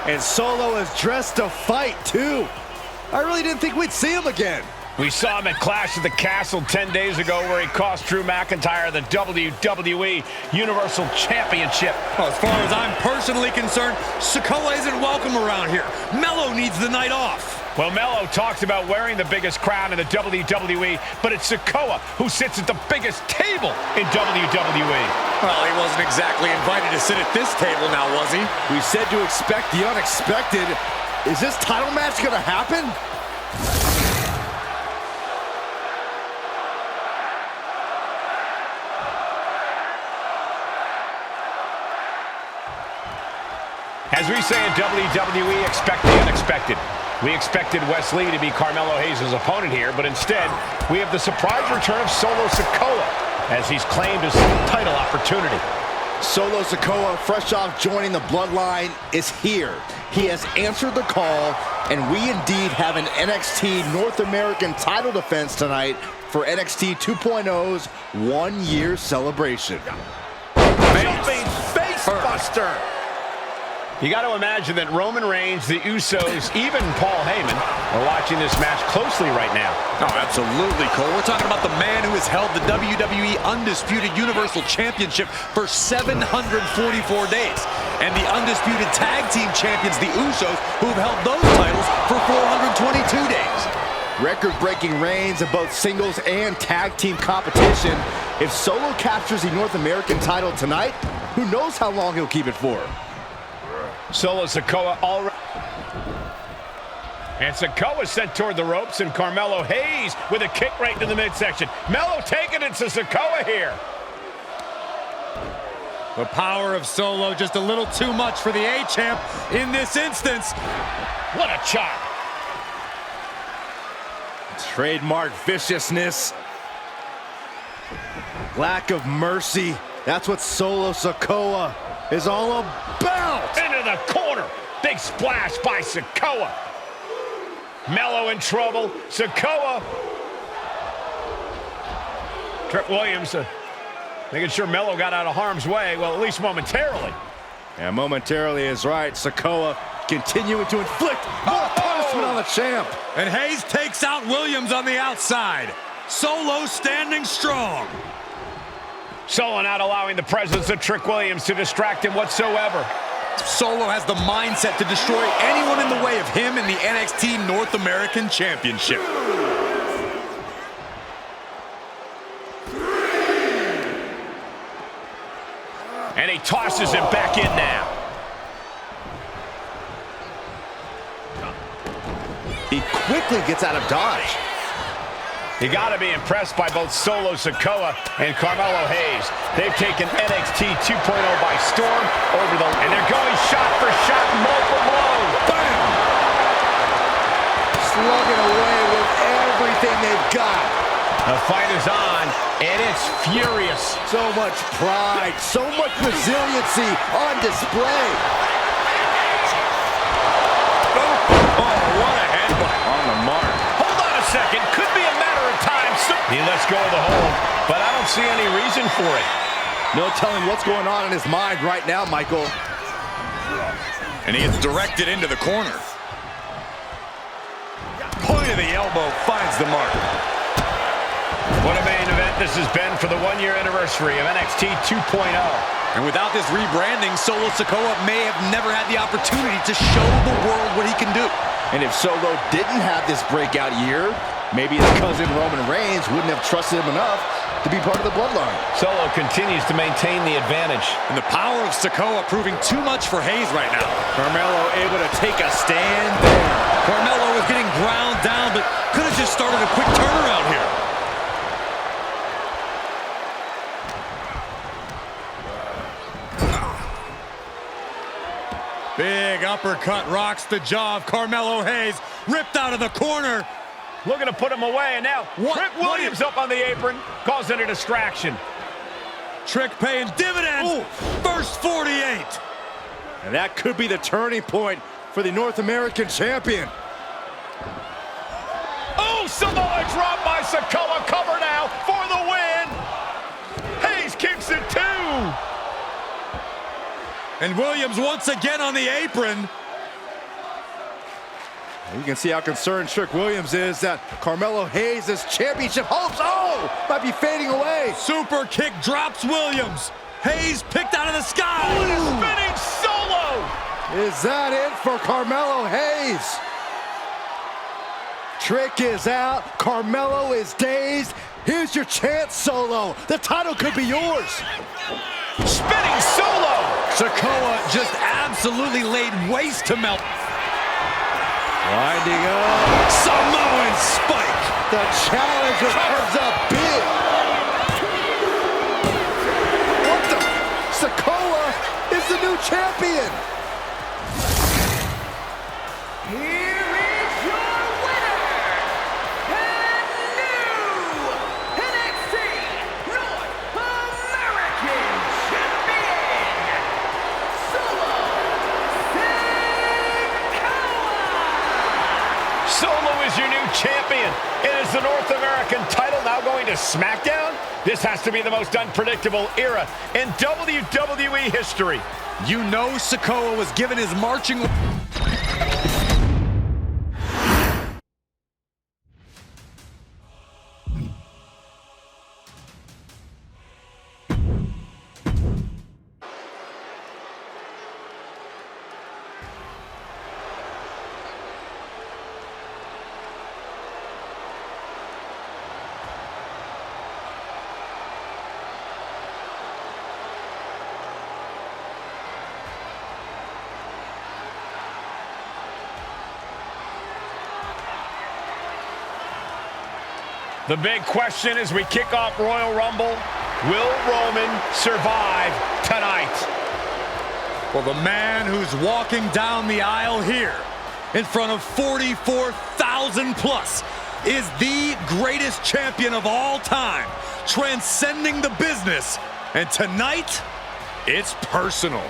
And Solo is dressed to fight, too. I really didn't think we'd see him again. We saw him at Clash at the Castle 10 days ago where he cost Drew McIntyre the WWE Universal Championship. Well, as far as I'm personally concerned, Sikoa isn't welcome around here. Mello needs the night off. Well, Mello talks about wearing the biggest crown in the WWE, but it's Sikoa who sits at the biggest table in WWE. Well, he wasn't exactly invited to sit at this table now, was he? We said to expect the unexpected. Is this title match gonna happen? As we say in WWE, expect the unexpected. We expected Wes Lee to be Carmelo Hayes' opponent here, but instead, we have the surprise return of Solo Sikoa as he's claimed his title opportunity. Solo Sikoa, fresh off joining the Bloodline, is here. He has answered the call, and we indeed have an NXT North American title defense tonight for NXT 2.0's one-year celebration. Jumping face buster. You got to imagine that Roman Reigns, the Usos, even Paul Heyman are watching this match closely right now. Oh, absolutely, Cole. We're talking about the man who has held the WWE Undisputed Universal Championship for 744 days. And the Undisputed Tag Team Champions, the Usos, who have held those titles for 422 days. Record-breaking reigns of both singles and tag team competition. If Solo captures the North American title tonight, who knows how long he'll keep it for? Solo Sikoa already. And Sikoa sent toward the ropes, and Carmelo Hayes with a kick right to the midsection. Melo taking it to Sikoa here. The power of Solo just a little too much for the A-Champ in this instance. What a chop. Trademark viciousness. Lack of mercy. That's what Solo Sikoa is all about. Into the corner. Big splash by Sikoa. Melo in trouble. Sikoa. Trick Williams making sure Melo got out of harm's way. Well, at least momentarily. Yeah, momentarily is right. Sikoa continuing to inflict more punishment on the champ. And Hayes takes out Williams on the outside. Solo standing strong. Solo not allowing the presence of Trick Williams to distract him whatsoever. Solo has the mindset to destroy anyone in the way of him in the NXT North American Championship. And he tosses him back in now. He quickly gets out of dodge. You got to be impressed by both Solo Sikoa and Carmelo Hayes. They've taken NXT 2.0 by storm over the... And they're going shot for shot, multiple blows. Bam! Slugging away with everything they've got. The fight is on, and it's furious. So much pride, so much resiliency on display. Oh, what a headbutt. On the mark. Hold on a second. Could be a matter of time. He lets go of the hold, but I don't see any reason for it. No telling what's going on in his mind right now, Michael. And he gets directed into the corner. Point of the elbow finds the mark. What a main event this has been for the one-year anniversary of NXT 2.0. And without this rebranding, Solo Sikoa may have never had the opportunity to show the world what he can do. And if Solo didn't have this breakout year, maybe his cousin Roman Reigns wouldn't have trusted him enough to be part of the Bloodline. Solo continues to maintain the advantage. And the power of Sikoa proving too much for Hayes right now. Carmelo able to take a stand there. Carmelo was getting ground down, but could have just started a quick turnaround here. Big uppercut rocks the jaw of Carmelo Hayes. Ripped out of the corner. Looking to put him away, and now Trick Williams up on the apron, causing a distraction. Trick paying dividends. Ooh. First 48. And that could be the turning point for the North American champion. Oh, Samoa drop by Sikoa. Cover now for the win. Hayes kicks it too. And Williams once again on the apron. You can see how concerned Trick Williams is that Carmelo Hayes' championship hopes, might be fading away. Super kick drops Williams. Hayes picked out of the sky. Oh, spinning Solo. Is that it for Carmelo Hayes? Trick is out. Carmelo is dazed. Here's your chance, Solo. The title could be yours. Spinning Solo. Sikoa just absolutely laid waste to Mel. Winding up. Samoan spike. The challenger comes up big. What the? Sikoa is the new champion. Is the North American title now going to SmackDown? This has to be the most unpredictable era in WWE history. You know Sikoa was given his marching... The big question as we kick off Royal Rumble, will Roman survive tonight? Well, the man who's walking down the aisle here in front of 44,000 plus is the greatest champion of all time, transcending the business. And tonight, it's personal.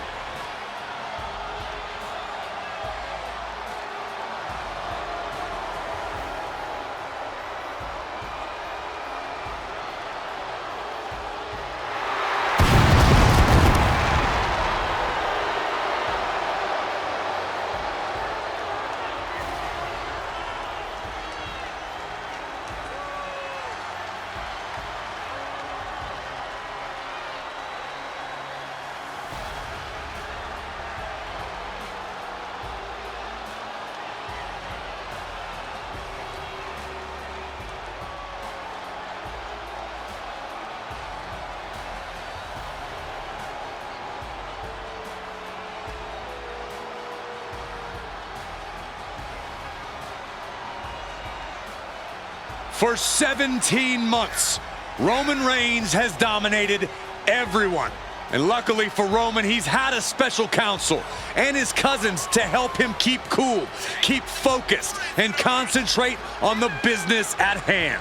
For 17 months, Roman Reigns has dominated everyone. And luckily for Roman, he's had a special counsel and his cousins to help him keep cool, keep focused, and concentrate on the business at hand.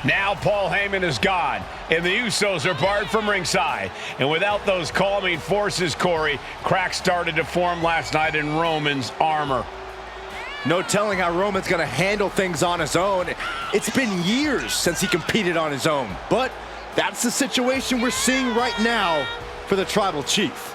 Now Paul Heyman is gone, and the Usos are barred from ringside. And without those calming forces, Corey, cracks started to form last night in Roman's armor. No telling how Roman's going to handle things on his own. It's been years since he competed on his own, but that's the situation we're seeing right now for the Tribal Chief.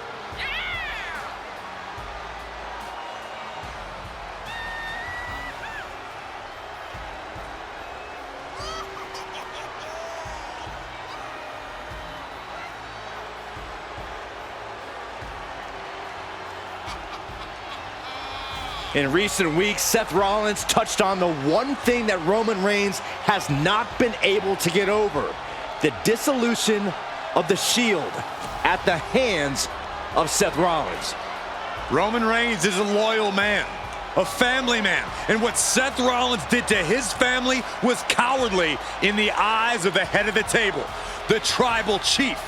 In recent weeks, Seth Rollins touched on the one thing that Roman Reigns has not been able to get over: the dissolution of the Shield at the hands of Seth Rollins. Roman Reigns is a loyal man, a family man, and what Seth Rollins did to his family was cowardly in the eyes of the head of the table, the Tribal Chief,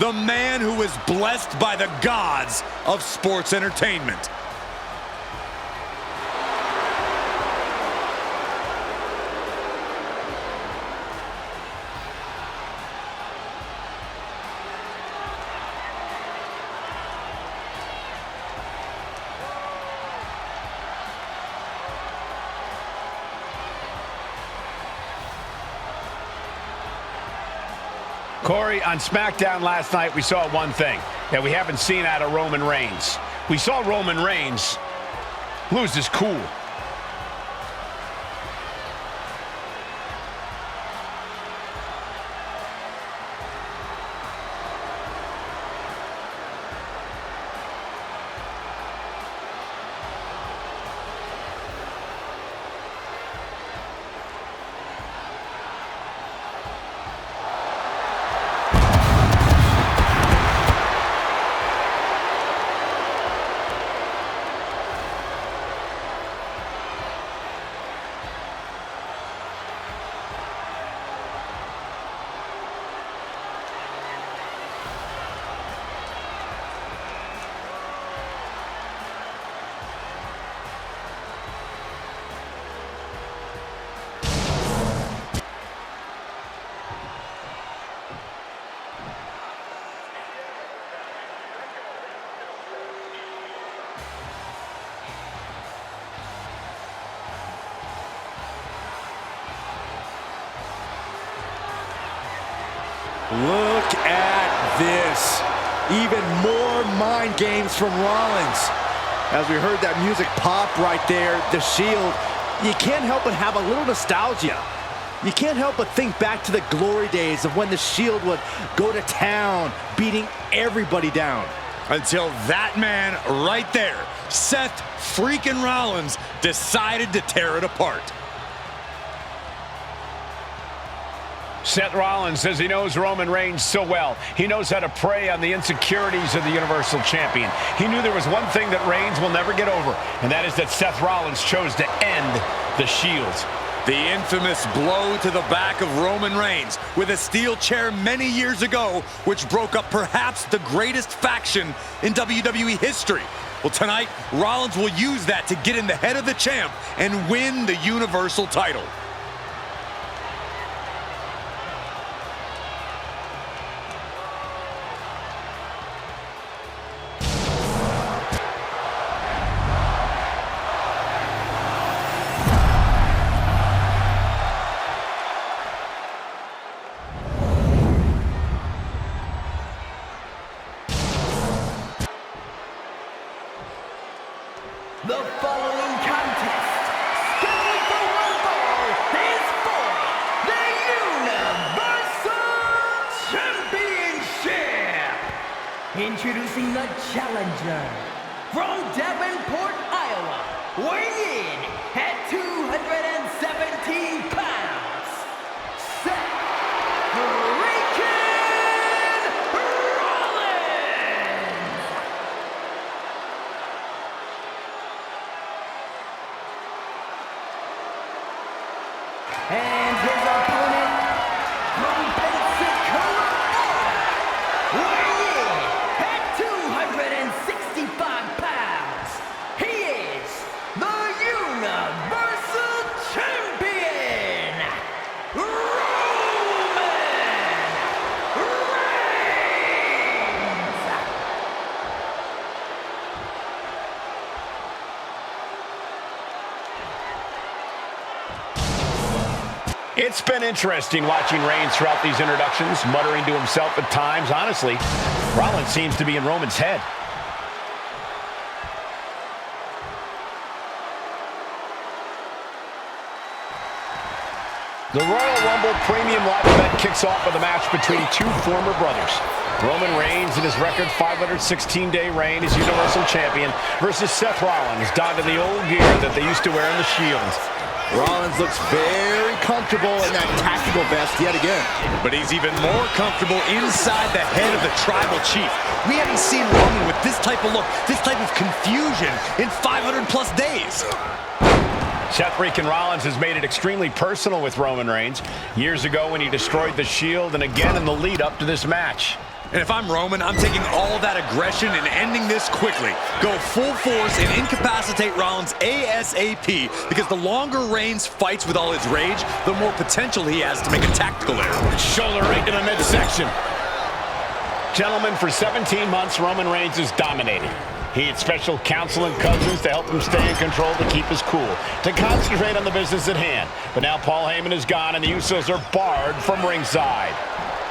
the man who is blessed by the gods of sports entertainment. Corey, on SmackDown last night, we saw one thing that we haven't seen out of Roman Reigns. We saw Roman Reigns lose his cool. Look at this. Even more mind games from Rollins. As we heard that music pop right there, the Shield, you can't help but have a little nostalgia. You can't help but think back to the glory days of when the Shield would go to town, beating everybody down. Until that man right there, Seth freaking Rollins, decided to tear it apart. Seth Rollins says he knows Roman Reigns so well. He knows how to prey on the insecurities of the Universal Champion. He knew there was one thing that Reigns will never get over, and that is that Seth Rollins chose to end the Shield. The infamous blow to the back of Roman Reigns with a steel chair many years ago, which broke up perhaps the greatest faction in WWE history. Well, tonight, Rollins will use that to get in the head of the champ and win the Universal title. The following contest, scheduled for one fall, is for the Universal Championship. Introducing the challenger from Davenport, Iowa, weighing in at 217 pounds, Seth freaking Rollins. And his opponent from Pensacola, weighing in at 265 pounds, he is the Universal Champion, Roman Reigns. It's been interesting watching Reigns throughout these introductions, muttering to himself at times. Honestly, Rollins seems to be in Roman's head. The Royal Rumble Premium Live event kicks off with a match between two former brothers. Roman Reigns in his record 516-day reign as Universal Champion versus Seth Rollins, donned in the old gear that they used to wear in the Shield. Rollins looks very comfortable in that tactical vest yet again. But he's even more comfortable inside the head of the Tribal Chief. We haven't seen Roman with this type of look, this type of confusion in 500+ days. Seth freaking Rollins has made it extremely personal with Roman Reigns. Years ago when he destroyed the Shield, and again in the lead up to this match. And if I'm Roman, I'm taking all that aggression and ending this quickly. Go full force and incapacitate Rollins ASAP, because the longer Reigns fights with all his rage, the more potential he has to make a tactical error. Shoulder right in the midsection. Gentlemen, for 17 months, Roman Reigns has dominated. He had special counsel and cousins to help him stay in control, to keep his cool, to concentrate on the business at hand. But now Paul Heyman is gone, and the Usos are barred from ringside.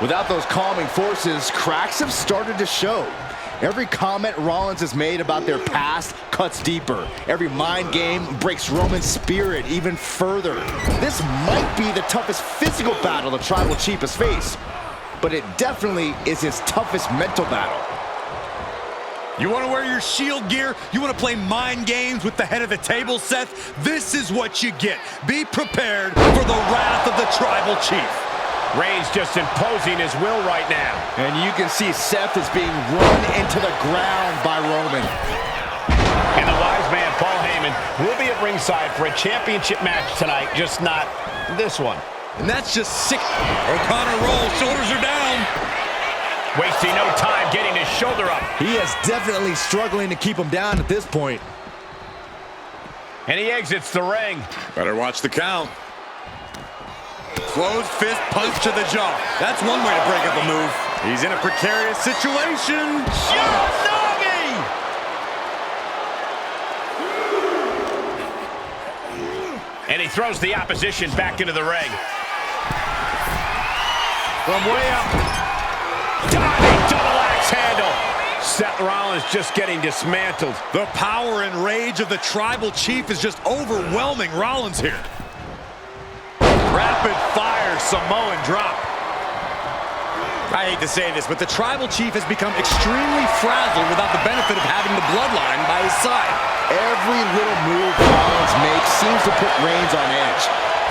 Without those calming forces, cracks have started to show. Every comment Rollins has made about their past cuts deeper. Every mind game breaks Roman's spirit even further. This might be the toughest physical battle the Tribal Chief has faced, but it definitely is his toughest mental battle. You want to wear your Shield gear? You want to play mind games with the head of the table, Seth? This is what you get. Be prepared for the wrath of the Tribal Chief. Reigns just imposing his will right now. And you can see Seth is being run into the ground by Roman. And the wise man, Paul Heyman, will be at ringside for a championship match tonight, just not this one. And that's just sick. O'Connor rolls, shoulders are down. Wasting no time getting his shoulder up. He is definitely struggling to keep him down at this point. And he exits the ring. Better watch the count. Closed fist punch to the jaw. That's one way to break up a move. He's in a precarious situation. Umaga! And he throws the opposition back into the ring. From way up. Diving double axe handle. Seth Rollins just getting dismantled. The power and rage of the Tribal Chief is just overwhelming Rollins here. Rapid fire Samoan drop. I hate to say this, but the Tribal Chief has become extremely frazzled without the benefit of having the Bloodline by his side. Every little move Rollins makes seems to put Reigns on edge.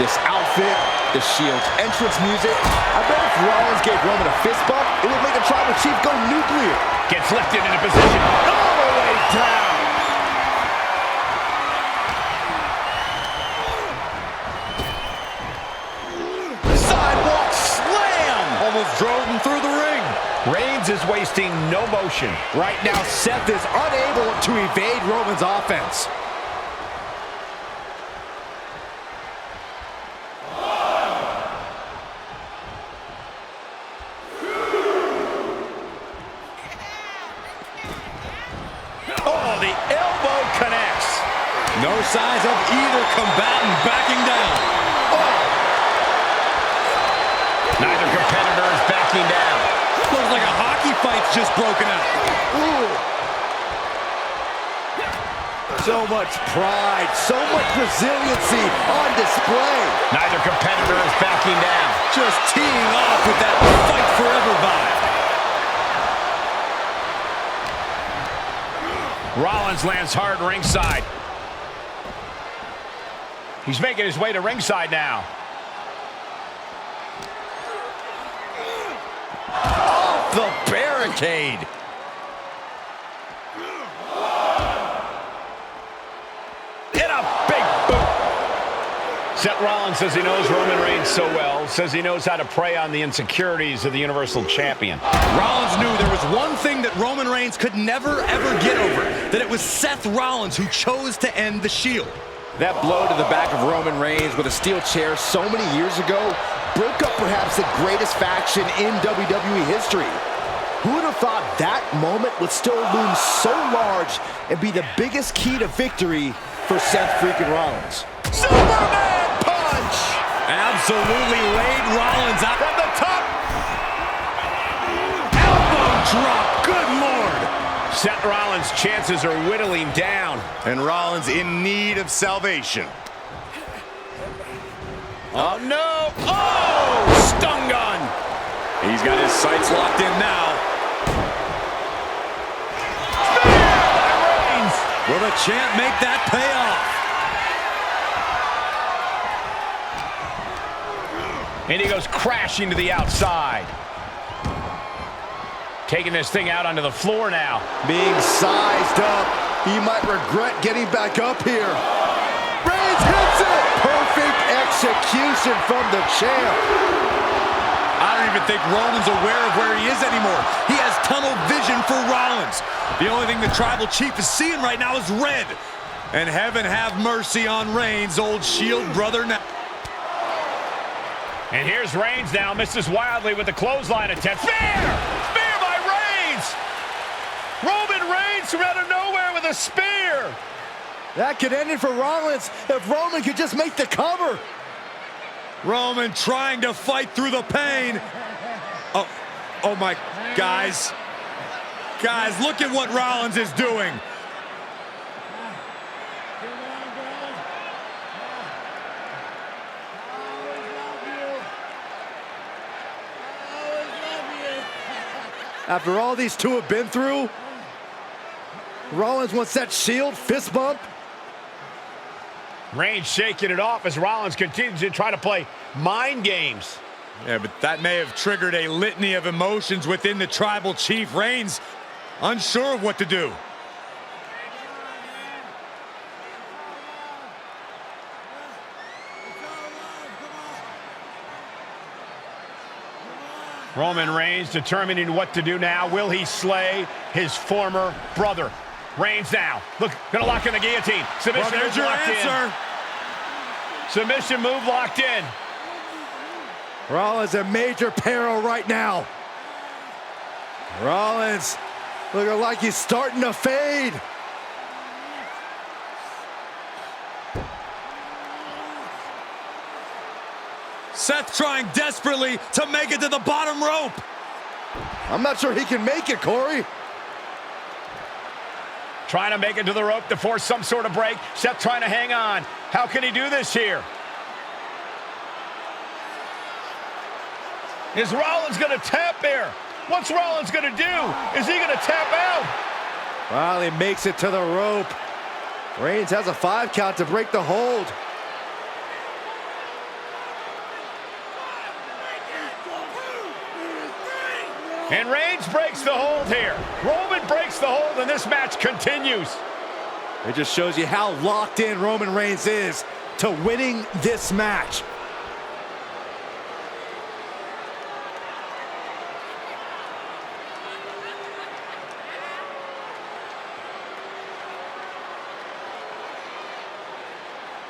This outfit, the Shield's entrance music. I bet if Rollins gave Roman a fist bump, it would make the Tribal Chief go nuclear. Gets lifted into position all the way down. Sidewalk slam! Almost drove him through the ring. Reigns is wasting no motion. Right now, Seth is unable to evade Roman's offense. Oh, the elbow connects. No signs of either combatant backing down. Neither competitor is backing down. Looks like a hockey fight's just broken out. So much pride, so much resiliency on display. Neither competitor is backing down. Just teeing off with that fight forever vibe. Rollins lands hard ringside. He's making his way to ringside now. Off the barricade. Hit a big boot. Seth Rollins says he knows Roman Reigns so well, says he knows how to prey on the insecurities of the Universal Champion. Rollins knew there was one thing that Roman Reigns could never, ever get over, that it was Seth Rollins who chose to end the Shield. That blow to the back of Roman Reigns with a steel chair so many years ago broke up perhaps the greatest faction in WWE history. Who would have thought that moment would still loom so large and be the biggest key to victory for Seth freaking Rollins? Superman punch! Absolutely laid Rollins out From the top! elbow drop. Good Lord. Seth Rollins' chances are whittling down. And Rollins in need of salvation. Oh, no! Oh! Stun gun! He's got his sights locked in now. Spear by Reigns! Will the champ make that pay off? And he goes crashing to the outside. Taking this thing out onto the floor now. Being sized up, he might regret getting back up here. Reigns hits it! Perfect execution from the champ. I don't even think Roman's aware of where he is anymore. He has tunnel vision for Rollins. The only thing the Tribal Chief is seeing right now is red. And heaven have mercy on Reigns, old Shield brother now. And here's Reigns now, misses wildly with the clothesline attempt. Spear! Spear by Reigns! Roman Reigns from out of nowhere with a spear! That could end it for Rollins if Roman could just make the cover. Roman trying to fight through the pain. Oh my, guys. Guys, look at what Rollins is doing. After all these two have been through, Rollins wants that Shield fist bump. Reigns shaking it off as Rollins continues to try to play mind games. Yeah, but that may have triggered a litany of emotions within the Tribal Chief. Reigns unsure of what to do. Roman Reigns determining what to do now. Will he slay his former brother? Reigns now. Look, gonna lock in the guillotine. Submission Well, there's move your locked answer. in. Submission move locked in. Rollins in major peril right now. Rollins looking like he's starting to fade. Seth trying desperately to make it to the bottom rope. I'm not sure he can make it, Corey. Trying to make it to the rope to force some sort of break. Seth trying to hang on. How can he do this here? Is Rollins going to tap here? What's Rollins going to do? Is he going to tap out? Well, he makes it to the rope. Reigns has a 5 count to break the hold. And Reigns breaks the hold here. Roman breaks the hold, and this match continues. It just shows you how locked in Roman Reigns is to winning this match.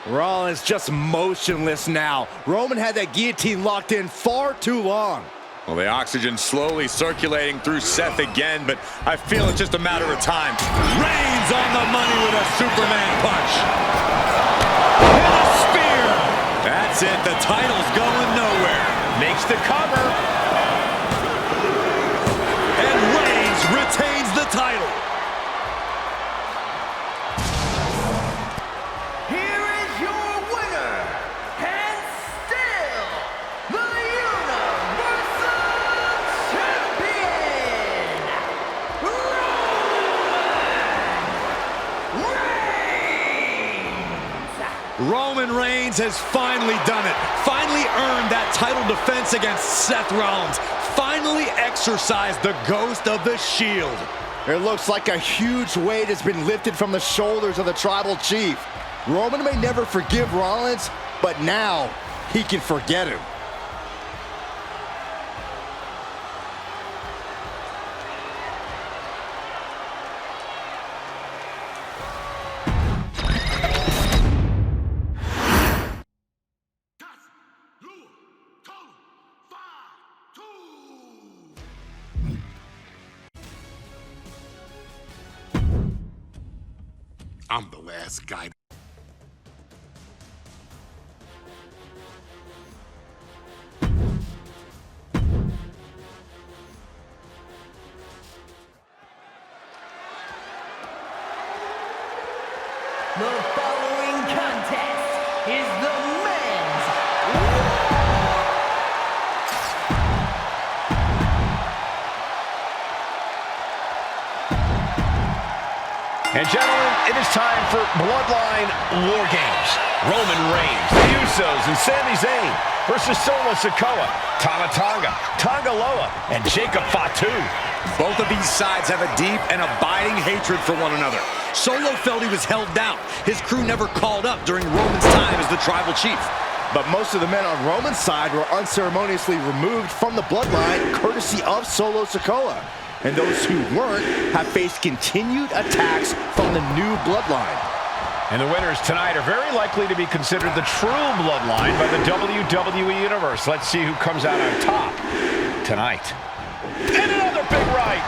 Rollins just motionless now. Roman had that guillotine locked in far too long. Well, the oxygen slowly circulating through Seth again, but I feel it's just a matter of time. Reigns on the money with a Superman punch. And a spear. That's it. The title's going nowhere. Makes the cover. And Reigns retains the title. Here is your winner, and still the Universal Champion, Roman Reigns has finally done it. Finally earned that title defense against Seth Rollins. Finally exorcised the ghost of the Shield. It looks like a huge weight has been lifted from the shoulders of the tribal chief. Roman may never forgive Rollins, but now he can forget him. I'm the last guy. The following contest is the men's And gentlemen, it is time for Bloodline War Games. Roman Reigns, the Usos, and Sami Zayn versus Solo Sikoa, Tama Tonga, Tonga Loa, and Jacob Fatu. Both of these sides have a deep and abiding hatred for one another. Solo felt he was held down. His crew never called up during Roman's time as the tribal chief. But most of the men on Roman's side were unceremoniously removed from the bloodline courtesy of Solo Sikoa. And those who weren't have faced continued attacks from the new bloodline. And the winners tonight are very likely to be considered the true bloodline by the WWE Universe. Let's see who comes out on top tonight. And another big right.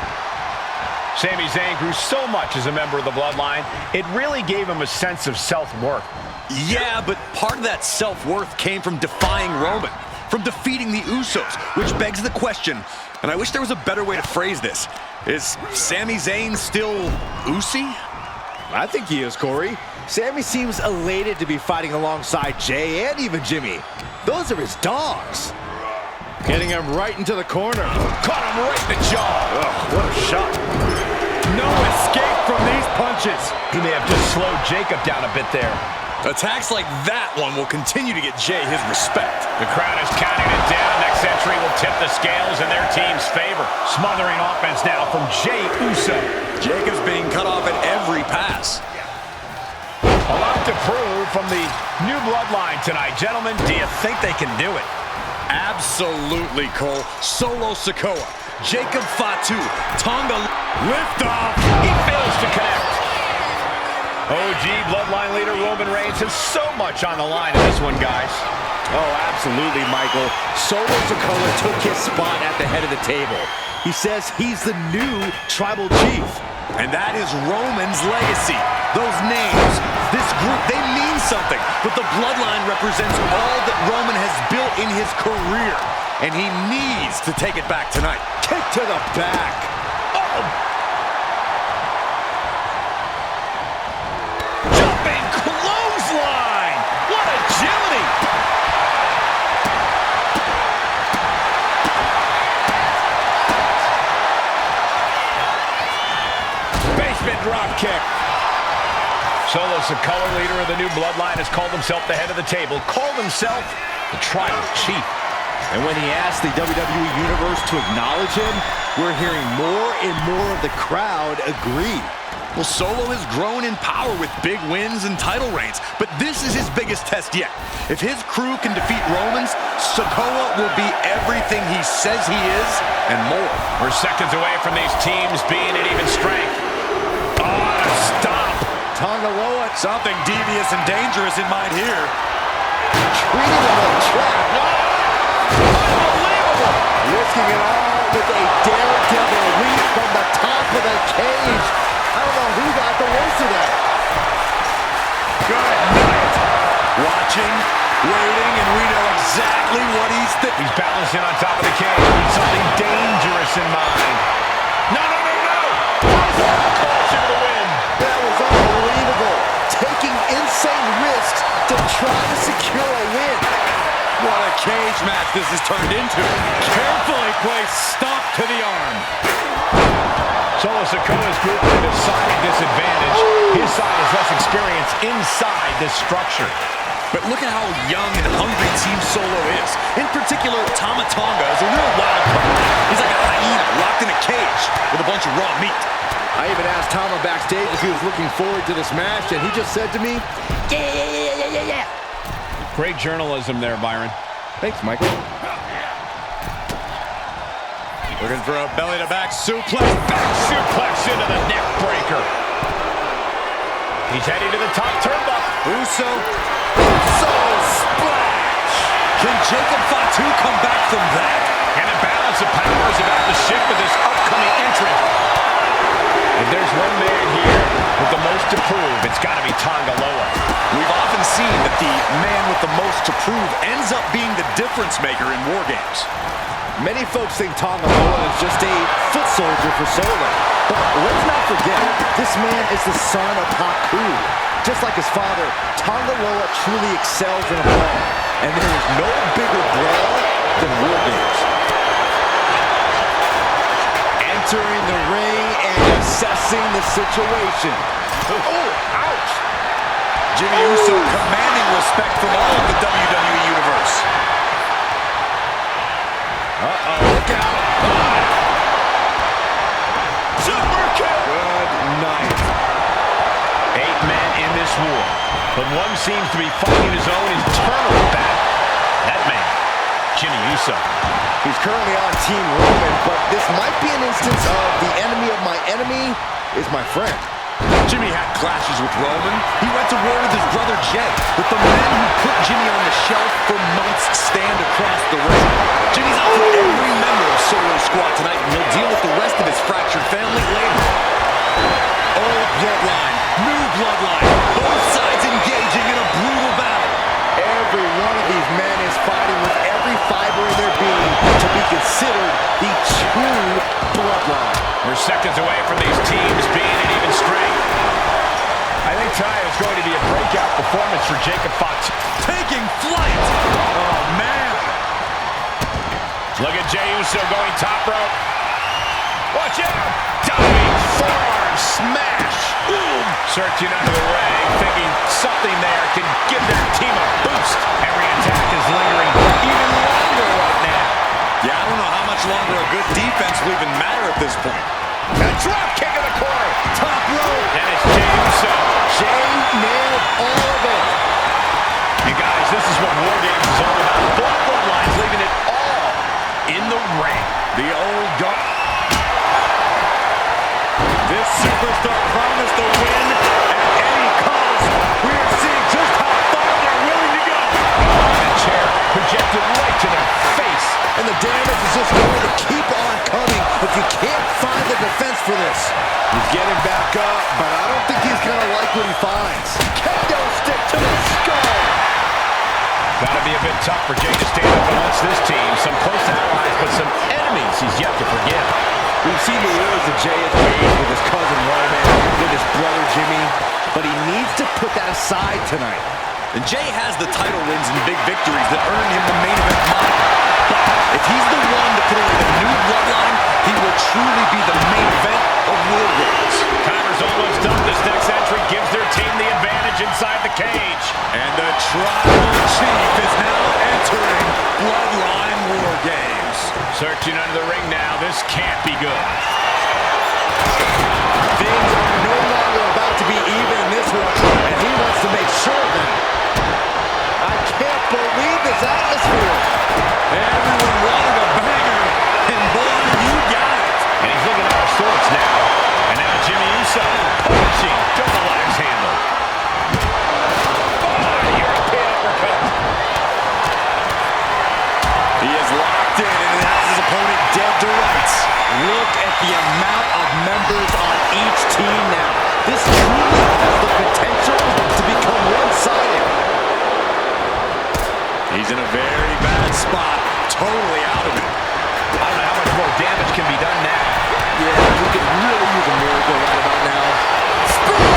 Sami Zayn grew so much as a member of the bloodline, it really gave him a sense of self-worth. Yeah, but part of that self-worth came from defying Roman, from defeating the Usos, which begs the question, and I wish there was a better way to phrase this. Is Sami Zayn still Usi? I think he is, Corey. Sami seems elated to be fighting alongside Jay and even Jimmy. Those are his dogs. Getting him right into the corner. Caught him right in the jaw. Oh, what a shot. No escape from these punches. He may have just slowed Jacob down a bit there. Attacks like that one will continue to get Jay his respect. The crowd is counting it down. Next entry will tip the scales in their team's favor. Smothering offense now from Jey Uso. Jacob's being cut off at every pass. A lot to prove from the new bloodline tonight. Gentlemen, do you think they can do it? Absolutely, Cole. Solo Sikoa, Jacob Fatu, Tonga liftoff. He fails to connect. OG bloodline leader Roman Reigns has so much on the line in this one, guys. Oh, absolutely, Michael. Solo Sikoa took his spot at the head of the table. He says he's the new tribal chief. And that is Roman's legacy. Those names, this group, they mean something. But the bloodline represents all that Roman has built in his career. and he needs to take it back tonight. Kick to the back. Oh! Jumping clothesline! What agility! Basement drop kick. Solo's the color leader of the new Bloodline, has called himself the head of the table, called himself the tribal chief. And when he asked the WWE Universe to acknowledge him, we're hearing more and more of the crowd agree. Well, Solo has grown in power with big wins and title reigns, but this is his biggest test yet. If his crew can defeat Romans, Sikoa will be everything he says he is and more. We're seconds away from these teams being at even strength. Oh, stop! Tonga Loa, Something devious and dangerous in mind here. treating him like a trap. Unbelievable! Risking it all with a daredevil leap from the top of the cage. I don't know who got the worst of that. Good night. Watching, waiting, and we know exactly what he's thinking. He's balancing on top of the cage with something dangerous in mind. No, no, no, no! Caution to the win. That was unbelievable. Taking insane risks to try to secure a win. What a cage match this has turned into. Carefully placed stomp to the arm. Solo Sikoa's group at a decided disadvantage. His side has less experience inside this structure. But look at how young and hungry Team Solo is. In particular, Tama Tonga is a real wild card. He's like a hyena locked in a cage with a bunch of raw meat. I even asked Tama backstage if he was looking forward to this match, and he just said to me, yeah. Great journalism there, Byron. Thanks, Michael. Looking for a belly-to-back suplex. Back suplex into the neck breaker. He's heading to the top turnbuckle. Uso splash. Can Jacob Fatu come back from that? And the balance of power is about to shift with this upcoming entrant. If there's one man here with the most to prove, it's got to be Tonga Loa. We've often seen that the man with the most to prove ends up being the difference maker in War Games. Many folks think Tonga Loa is just a foot soldier for Solo. But let's not forget, this man is the son of Haku. Just like his father, Tonga Loa truly excels in a brawl. And there is no bigger brawl than War Games. Entering the ring and assessing the situation. Oh, ouch! Jimmy Uso commanding respect from all of the WWE Universe. Uh-oh, look out. Super kill! Good night. 8 men in this war, but one seems to be fighting his own internal battle. That man, Jimmy Uso. He's currently on Team Roman, but this might be an instance of the enemy of my enemy is my friend. Jimmy had clashes with Roman. He went to war with his brother Jay, but the men who put Jimmy on the shelf for months stand across the ring. Jimmy's out for every member of Solo's squad tonight, and he'll deal with the rest of his fractured family later. Old bloodline, new bloodline, both sides engaging in a brutal battle. Every one of these men is fighting with every fiber in their being to be considered the true bloodline. We're seconds away from these teams being at even strength. I think tonight is going to be a breakout performance for Jacob Fatu. Taking flight. Oh, man. Look at Jey Uso going top rope. Watch out. Diving forearm smash. Boom. Searching under the ring, thinking something there can give their team a boost. Every attack is lingering even longer right now. Yeah, I don't know how much longer a good defense will even matter at this point. A drop kick in the corner. Top rope. And it's Jey Uso. Jey nailed all of it. You guys, this is what War Games is all about. Both bloodlines leaving it all in the ring. The old guard. This superstar promised a win at any cost. We are seeing just how far they're willing to go. The chair projected right to their face. And the damage is just going to keep on coming if you can't find the defense for this. He's getting back up, but I don't think he's going to like what he finds. Kendo stick to the skull. Gotta be a bit tough for Jay to stand up amongst this team. Some close allies, but some enemies he's yet to forgive. We've seen the wars that Jay has made with his cousin Roman, with his brother Jimmy, but he needs to put that aside tonight. And Jay has the title wins and big victories that earned him the main event moniker. But if he's the one to put away the new bloodline, he will truly be the main event of War Games. Timer's almost done. This next entry gives their team the advantage inside the cage. And the tribal chief is now entering Bloodline War Games. Searching under the ring now. This can't be good. Things are no longer about to be even in this one, and he wants to make sure of that. I can't believe this atmosphere. Everyone wanted a banger, and boy, you got it. And he's looking at our sorts now. And now Jimmy Uso punching double axe handle. Oh, European uppercut. He is locked in and has his opponent dead to rights. Look at the amount of members on each team now. This truly has the potential to become one-sided. He's in a very bad spot, totally out of it. I don't know how much more damage can be done now. Yeah, we could really use a miracle right about now. Spear!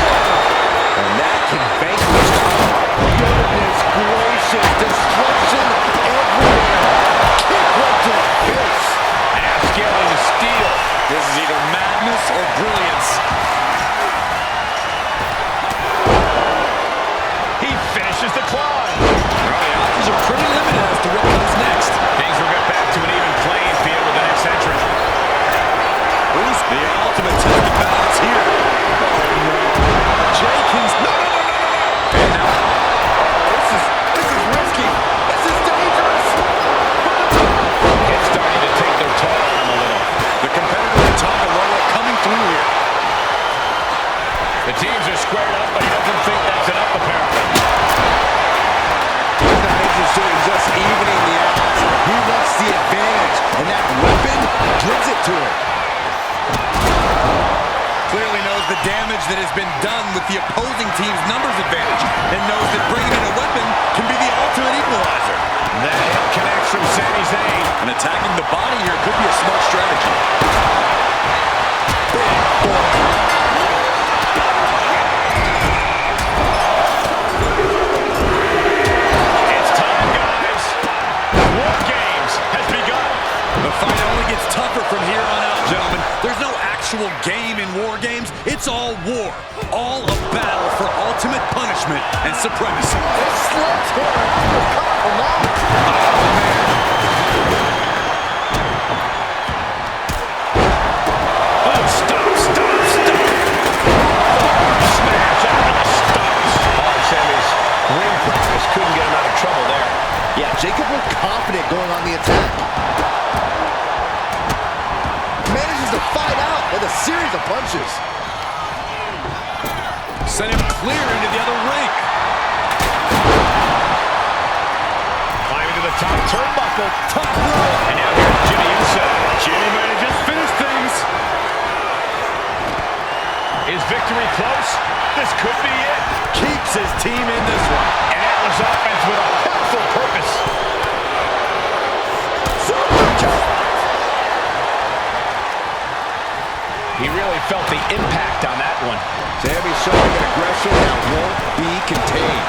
And that can vanquish them. Goodness gracious, destruction everywhere. Kick right to the face. Now scaling the steel. This is either madness or brilliance. He finishes the climb. Well, the options are pretty limited as to what comes next. Things will get back to an even playing field with the next entrant. Who's the ultimate test of balance here? Jenkins. No. And now, This is risky. This is dangerous. It's starting to take their toll on him a little. the competitor in Tonga coming through here. The teams are squared up, but he doesn't think that's enough, apparently. He's not interested in just evening the odds. He wants the advantage, and that weapon gives it to him. Clearly knows the damage that has been done with the opposing team's numbers advantage, and knows that bringing in a weapon can be the ultimate equalizer. That hit connects from Sami Zayn. And attacking the body here could be a smart strategy. It's time, guys. War Games has begun. The fight only gets tougher from here on out, gentlemen. There's no actual game in War Games. It's all war. All a battle for ultimate punishment and supremacy. This sledgehammer uppercut from that. Oh, stop. Smash out of the stops. Oh, Sami's ring prowess couldn't get him out of trouble there. Yeah, Jacob looked confident going on the attack. Manages to fight out with a series of punches. Sent him clear into the other ring. Climbing to the top turnbuckle. Top rope. And now here's Jimmy Uso. Jimmy might have just finished things. Is victory close? This could be it. Keeps his team in this one. An Atlas offense with a powerful purpose. He really felt the impact on that one. Sami showing an aggression that won't be contained.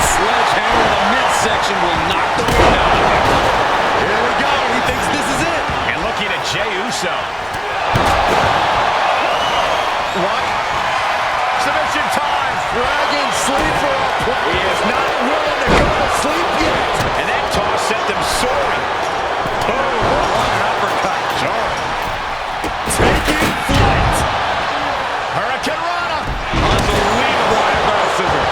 Sledgehammer in the midsection will knock the wind out of him. Here we go. He thinks this is it. And looking at Jey Uso. What? Submission time. Dragon sleeper. He is not willing to go to sleep yet. And that toss sent them soaring. Oh, what an uppercut. Jarring. Taking flight. Hurricane Rana. Unbelievable athleticism.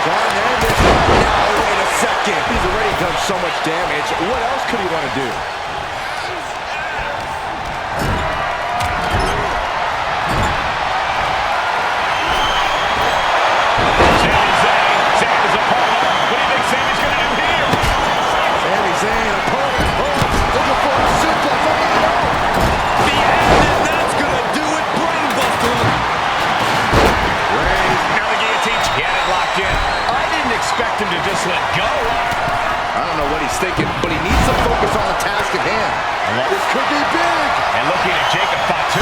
Trying to end this right now. Wait a second. He's already done so much damage. What else could he want to do? Sami Zayn. Zayn is a opponent. What do you think Sami's going to do here? Sami Zayn, opponent. could be big. And looking at Jacob Fatu.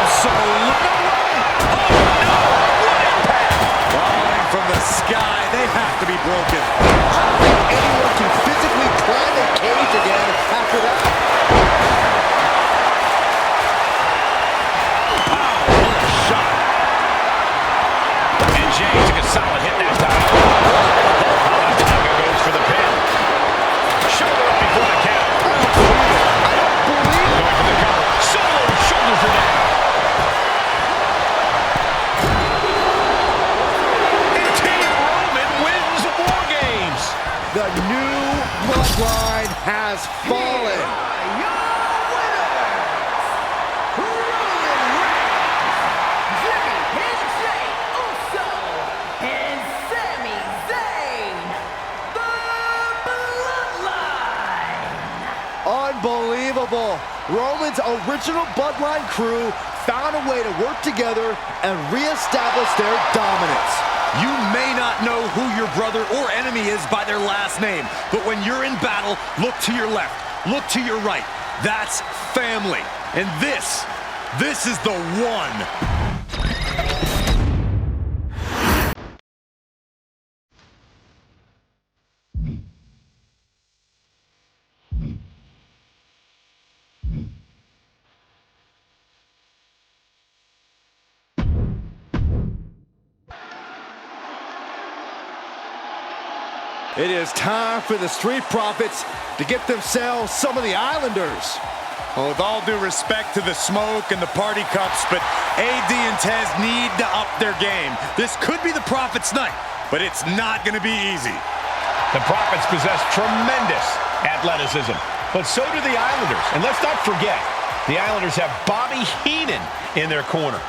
Absolutely. Oh, no. What impact. Falling from the sky. They have to be broken. I don't think anyone can physically climb a cage again after that. Wow, what a shot. And Jay took a solid hit that time. Umaga goes for the pin. Shoulder up before the count. I don't believe it. Going for the cover. Solo shoulders are down. And Team Roman wins War Games. The new bloodline has fallen. Unbelievable. Roman's original bloodline crew found a way to work together and reestablish their dominance. You may not know who your brother or enemy is by their last name, but when you're in battle, look to your left, look to your right. That's family. And this is the one. It is time for the Street Profits to get themselves some of the Islanders. Well, with all due respect to the smoke and the party cups, but AD and Tez need to up their game. This could be the Profits' night, but it's not going to be easy. The Profits possess tremendous athleticism, but so do the Islanders. And let's not forget, the Islanders have Bobby Heenan in their corner.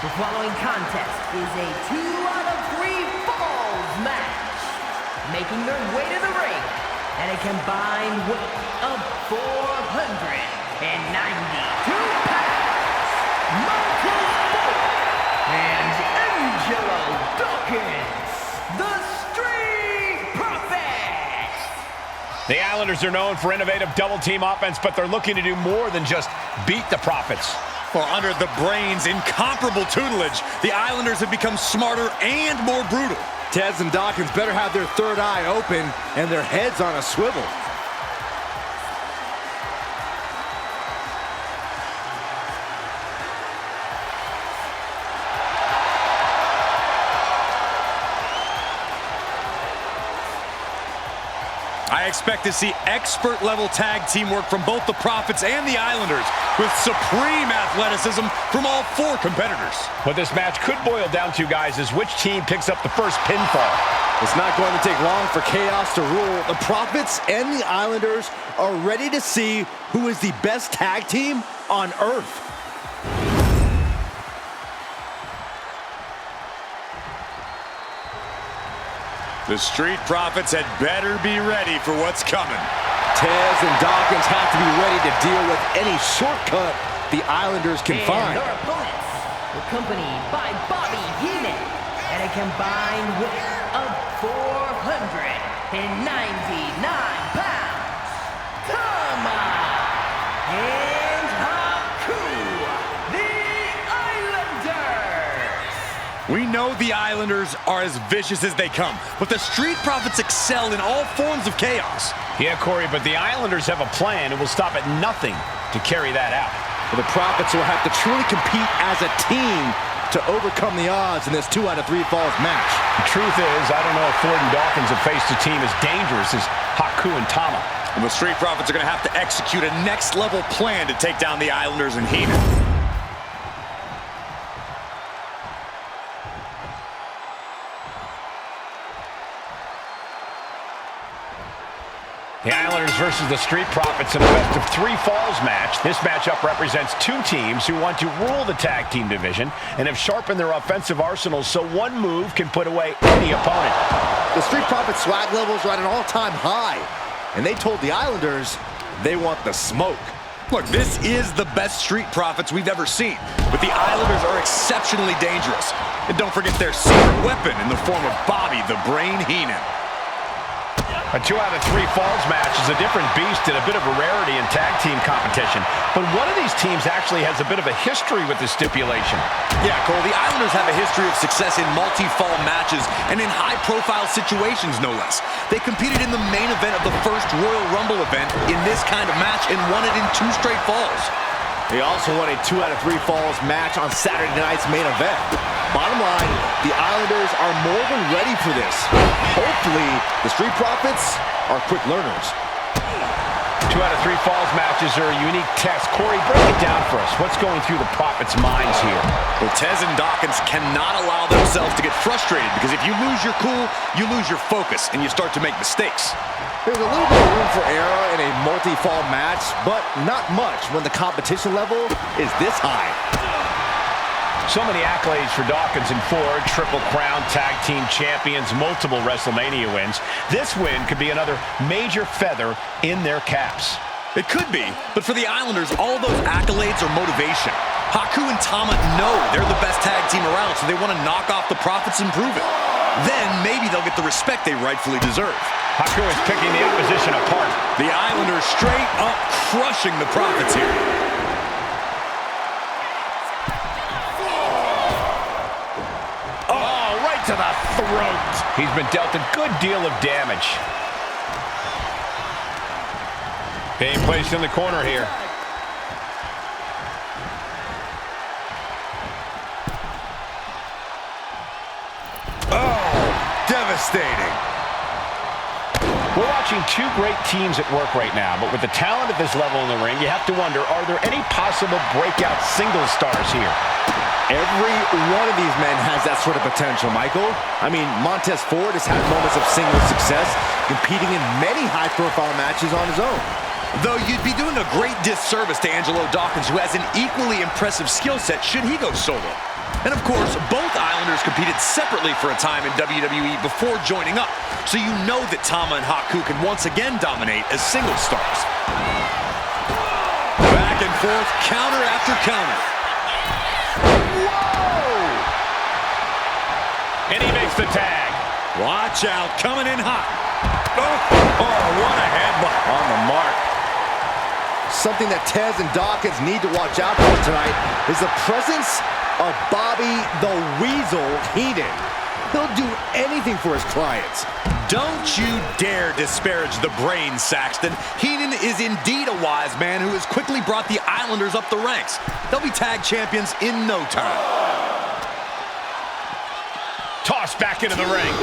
The following contest is a 2-out-of-3 falls match. Making their way to the ring at a combined weight of 492 pounds, Michael and Angelo Dawkins, the Street Profits. The Islanders are known for innovative double-team offense, but they're looking to do more than just beat the Profits. Well, under the Brains' incomparable tutelage, the Islanders have become smarter and more brutal. Tez and Dawkins better have their third eye open and their heads on a swivel. I expect to see expert-level tag teamwork from both the Profits and the Islanders, with supreme athleticism from all four competitors. What this match could boil down to, guys, is which team picks up the first pinfall. It's not going to take long for chaos to rule. The Profits and the Islanders are ready to see who is the best tag team on Earth. The Street Profits had better be ready for what's coming. Tez and Dawkins have to be ready to deal with any shortcut the Islanders can find. Their opponents, accompanied by Bobby Heenan, at a combined weight of 499 pounds, Tama and Haku, the Islanders. We know the Islanders are as vicious as they come, but the Street Profits excel in all forms of chaos. Yeah, Corey, but the Islanders have a plan and will stop at nothing to carry that out. Well, the Profits will have to truly compete as a team to overcome the odds in this 2-out-of-3 falls match. The truth is, I don't know if Ford and Dawkins have faced a team as dangerous as Haku and Tama. And the Street Profits are going to have to execute a next-level plan to take down the Islanders and Heenan. The Islanders versus the Street Profits in a best-of-3 falls match. This matchup represents two teams who want to rule the tag team division and have sharpened their offensive arsenals so one move can put away any opponent. The Street Profits swag levels are at an all-time high, and they told the Islanders they want the smoke. Look, this is the best Street Profits we've ever seen, but the Islanders are exceptionally dangerous. And don't forget their secret weapon in the form of Bobby the Brain Heenan. A 2 out of 3 falls match is a different beast and a bit of a rarity in tag team competition. But one of these teams actually has a bit of a history with this stipulation. Yeah, Cole, the Islanders have a history of success in multi-fall matches and in high-profile situations, no less. They competed in the main event of the first Royal Rumble event in this kind of match and won it in 2 straight falls. They also won a 2 out of 3 falls match on Saturday night's main event. Bottom line, the Islanders are more than ready for this. Hopefully, the Street Profits are quick learners. 2 out of 3 falls matches are a unique test. Corey, break it down for us. What's going through the Profits' minds here? Well, Tez and Dawkins cannot allow themselves to get frustrated because if you lose your cool, you lose your focus and you start to make mistakes. There's a little bit of room for error in a multi-fall match, but not much when the competition level is this high. So many accolades for Dawkins and Ford, Triple Crown Tag Team Champions, multiple WrestleMania wins. This win could be another major feather in their caps. It could be, but for the Islanders, all those accolades are motivation. Haku and Tama know they're the best tag team around, so they want to knock off the Profits and prove it. Then maybe they'll get the respect they rightfully deserve. Haku is picking the opposition apart. The Islanders straight up crushing the Profits here. To the throat. He's been dealt a good deal of damage. Being placed in the corner here. Oh, devastating. We're watching 2 great teams at work right now, but with the talent at this level in the ring, you have to wonder, are there any possible breakout single stars here? Every one of these men has that sort of potential, Michael. I mean, Montez Ford has had moments of single success, competing in many high-profile matches on his own. Though you'd be doing a great disservice to Angelo Dawkins, who has an equally impressive skill set should he go solo. And of course, both Islanders competed separately for a time in WWE before joining up, so you know that Tama and Haku can once again dominate as single stars. Back and forth, counter after counter. Whoa! And he makes the tag. Watch out, coming in hot. Oh, what a headbutt. On the mark. Something that Tez and Dawkins need to watch out for tonight is the presence of Bobby the Weasel Heenan. He'll do anything for his clients. Don't you dare disparage the brain, Saxton. Heenan is indeed a wise man who has quickly brought the Islanders up the ranks. They'll be tag champions in no time. Tossed back into the ring.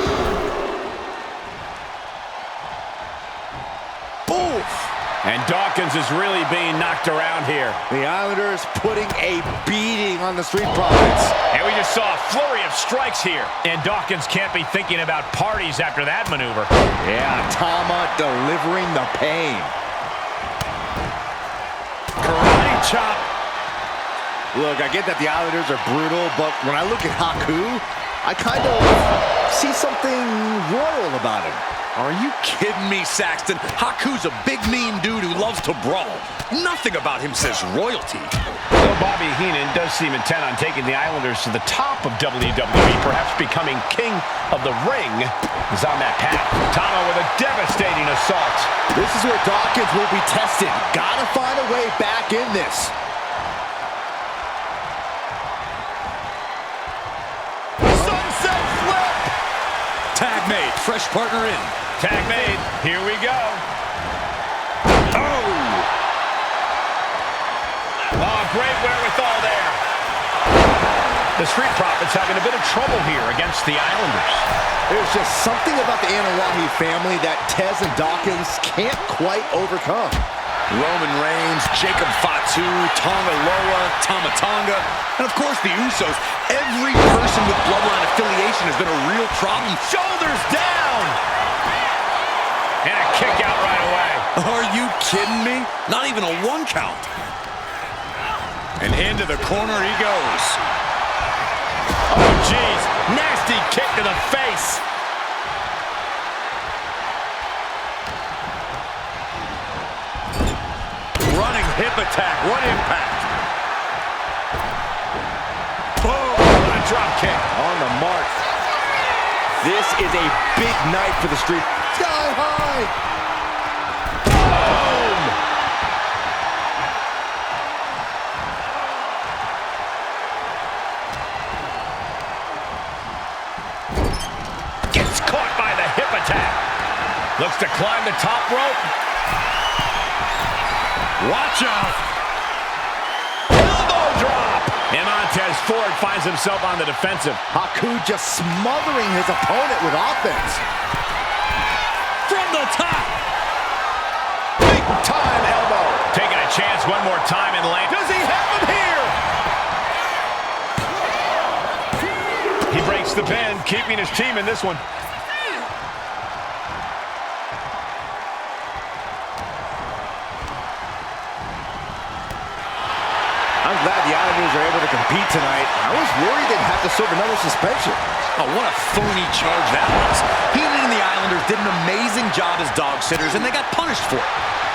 Oof! And Dawkins is really being knocked around here. The Islanders putting a beating on the Street Profits. And we just saw a flurry of strikes here. And Dawkins can't be thinking about parties after that maneuver. Yeah, Tama delivering the pain. Karate chop. Look, I get that the Islanders are brutal, but when I look at Haku, I kind of see something royal about him. Are you kidding me, Saxton? Haku's a big, mean dude who loves to brawl. Nothing about him says royalty. Though Bobby Heenan does seem intent on taking the Islanders to the top of WWE, perhaps becoming king of the ring, is on that path. Tama with a devastating assault. This is where Dawkins will be tested. Gotta find a way back in this. Sunset flip! Tag made, fresh partner in. Tag made. Here we go. Oh! Oh, great wherewithal there. The Street Profits having a bit of trouble here against the Islanders. There's just something about the Anawahi family that Tez and Dawkins can't quite overcome. Roman Reigns, Jacob Fatu, Tonga Loa, Tama Tonga, and of course the Usos. Every person with Bloodline affiliation has been a real problem. Shoulders down. And a kick out right away. Are you kidding me? Not even a 1 count. And into the corner he goes. Oh, jeez. Nasty kick to the face. Running hip attack. What impact. Boom. What a drop kick. On the mark. This is a big night for the Street. Sky high! Boom! Gets caught by the hip attack. Looks to climb the top rope. Watch out! Elbow drop! And Montez Ford finds himself on the defensive. Haku just smothering his opponent with offense. From the top! Big time elbow. Taking a chance one more time and land. Does he have him here? He breaks the pin, keeping his team in this one. I'm glad the Islanders are able to compete tonight. I was worried they'd have to serve another suspension. Oh, what a phony charge that was. Heenan and the Islanders did an amazing job as dog sitters, and they got punished for it.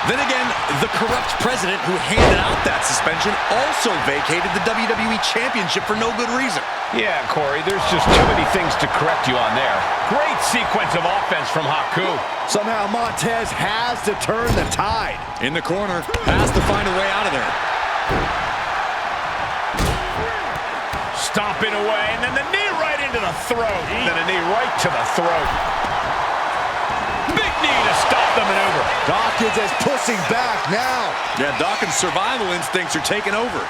Then again, the corrupt president who handed out that suspension also vacated the WWE Championship for no good reason. Yeah, Corey, there's just too many things to correct you on there. Great sequence of offense from Haku. Somehow Montez has to turn the tide. In the corner, has to find a way out of there. Stomping away, and then the knee right into the throat. Then a knee right to the throat. Big knee to stop the maneuver. Dawkins is pushing back now. Yeah, Dawkins' survival instincts are taking over.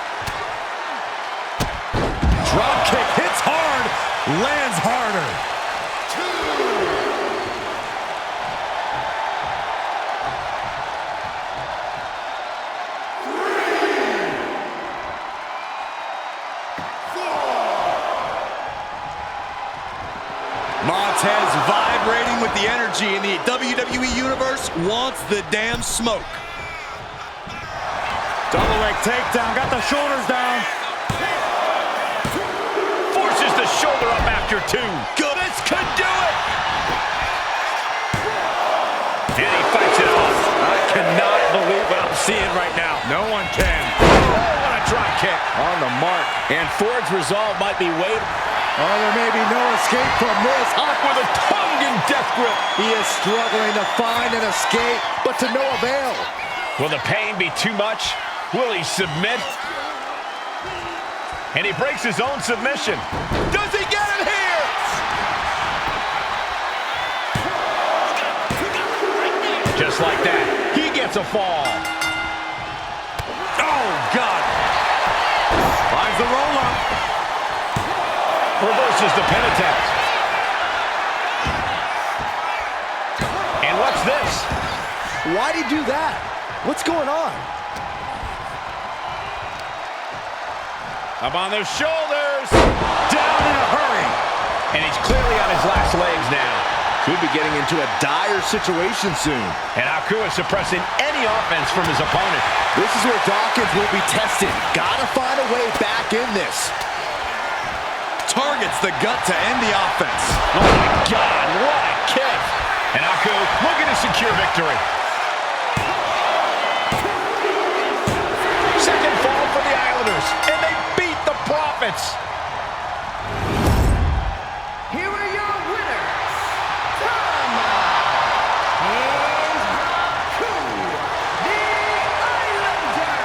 Drop kick hits hard, lands harder. Montez vibrating with the energy in the WWE Universe wants the damn smoke. Double leg takedown, got the shoulders down. Forces the shoulder up after two. Good, this could do it. And he fights it off. I cannot believe what I'm seeing right now. No one can. Oh, what a drop kick. On the mark. And Ford's resolve might be weighed. Oh, there may be no escape from this. Up with a tongue in death grip. He is struggling to find an escape, but to no avail. Will the pain be too much? Will he submit? And he breaks his own submission. Does he get him here? Just like that, he gets a fall. Oh, God. Finds the roll-up. Reverses the pin attempt. And what's this? Why'd he do that? What's going on? Up on their shoulders. Down in a hurry. And he's clearly on his last legs now. Could be getting into a dire situation soon. And Haku is suppressing any offense from his opponent. This is where Dawkins will be tested. Gotta find a way back in this. Targets the gut to end the offense. Oh my God, what a kick. And Haku looking to secure victory. Second fall for the Islanders, and they beat the Profits. Here are your winners, Tama and Haku, the Islanders.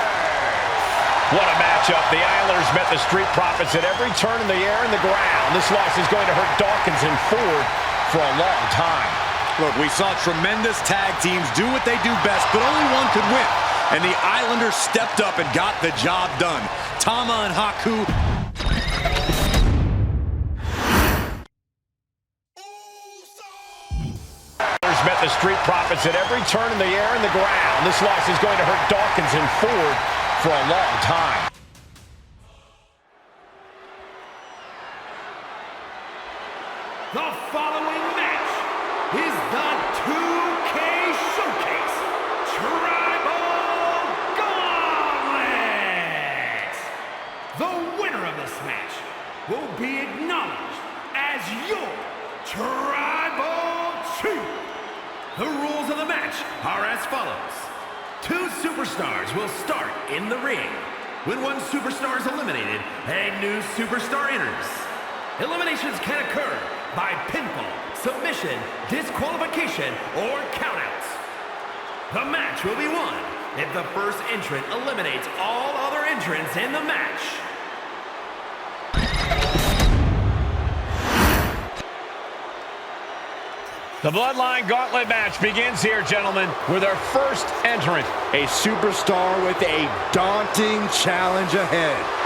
What a matchup. The Islanders met the Street Profits at every turn in the air and the ground. This loss is going to hurt Dawkins and Ford for a long time. Look, we saw tremendous tag teams do what they do best, but only one could win. And the Islanders stepped up and got the job done. Tama and Haku. Met the Street Profits at every turn in the air and the ground. This loss is going to hurt Dawkins and Ford for a long time. The following match is the 2K Showcase Tribal Gauntlet. The winner of this match will be acknowledged as your Tribal Chief. The rules of the match are as follows. 2 superstars will start in the ring. When one superstar is eliminated, a new superstar enters. Eliminations can occur by pinfall, submission, disqualification, or countouts. The match will be won if the first entrant eliminates all other entrants in the match. The Bloodline Gauntlet match begins here, gentlemen, with our first entrant. A superstar with a daunting challenge ahead.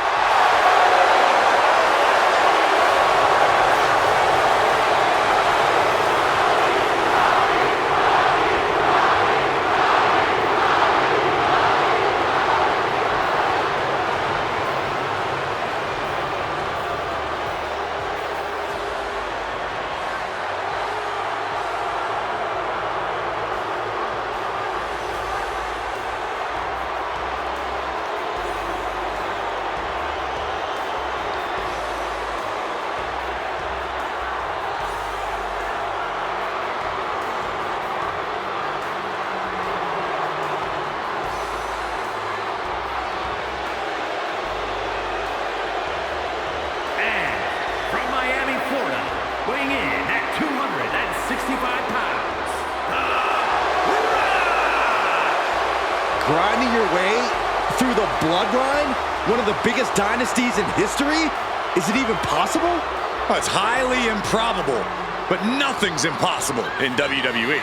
Weighing in at 265 pounds, Grinding your way through the Bloodline? One of the biggest dynasties in history? Is it even possible? Well, it's highly improbable, but nothing's impossible in WWE.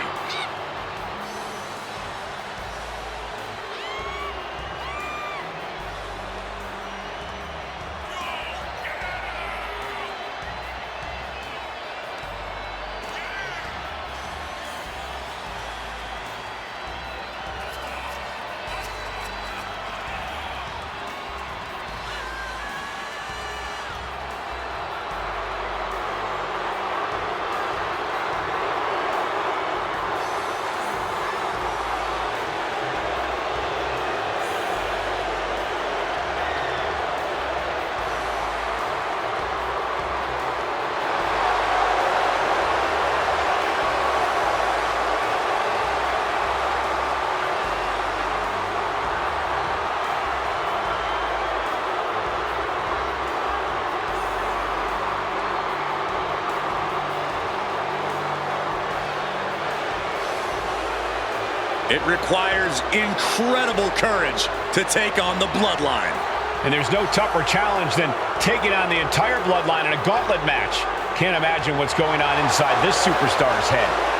It requires incredible courage to take on the Bloodline. And there's no tougher challenge than taking on the entire Bloodline in a gauntlet match. Can't imagine what's going on inside this superstar's head.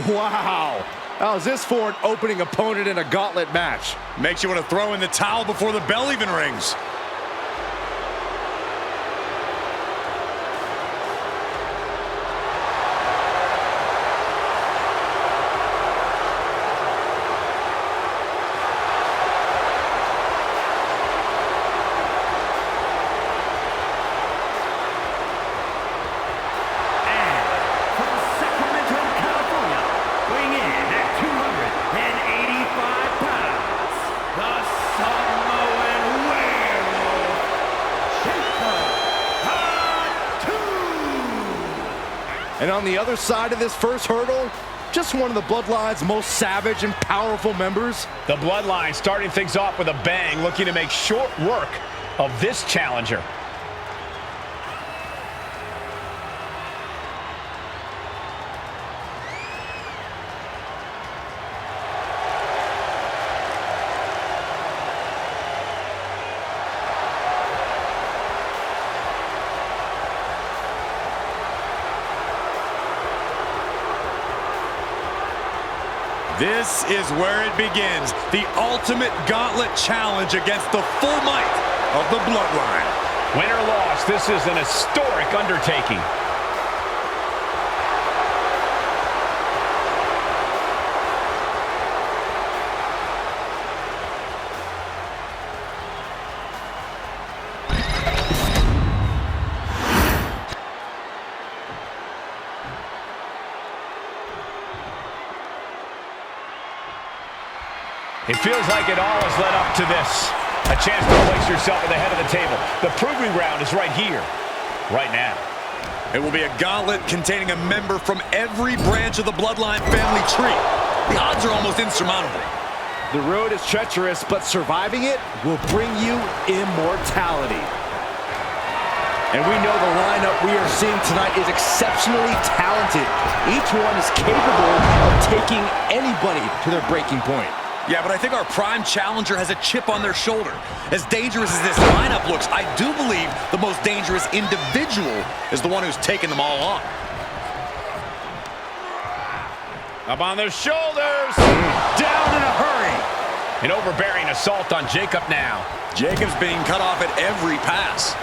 Wow. How's this for an opening opponent in a gauntlet match? Makes you want to throw in the towel before the bell even rings. And on the other side of this first hurdle, just one of the Bloodline's most savage and powerful members. The Bloodline starting things off with a bang, looking to make short work of this challenger. This is where it begins, the ultimate gauntlet challenge against the full might of the Bloodline. Win or loss, this is an historic undertaking. It feels like it all has led up to this. A chance to place yourself at the head of the table. The proving ground is right here, right now. It will be a gauntlet containing a member from every branch of the Bloodline family tree. The odds are almost insurmountable. The road is treacherous, but surviving it will bring you immortality. And we know the lineup we are seeing tonight is exceptionally talented. Each one is capable of taking anybody to their breaking point. Yeah, but I think our prime challenger has a chip on their shoulder. As dangerous as this lineup looks, I do believe the most dangerous individual is the one who's taken them all on. Up on their shoulders. Down in a hurry. An overbearing assault on Jacob now. Jacob's being cut off at every pass.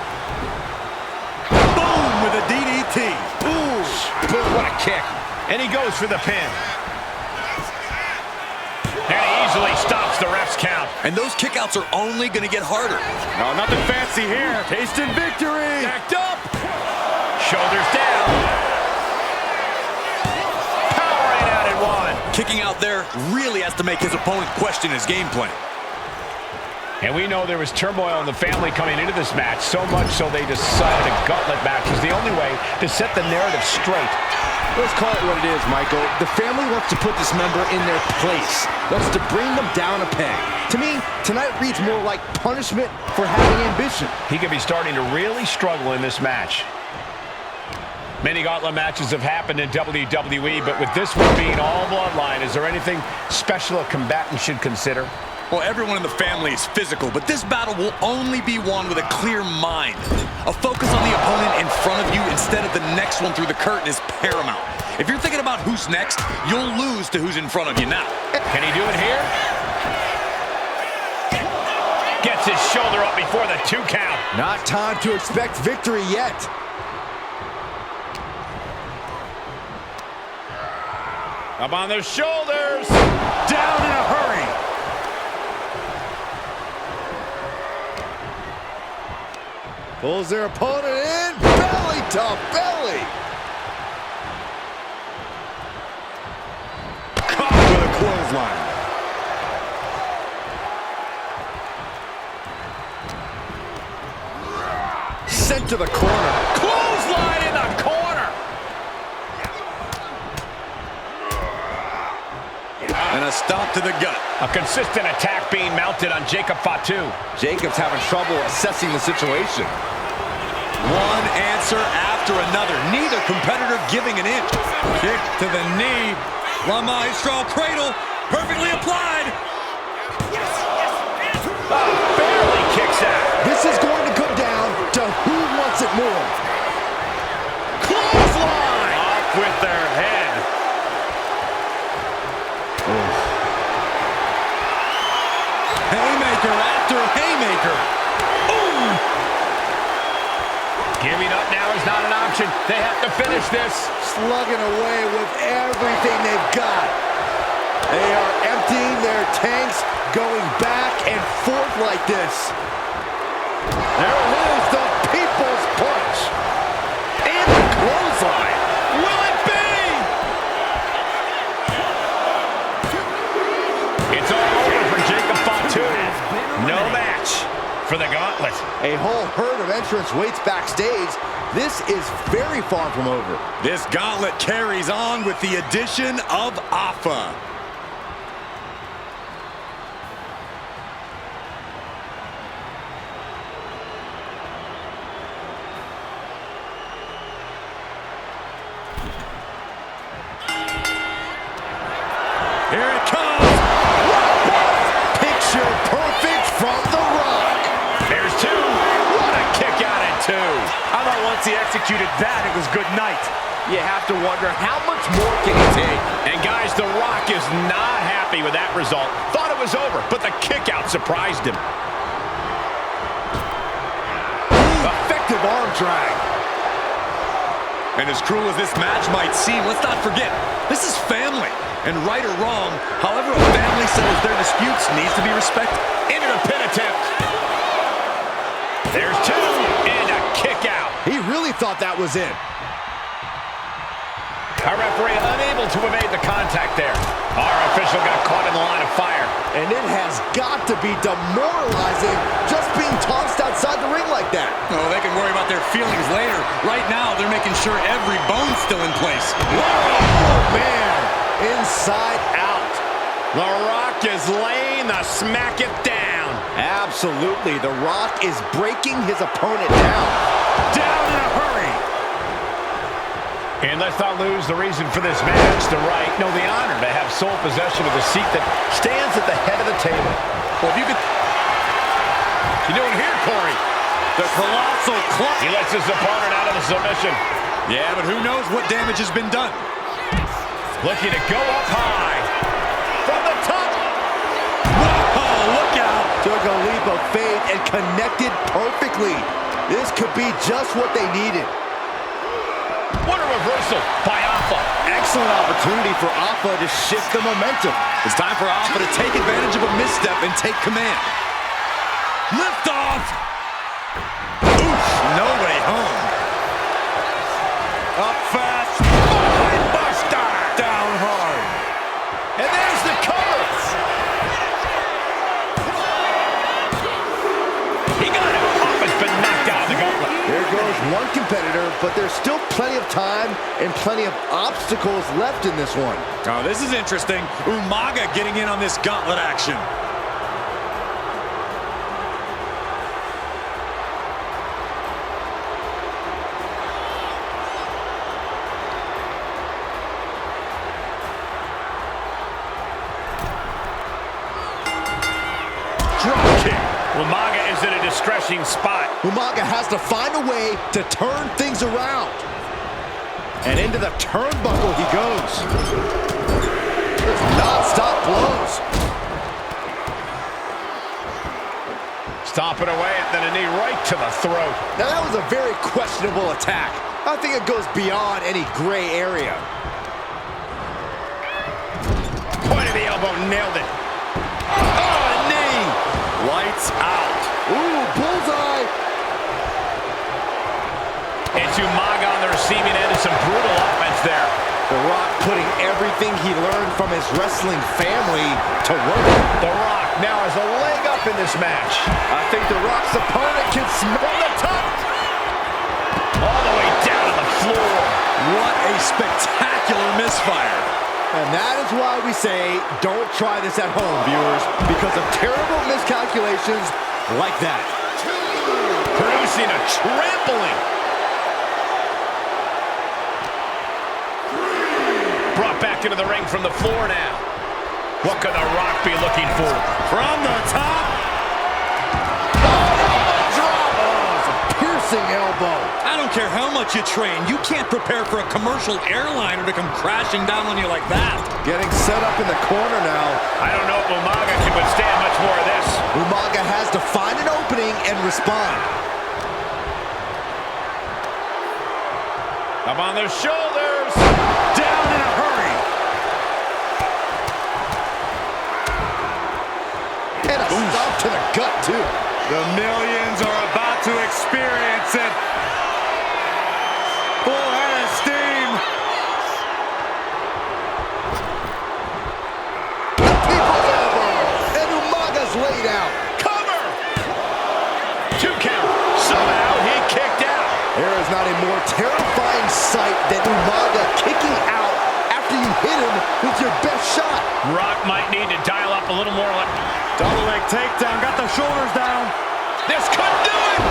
Boom with a DDT. Ooh, boom, what a kick. And he goes for the pin. And he easily stops the ref's count. And those kickouts are only going to get harder. No, nothing fancy here. Tasting victory. Backed up. Shoulders down. Powering out at one. Kicking out there really has to make his opponent question his game plan. And we know there was turmoil in the family coming into this match, so much so they decided a gauntlet match was the only way to set the narrative straight. Let's call it what it is, Michael. The family wants to put this member in their place. Wants to bring them down a peg. To me, tonight reads more like punishment for having ambition. He could be starting to really struggle in this match. Many gauntlet matches have happened in WWE, but with this one being all Bloodline, is there anything special a combatant should consider? Well, everyone in the family is physical, but this battle will only be won with a clear mind. A focus on the opponent in front of you instead of the next one through the curtain is paramount. If you're thinking about who's next, you'll lose to who's in front of you now. Can he do it here? Gets his shoulder up before the 2 count. Not time to expect victory yet. Up on their shoulders. Down in a hurry. Pulls their opponent in, belly to belly. Caught with a clothesline. Sent to the corner. Clothesline in the corner. And a stomp to the gut. A consistent attack being mounted on Jacob Fatu. Jacob's having trouble assessing the situation. One answer after another. Neither competitor giving an inch. Kick to the knee. La Maestro cradle. Perfectly applied. Barely kicks out. This is going to come down to who wants it more. Clothesline. Off with their head. Haymaker after haymaker. Ooh. Giving up now is not an option. They have to finish this. Slugging away with everything they've got. They are emptying their tanks, going back and forth like this. There it is, the people's punch. And the clothesline. Will it be? It's all over for Jacob Fatu. No match for the gauntlet. A whole herd of entrants waits backstage. This is very far from over. This gauntlet carries on with the addition of Alpha. Here it comes. Picture perfect from The Rock. There's 2. What a kick out at 2. How about once he executed that, it was good night. You have to wonder how much more can he take? And guys, The Rock is not happy with that result. Thought it was over, but the kick out surprised him. Effective arm drag. And as cruel as this match might seem, let's not forget, this is family. And right or wrong, however a family settles their disputes needs to be respected. Into the pin attempt. There's 2, and a kick out. He really thought that was it. A referee unable to evade the contact there. Our official got caught in the line of fire. And it has got to be demoralizing just being tossed outside the ring like that. Oh, they can worry about their feelings later. Right now, they're making sure every bone's still in place. Oh, man. Inside out. The Rock is laying the smack it down. Absolutely. The Rock is breaking his opponent down. Down in a hurry. And let's not lose the reason for this match. The right, no, the honor to have sole possession of the seat that stands at the head of the table. Well, if you could... You doing here, Corey? The colossal clutch. He lets his opponent out of the submission. Yeah, but who knows what damage has been done. Looking to go up high. From the top. Whoa, look out. Took a leap of faith and connected perfectly. This could be just what they needed. What a reversal by Alpha. Excellent opportunity for Alpha to shift the momentum. It's time for Alpha to take advantage of a misstep and take command. Lift off. Oof, no way home. Up fast. Mind buster. Down hard. And there's the cover. He got him. Alpha's been knocked out of the gauntlet. There goes one competitor, but there's still plenty of time and plenty of obstacles left in this one. Oh, this is interesting. Umaga getting in on this gauntlet action. Drop kick. Umaga is in a distressing spot. Umaga has to find a way to turn things around. And into the turnbuckle he goes. There's non-stop blows. Stomping away, and then a knee right to the throat. Now that was a very questionable attack. I think it goes beyond any gray area. Point of the elbow, nailed it. Oh, a knee. Lights out. Ooh, bullseye. It's Umaga on the receiving end of some brutal offense there. The Rock putting everything he learned from his wrestling family to work. The Rock now has a leg up in this match. I think The Rock's opponent can smell the top. All the way down to the floor. What a spectacular misfire. And that is why we say, don't try this at home, viewers, because of terrible miscalculations like that. Producing a trampling. Brought back into the ring from the floor now. What could The Rock be looking for? From the top. Elbow. I don't care how much you train, you can't prepare for a commercial airliner to come crashing down on you like that. Getting set up in the corner now. I don't know if Umaga can withstand much more of this. Umaga has to find an opening and respond. Up on their shoulders. Down in a hurry. And a stop to the gut, too. The millions are about to experience it. Full head of steam. People's elbow. And Umaga's laid out. Cover. 2 count. Somehow he kicked out. There is not a more terrifying sight than Umaga kicking out after you hit him with your best shot. Rock might need to dial up a little more. Double leg takedown, got the shoulders down. This could do it.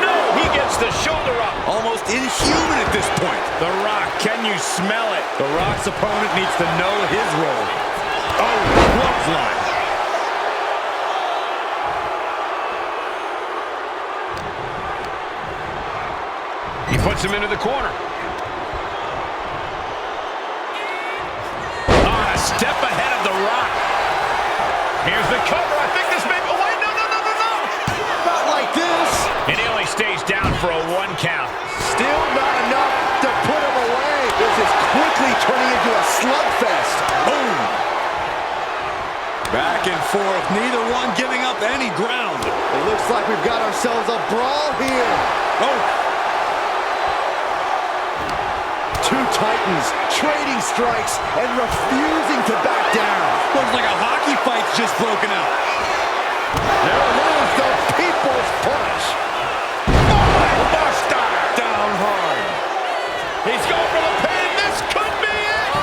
No, he gets the shoulder up. Almost inhuman at this point. The Rock, can you smell it? The Rock's opponent needs to know his role. Oh, clothesline. He puts him into the corner. A step ahead of The Rock. Here's the cover. I think this may... Oh, wait, no. Not like this. And he only stays down for a 1 count. Still not enough to put him away. This is quickly turning into a slugfest. Boom. Back and forth, neither one giving up any ground. It looks like we've got ourselves a brawl here. Oh. Titans, trading strikes and refusing to back down. Looks like a hockey fight's just broken out. There it is, the people's punch. Buster down hard. He's going for the pin. This could be it.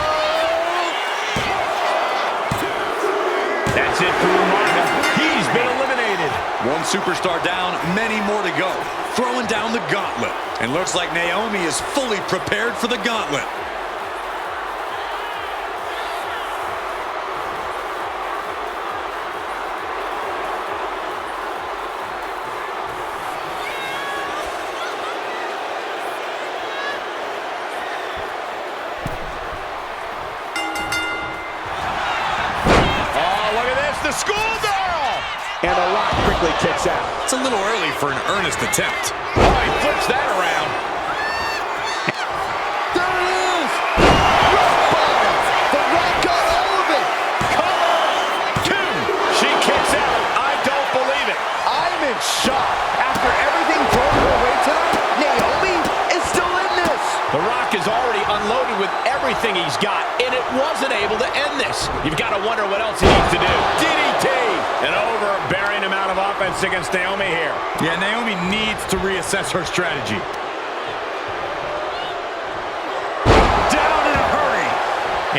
That's it for Umaga. He's been eliminated. One superstar down, many more to go. Throwing down the gauntlet. And looks like Naomi is fully prepared for the gauntlet. The schoolgirl! And The Rock quickly kicks out. It's a little early for an earnest attempt. Oh, he flips that around. There it is! Rock bottom! The Rock got all of it! Come on! 2. She kicks out. I don't believe it. I'm in shock. After everything thrown her way tonight, Naomi is still in this. The Rock is already unloaded with everything he's got, and it wasn't able to end this. You've got to wonder what else he needs to do. DDT! An overbearing amount of offense against Naomi here. Yeah, Naomi needs to reassess her strategy. Down in a hurry.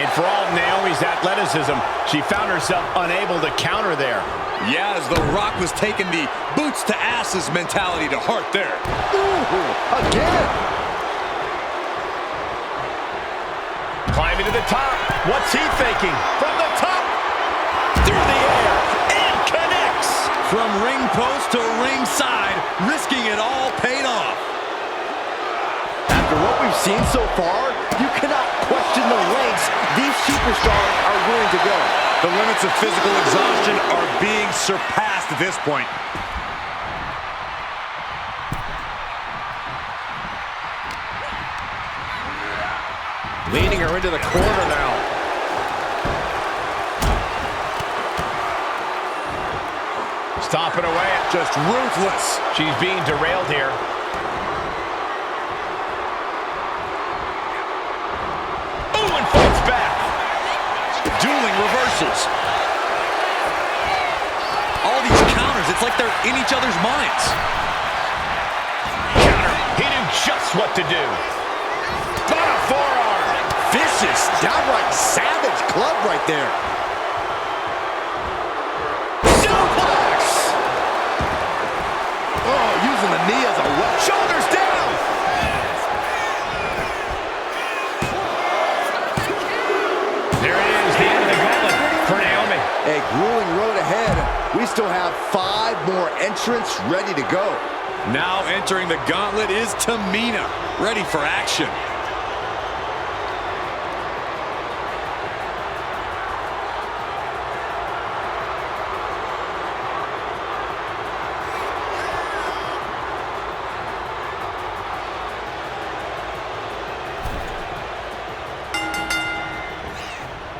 And for all of Naomi's athleticism, she found herself unable to counter there. Yeah, as The Rock was taking the boots to asses mentality to heart there. Ooh, again! Climbing to the top. What's he thinking? From the top. Through the air. And connects. From ring post to ringside, risking it all paid off. After what we've seen so far, you cannot question the lengths these superstars are willing to go. The limits of physical exhaustion are being surpassed at this point. Leading her into the corner now. Stomping away. Just ruthless. She's being derailed here. Ooh, and fights back. Dueling reversals. All these counters, it's like they're in each other's minds. Counter. He knew just what to do. But a forearm. Vicious, downright savage club right there. Suplex. Oh, using the knee as a weapon. Shoulders down. There it is, the end of the gauntlet for Naomi. A grueling road ahead. We still have 5 more entrants ready to go. Now entering the gauntlet is Tamina, ready for action.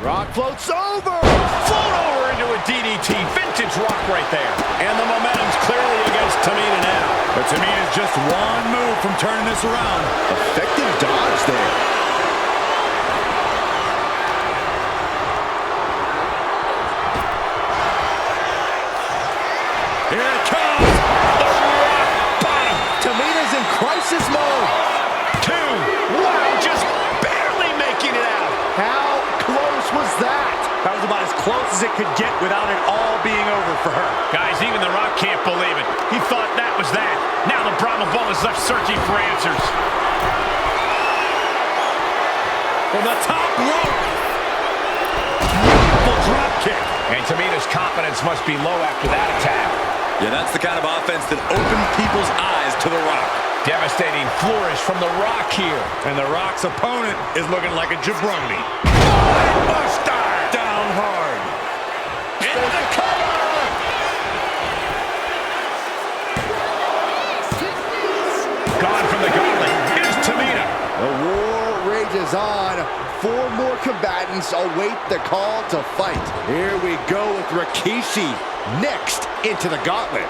Rock floats over. Float over into a DDT. Vintage Rock right there. And the momentum's clearly against Tamina now. But Tamina's just one move from turning this around. Effective dodge there. Here it comes. The rock bottom. Tamina's in crisis mode. 2. Wow, just barely making it out. How close was that? That was about as close as it could get without it all being over for her. Guys, even The Rock can't believe it. He thought that was that. Now the Brahma Bull is left searching for answers. From the top rope. Beautiful drop kick. And Tamina's confidence must be low after that attack. Yeah, that's the kind of offense that opened people's eyes to The Rock. Devastating flourish from The Rock here. And The Rock's opponent is looking like a jabroni. Buster! Down hard. Into the cover! Gone from the gauntlet. Here's Tamina. The war rages on. 4 more combatants await the call to fight. Here we go with Rikishi next into the gauntlet.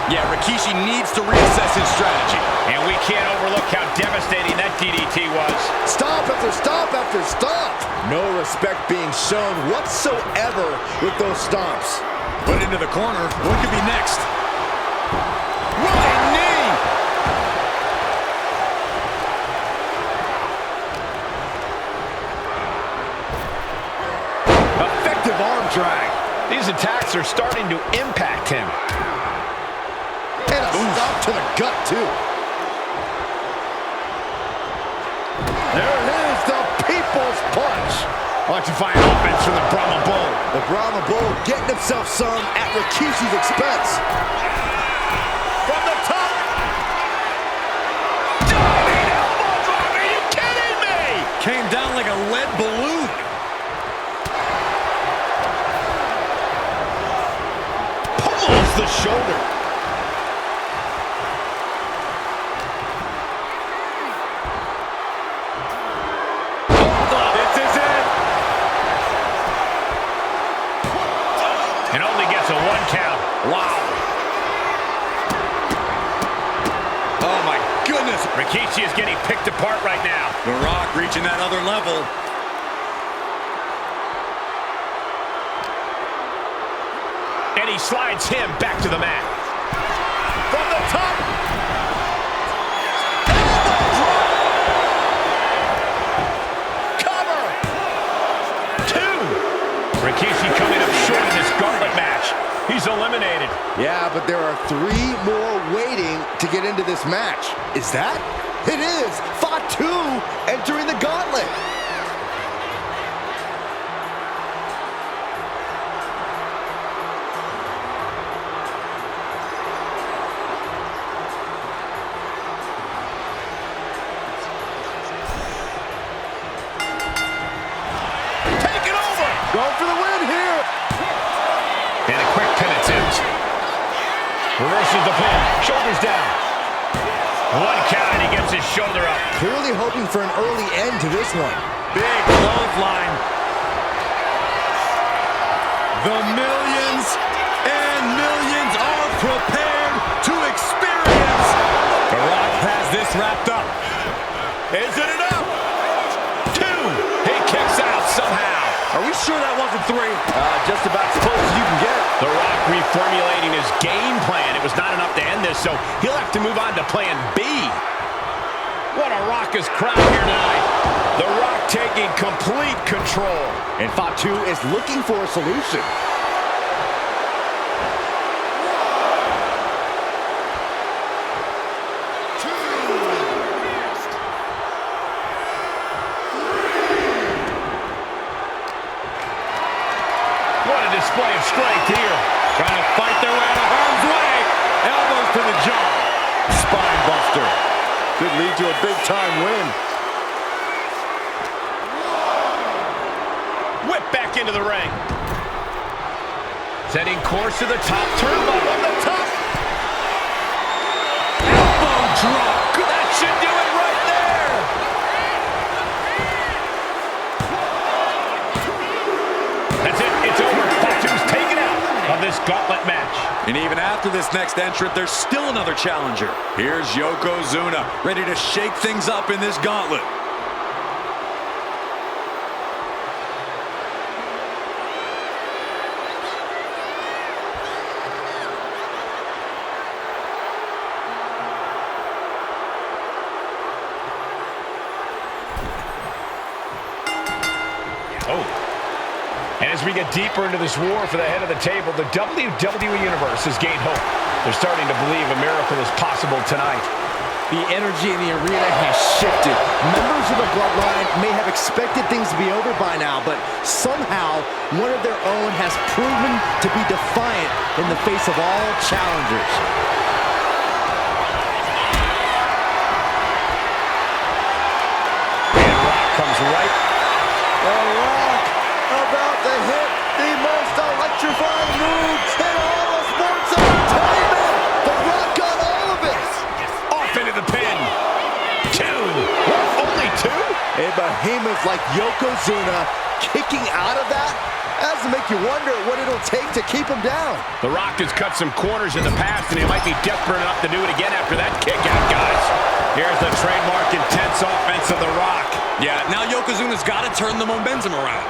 Yeah, Rikishi needs to reassess his strategy. And we can't overlook how devastating that DDT was. Stomp after stomp after stomp. No respect being shown whatsoever with those stomps. Put into the corner. What could be next? Running knee. Effective arm drag. These attacks are starting to impact him. And a stomp to the gut, too. There it is, the People's Punch. Electrifying offense from the Brahma Bull. The Brahma Bull getting himself some at Rikishi's expense. From the top. Diving elbow drop. Are you kidding me? Came down like a lead balloon. Pummels the shoulder. Rikishi is getting picked apart right now. The Rock reaching that other level. And he slides him back to the mat. From the top. Cover. 2. Rikishi coming up short in this gauntlet match. He's eliminated. Yeah, but there are 3 more waiting to get into this match. Is that? It is! Fatu entering the gauntlet. Take it over! Going for the win here. And a quick pin attempt. Reverses the pin. Shoulders down. 1 count and he gets his shoulder up. Clearly hoping for an early end to this one. Big clothesline. The millions and millions are prepared to experience. The Rock has this wrapped up. Is it enough? 2. He kicks out somehow. Are we sure that wasn't 3? Just about as close as you can get. The Rock reformulating his game plan. It was not enough to end this, so he'll have to move on to plan B. What a raucous crowd here tonight. The Rock taking complete control. And Fatu is looking for a solution. What a display of strength here. Trying to fight their way out of harm's way. Elbows to the jaw. Spine buster. Could lead to a big-time win. Whip back into the ring. Setting course to the top turnbuckle on the top. Elbow drop. That should do it right there. That's it. It's over. Fatu's taken out of this gauntlet match. And even after this next entrant, there's still another challenger. Here's Yokozuna, ready to shake things up in this gauntlet. And as we get deeper into this war for the head of the table, the WWE Universe has gained hope. They're starting to believe a miracle is possible tonight. The energy in the arena has shifted. Members of the Bloodline may have expected things to be over by now, but somehow one of their own has proven to be defiant in the face of all challengers. And Rock comes right. The Rock about to hit the most electrifying moves in all of sports entertainment. The Rock got all of it. Off into the pin. 2. Only 2? A behemoth like Yokozuna kicking out of that as does make you wonder what it'll take to keep him down. The Rock has cut some corners in the past, and he might be desperate enough to do it again after that kick out, guys. Here's the trademark intense offense of The Rock. Yeah, now Yokozuna's got to turn the momentum around.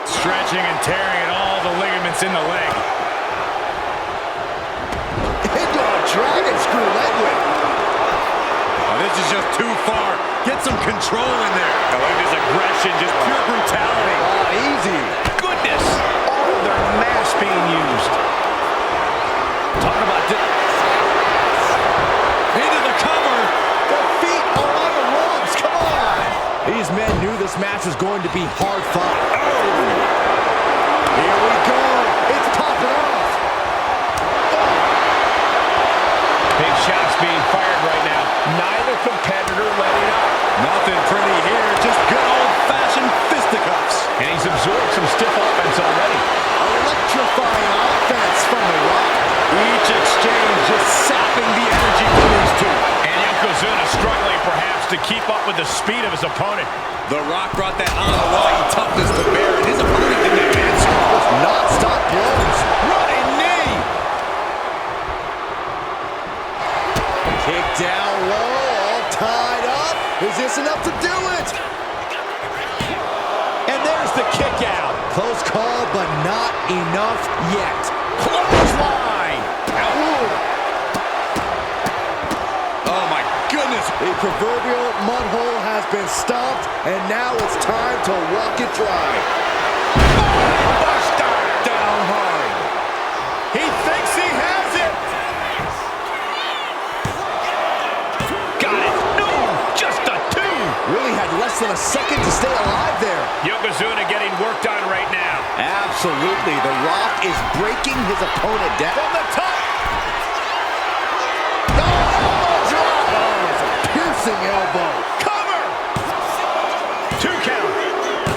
Stretching and tearing at all the ligaments in the leg. Into a dragon screw leg whip. Oh, this is just too far. Get some control in there. I like this aggression, just pure brutality. Oh, easy. Goodness! All of their mass being used. Talk about into the cover. Their feet are on the ropes. Come on. These men knew this match was going to be hard fought. Here we go. It's popping off. Big shots being fired right now. Neither competitor letting up. Nothing pretty here. Just good old-fashioned fisticuffs. And he's absorbed some stiff offense already. Electrifying offense from The Rock. Each exchange just sapping the energy from these two. And Yokozuna struggling perhaps to keep up with the speed of his opponent. The Rock brought that on-the-line toughness to bear, and his opponent didn't answer. Non-stop blows. Running knee. Kick down low, all tied up. Is this enough to do it? And there's the kick out. Close call, but not enough yet. Clothesline. Oh, my goodness. The proverbial mud hole has been stomped, and now it's time to walk it dry. Buster down hard. He thinks he has it. Got it. No, just a two. Really had less than a second to stay alive there. Yokozuna getting worked on right now. Absolutely. The Rock is breaking his opponent down. From the top. Piercing elbow. Cover. 2 count.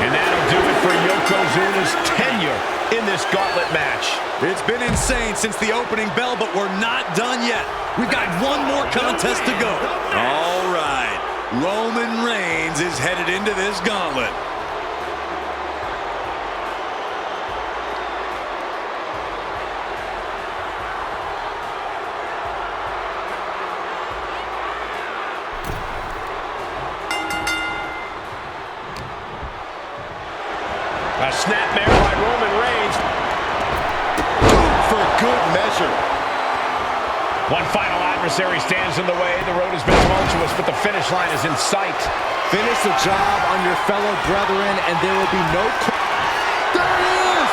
And that'll do it for Yokozuna's tenure in this gauntlet match. It's been insane since the opening bell, but we're not done yet. We've got one more contest to go. All right. Roman Reigns is headed into this gauntlet. A snapmare by Roman Reigns. For good measure. One final adversary stands in the way. The road has been tumultuous, but the finish line is in sight. Finish the job on your fellow brethren, and there will be no... There it is!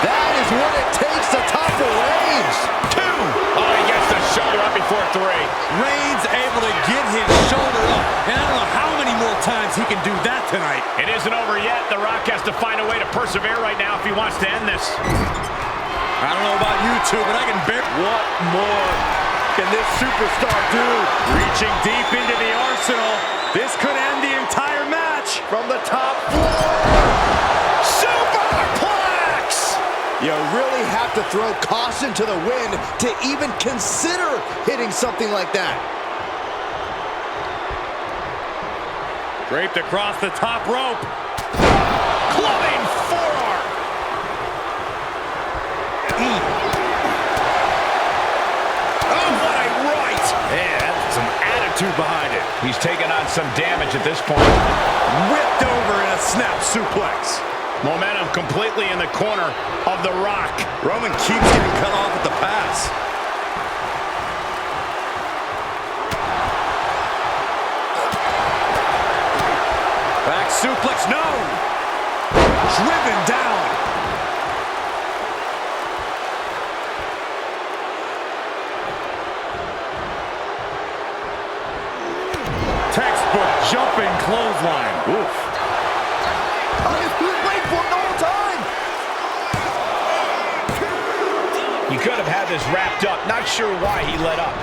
That is what it takes to topple Reigns. 2. Oh, he gets the shoulder up before 3. Reigns able to get his shoulder up, and I don't know how many more times he can do that tonight. It isn't over yet. The Rock has to find a way to persevere right now if he wants to end this. I don't know about you two, but I can bear... What more can this superstar do? Reaching deep into the arsenal. This could end the entire match. From the top floor. Superplex! You really have to throw caution to the wind to even consider hitting something like that. Draped across the top rope. Clubbing forearm. Oh, what a right! Yeah, that's some attitude behind it. He's taken on some damage at this point. Whipped over in a snap suplex. Momentum completely in the corner of The Rock. Roman keeps getting cut off at the pass. Back suplex, no! Driven down. Textbook jumping clothesline. Oof. Wait for it the whole time. He could have had this wrapped up. Not sure why he let up.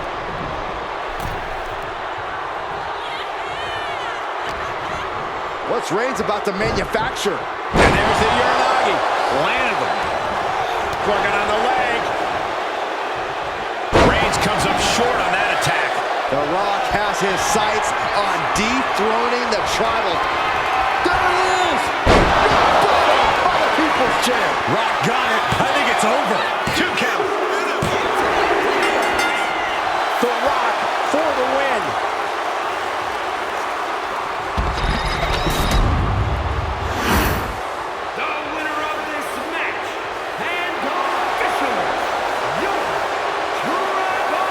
What's Reigns about to manufacture? And there's the Umaga. Landed them. Working on the leg. Reigns comes up short on that attack. The Rock has his sights on dethroning the Tribal. There it is! Rock bottom by the People's Champ. Rock got it. I think it's over. 2 count. The Rock for the win. The winner of this match, and officially, your Tribal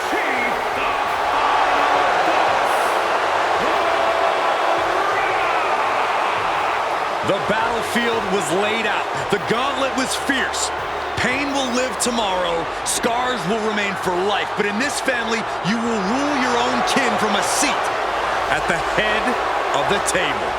Chief, the Final Boss, The battlefield was laid out. The gauntlet was fierce. Pain will live tomorrow. Scars will remain for life. But in this family, you will rule your own kin from a seat at the head of the table.